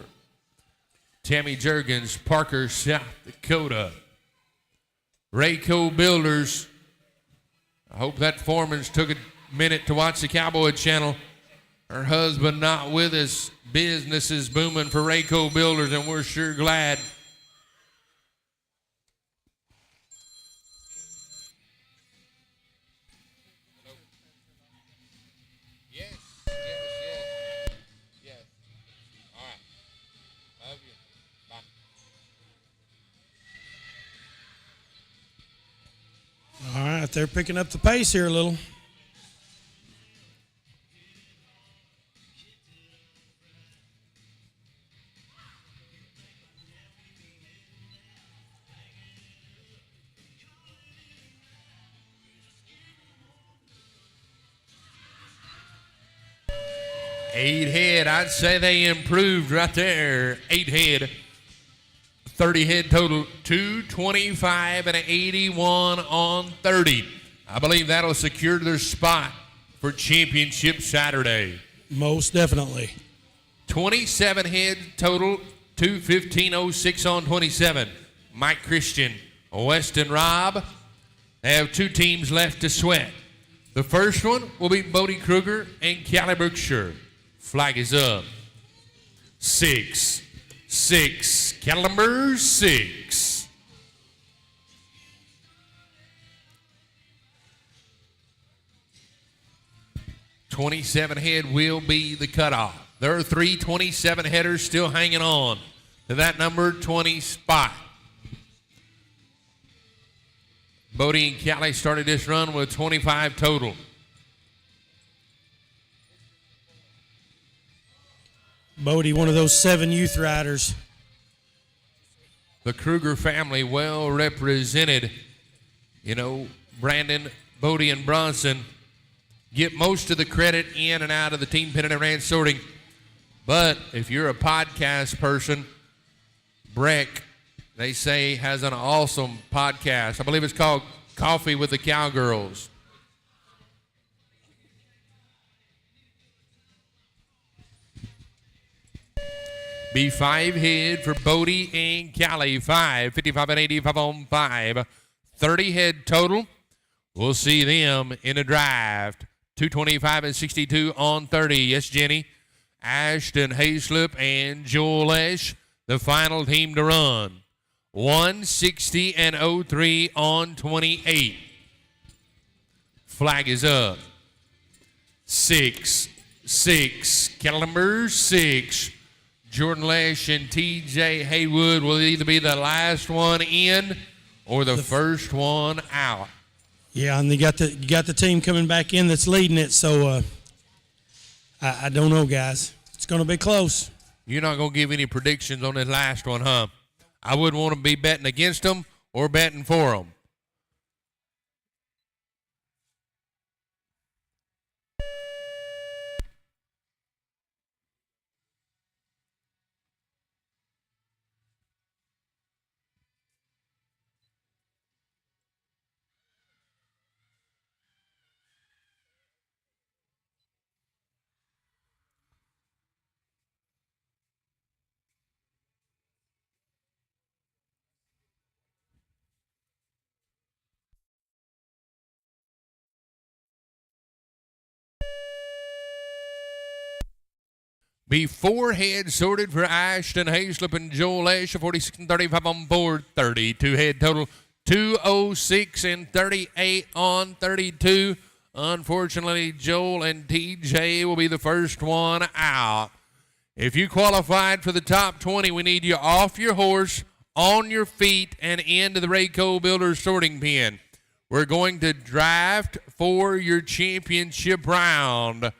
[SPEAKER 10] Tammy Juergens, Parker, South Dakota. Rayco Builders. I hope that foreman's took a minute to watch the Cowboy Channel. Her husband not with us. Business is booming for Rayco Builders, and we're sure glad. Yes. All right. Love you. Bye.
[SPEAKER 2] All right, they're picking up the pace here a little.
[SPEAKER 10] Eight head, I'd say they improved right there. 8 head, 30 head total, 225 and 81 on 30. I believe that'll secure their spot for Championship Saturday.
[SPEAKER 2] Most definitely.
[SPEAKER 10] 27 head total, 215.06 on 27. Mike Christian, Weston Robb. They have 2 teams left to sweat. The first one will be Bodie Kruger and Callie Brookshire. Flag is up. 6, cattle number 6. $27 head will be the cutoff. There are 3 27 headers still hanging on to that number 20 spot. Bodie and Callie started this run with 25 total.
[SPEAKER 2] Bodie, one of those 7 youth riders.
[SPEAKER 10] The Kruger family well represented. You know, Brandon, Bodie, and Bronson get most of the credit in and out of the team pennant and ranch sorting. But if you're a podcast person, Breck, they say, has an awesome podcast. I believe it's called Coffee with the Cowgirls. Be 5 head for Bodie and Callie. 5, 55 and 85 on 5. 30 head total. We'll see them in the draft. 225 and 62 on 30. Yes, Jenny. Ashton Hayslip and Joel Esch, the final team to run. 160 and 03 on 28. Flag is up. 6, cattle number 6. Jordan Lesh and TJ Haywood will either be the last one in or the first one out.
[SPEAKER 2] Yeah, and you got the team coming back in that's leading it, so I don't know, guys. It's going to be close.
[SPEAKER 10] You're not going to give any predictions on this last one, huh? I wouldn't want to be betting against them or betting for them. Be 4 head sorted for Ashton Hayslip and Joel Esch, 46 and 35 on board. 32 head total, 206 and 38 on 32. Unfortunately, Joel and TJ will be the first one out. If you qualified for the top 20, we need you off your horse, on your feet, and into the Rayco Builders sorting pen. We're going to draft for your championship round.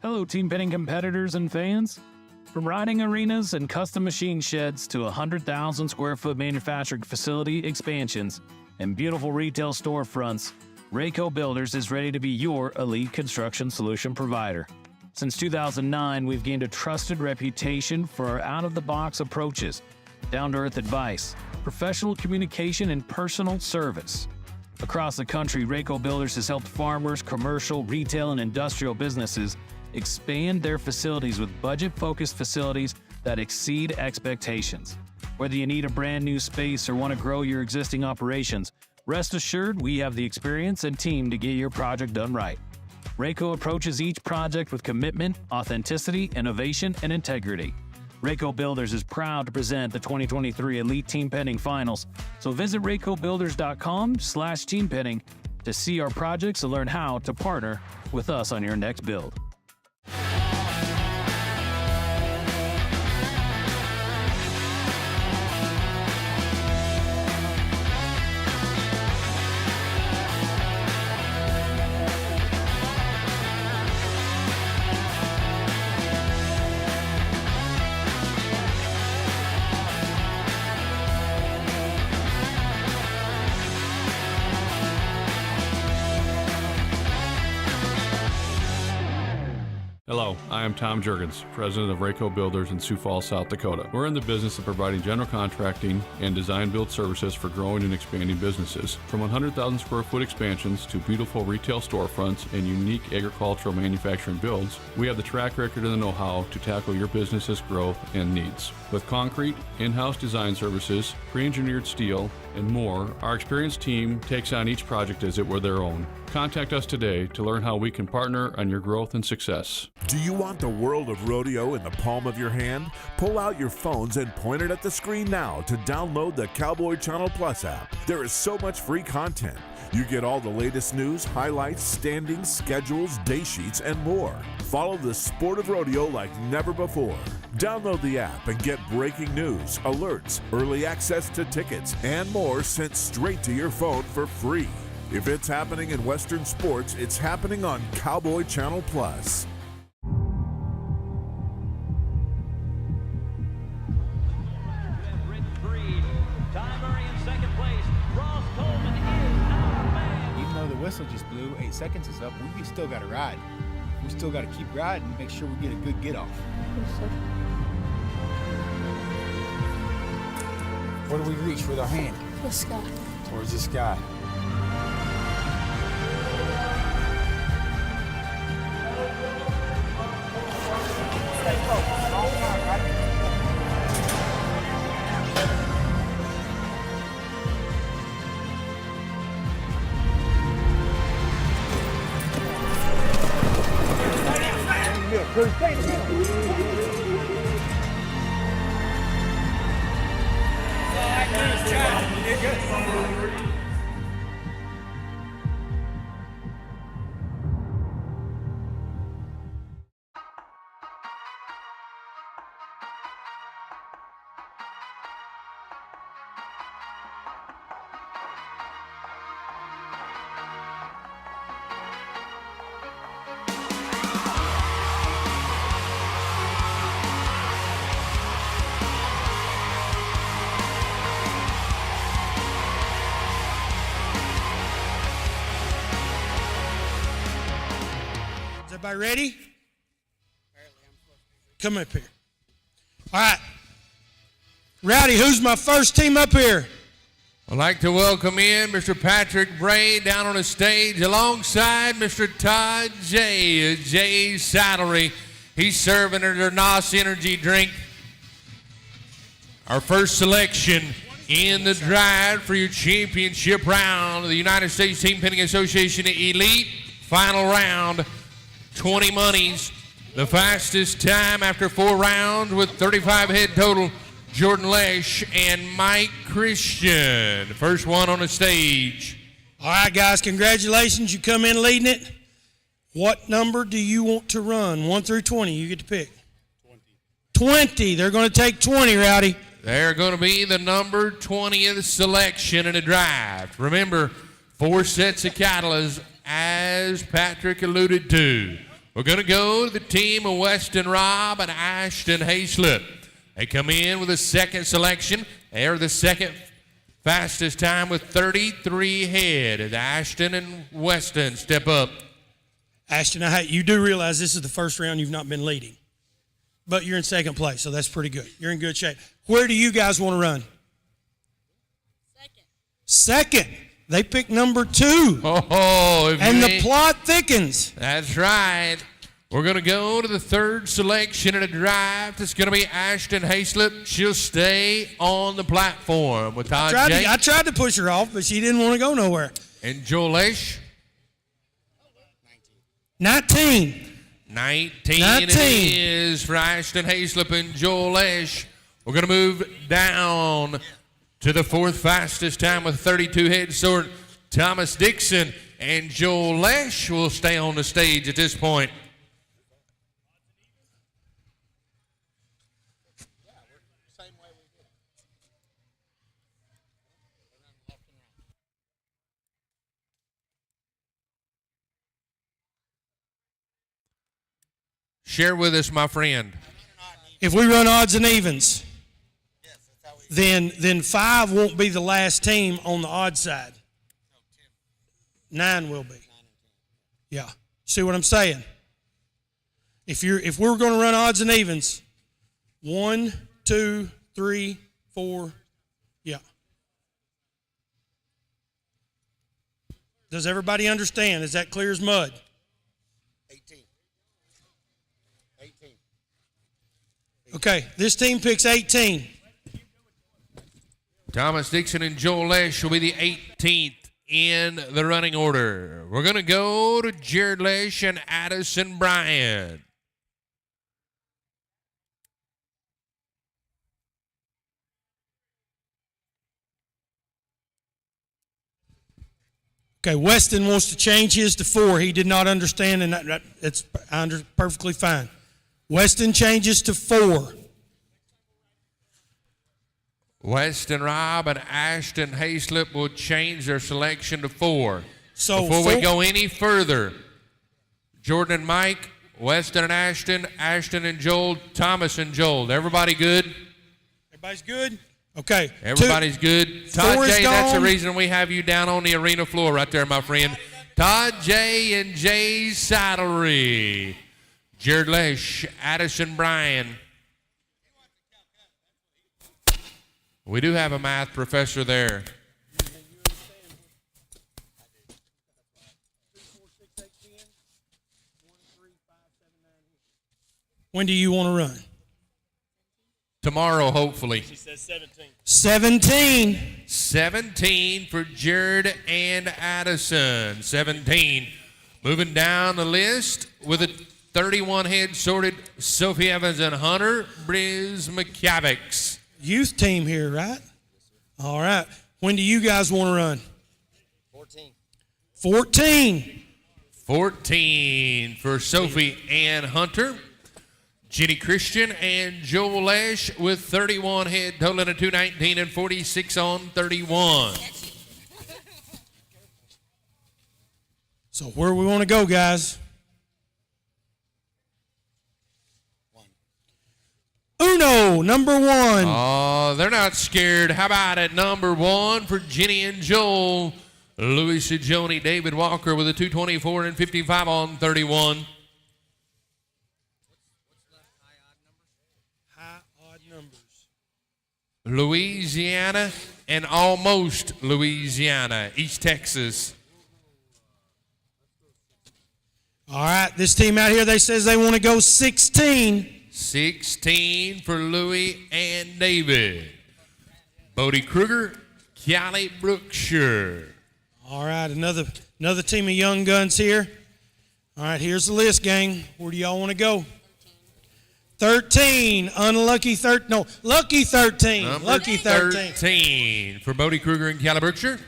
[SPEAKER 1] Hello, team pinning competitors and fans. From riding arenas and custom machine sheds to 100,000 square foot manufacturing facility expansions and beautiful retail storefronts, Rayco Builders is ready to be your elite construction solution provider. Since 2009, we've gained a trusted reputation for our out-of-the-box approaches, down-to-earth advice, professional communication, and personal service. Across the country, Rayco Builders has helped farmers, commercial, retail, and industrial businesses expand their facilities with budget-focused facilities that exceed expectations. Whether you need a brand new space or want to grow your existing operations, rest assured we have the experience and team to get your project done right. Rayco approaches each project with commitment, authenticity, innovation, and integrity. Rayco Builders is proud to present the 2023 Elite Team Pinning Finals, so visit raycobuilders.com/team pinning to see our projects and learn how to partner with us on your next build.
[SPEAKER 4] Hello, I am Tom Jurgens, president of Rayco Builders in Sioux Falls, South Dakota. We're in the business of providing general contracting and design build services for growing and expanding businesses. From 100,000 square foot expansions to beautiful retail storefronts and unique agricultural manufacturing builds, we have the track record and the know-how to tackle your business's growth and needs. With concrete, in-house design services, pre-engineered steel, and more, our experienced team takes on each project as it were their own. Contact us today to learn how we can partner on your growth and success.
[SPEAKER 5] Do you want the world of rodeo in the palm of your hand? Pull out your phones and point it at the screen now to download the Cowboy Channel Plus app. There is so much free content. You get all the latest news, highlights, standings, schedules, day sheets, and more. Follow the sport of rodeo like never before. Download the app and get breaking news, alerts, early access to tickets, and more sent straight to your phone for free. If it's happening in Western sports, it's happening on Cowboy Channel Plus.
[SPEAKER 6] Even though the whistle just blew, 8 seconds is up, we still got to ride. We still got to keep riding and make sure we get a good get off. Where do we reach with our hand?
[SPEAKER 11] The sky.
[SPEAKER 6] Towards the sky. Stay focused all the time, right? Stay in the middle. You're good.
[SPEAKER 2] Everybody ready? Come up here. All right. Rowdy, who's my first team up here?
[SPEAKER 10] I'd like to welcome in Mr. Patrick Bray down on the stage alongside Mr. Todd J. Jay's Saddlery. He's serving their NOS energy drink. Our first selection in the drive for your championship round of the United States Team Pinning Association Elite Final Round. 20 monies. The fastest time after 4 rounds with 35 head total, Jordan Lesh and Mike Christian. First one on the stage.
[SPEAKER 2] All right, guys, congratulations. You come in leading it. What number do you want to run? 1 through 20, you get to pick. 20. They're going to take 20, Rowdy.
[SPEAKER 10] They're going to be the number 20th selection in the drive. Remember, 4 sets of catalysts, as Patrick alluded to. We're going to go to the team of Weston Robb and Ashton Hayslip. They come in with a second selection. They're the second fastest time with 33 head as Ashton and Weston step up.
[SPEAKER 2] Ashton, you do realize this is the first round you've not been leading, but you're in second place, so that's pretty good. You're in good shape. Where do you guys want to run? Second. They picked number 2. And the plot thickens.
[SPEAKER 10] That's right. We're going to go to the third selection in a drive. It's going to be Ashton Hayslip. She'll stay on the platform with Todd Jake.
[SPEAKER 2] I tried to push her off, but she didn't want to go nowhere.
[SPEAKER 10] And Joel Lesh.
[SPEAKER 2] 19
[SPEAKER 10] it is for Ashton Hayslip and Joel Lesh. We're going to move down to the fourth fastest time with 32 head sort. Thomas Dixon and Joel Lesh will stay on the stage at this point. Share with us, my friend.
[SPEAKER 2] If we run odds and evens, then 5 won't be the last team on the odd side. 9 will be. Yeah. See what I'm saying? If we're going to run odds and evens, 1, 2, 3, 4, yeah. Does everybody understand? Is that clear as mud? 18. Okay, this team picks 18.
[SPEAKER 10] Thomas Dixon and Joel Lesh will be the 18th in the running order. We're going to go to Jared Lesh and Addison Bryant.
[SPEAKER 2] Okay, Weston wants to change his to 4. He did not understand, and it's perfectly fine. Weston changes to 4.
[SPEAKER 10] Weston Robb and Ashton Hayslip will change their selection to 4.
[SPEAKER 2] So
[SPEAKER 10] before we go any further, Jordan and Mike, Weston and Ashton, Ashton and Joel, Thomas and Joel. Everybody good?
[SPEAKER 2] Everybody's good? Okay.
[SPEAKER 10] Everybody's good. Todd J, that's the reason we have you down on the arena floor right there, my friend. Todd J and Jay Saddlery. Jared Lesh, Addison Bryan. We do have a math professor there.
[SPEAKER 2] When do you want to run?
[SPEAKER 10] Tomorrow, hopefully.
[SPEAKER 7] She says 17.
[SPEAKER 2] 17.
[SPEAKER 10] 17 for Jared and Addison. 17. Moving down the list with a 31 head sorted, Sophie Evans and Hunter Briz McCavics.
[SPEAKER 2] Youth team here, right? All right. When do you guys want to run? 14.
[SPEAKER 10] 14 for Sophie and Hunter. Jenny Christian and Joel Lesh with 31 head, totaling a 219 and 46 on 31.
[SPEAKER 2] So where we want to go, guys? Uno, number 1.
[SPEAKER 10] Oh, they're not scared. How about it? Number 1 for Jenny and Joel. Louis Sijoni, David Walker with a 224 and 55 on 31. Louisiana and almost Louisiana, East Texas.
[SPEAKER 2] All right, this team out here, they says they want to go 16.
[SPEAKER 10] 16 for Louis and David. Bodie Kruger, Callie Brookshire.
[SPEAKER 2] All right, another team of young guns here. All right, here's the list, gang. Where do y'all want to go? 13, unlucky 13. No, lucky 13.
[SPEAKER 10] Number
[SPEAKER 2] lucky 13.
[SPEAKER 10] 13 for Bodie Kruger and Callie Brookshire.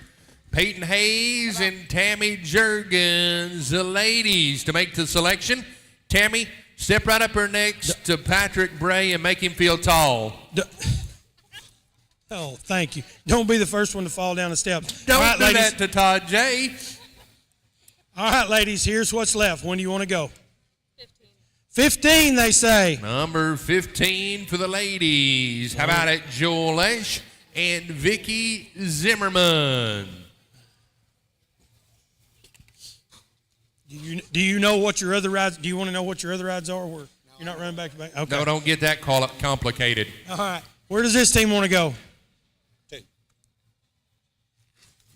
[SPEAKER 10] Peyton Hayes and Tammy Jurgens, the ladies, to make the selection. Tammy, step right up here next to Patrick Bray and make him feel tall.
[SPEAKER 2] Oh, thank you. Don't be the first one to fall down the steps.
[SPEAKER 10] Don't do that to Todd J.
[SPEAKER 2] All right, ladies, here's what's left. When do you want to go? 15, they say.
[SPEAKER 10] Number 15 for the ladies. How about it, Joel Lesh and Vicky Zimmerman?
[SPEAKER 2] Do you know what your other rides? Do you want to know what your other rides are? Where you're not running back to back. Okay.
[SPEAKER 10] No, don't get that complicated.
[SPEAKER 2] All right. Where does this team want to go?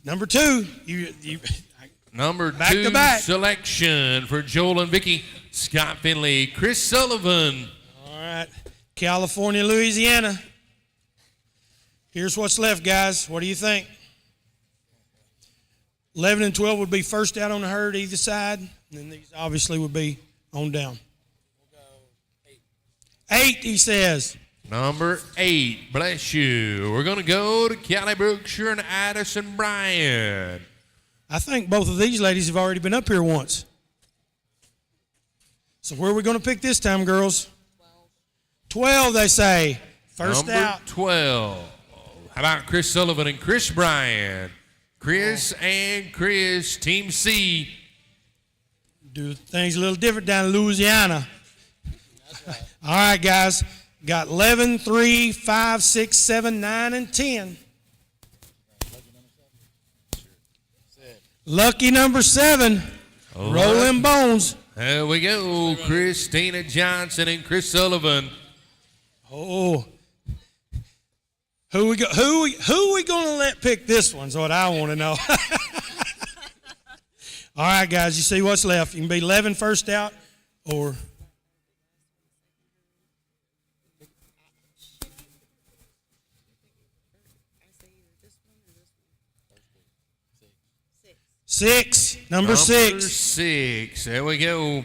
[SPEAKER 2] Number 2.
[SPEAKER 10] Number
[SPEAKER 2] back
[SPEAKER 10] 2
[SPEAKER 2] to back.
[SPEAKER 10] selection for Joel and Vicky. Scott Finley, Chris Sullivan.
[SPEAKER 2] All right. California, Louisiana. Here's what's left, guys. What do you think? 11 and 12 would be first out on the herd either side. And then these obviously would be on down. 8, he says.
[SPEAKER 10] Number 8, bless you. We're going to go to Cali Brookshire and Addison Bryan.
[SPEAKER 2] I think both of these ladies have already been up here once. So where are we going to pick this time, girls? 12, they say. First
[SPEAKER 10] Number
[SPEAKER 2] out.
[SPEAKER 10] 12. How about Chris Sullivan and Chris Bryan? Chris and Chris, Team C.
[SPEAKER 2] Do things a little different down in Louisiana. All right, guys. Got 11, 3, 5, 6, 7, 9, and 10. Lucky number 7. Rolling Bones.
[SPEAKER 10] There we go. Christina Johnson and Chris Sullivan.
[SPEAKER 2] Oh. Who we going to let pick this one is what I want to know. All right, guys, you see what's left. You can be 11 first out or... Number six.
[SPEAKER 10] 6. There we go.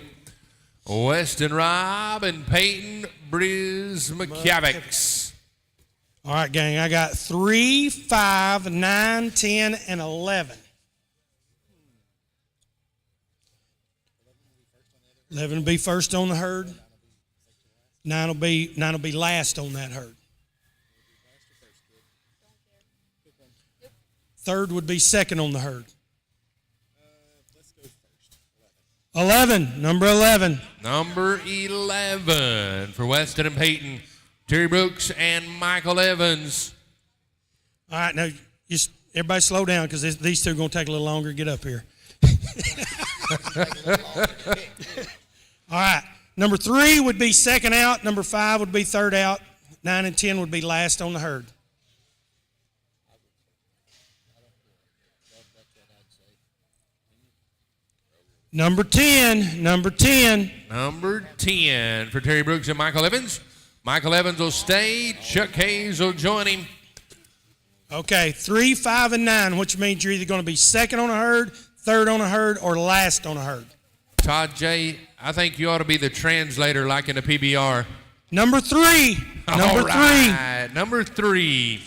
[SPEAKER 10] Weston Robb and Peyton Briz McCavics.
[SPEAKER 2] All right, gang. I got 3, 5, 9, 10, and 11. 11 will be first on the herd. 9 will be last on that herd. 3rd would be second on the herd. 11, number 11.
[SPEAKER 10] Number 11 for Weston and Peyton, Terry Brooks and Michael Evans.
[SPEAKER 2] All right, now just everybody slow down because these two are going to take a little longer to get up here. All right, number 3 would be second out. Number 5 would be third out. 9 and 10 would be last on the herd. Number 10.
[SPEAKER 10] Number 10 for Terry Brooks and Michael Evans. Michael Evans will stay. Chuck Hayes will join him.
[SPEAKER 2] Okay, 3, 5, and 9, which means you're either going to be second on a herd, third on a herd, or last on a herd.
[SPEAKER 10] Todd J., I think you ought to be the translator like in the PBR.
[SPEAKER 2] Number 3.
[SPEAKER 10] Number 3.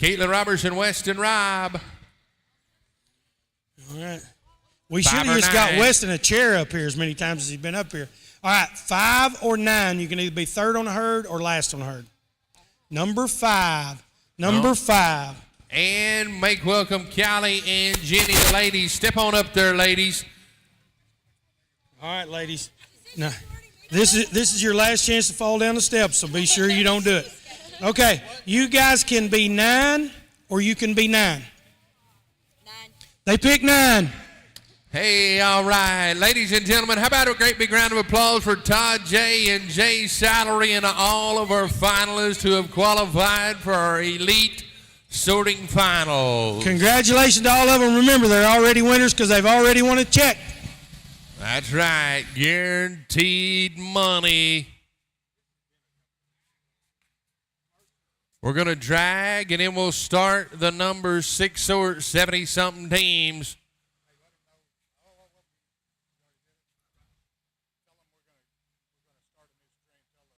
[SPEAKER 10] Caitlin Robertson, Weston Robb.
[SPEAKER 2] All right. We should have just got Weston a chair up here as many times as he's been up here. All right, 5 or 9. You can either be third on a herd or last on a herd. Number 5.
[SPEAKER 10] And make welcome Callie and Jenny, the ladies. Step on up there, ladies.
[SPEAKER 2] All right, ladies. Now, this is your last chance to fall down the steps, so be sure you don't do it. Okay, you guys can be 9 or you can be 9. They pick 9.
[SPEAKER 10] Hey, all right. Ladies and gentlemen, how about a great big round of applause for Todd J. and Jay Salary and all of our finalists who have qualified for our Elite Sorting Finals.
[SPEAKER 2] Congratulations to all of them. Remember, they're already winners because they've already won a check.
[SPEAKER 10] That's right. Guaranteed money. We're going to drag, and then we'll start the number 6 or 70-something teams.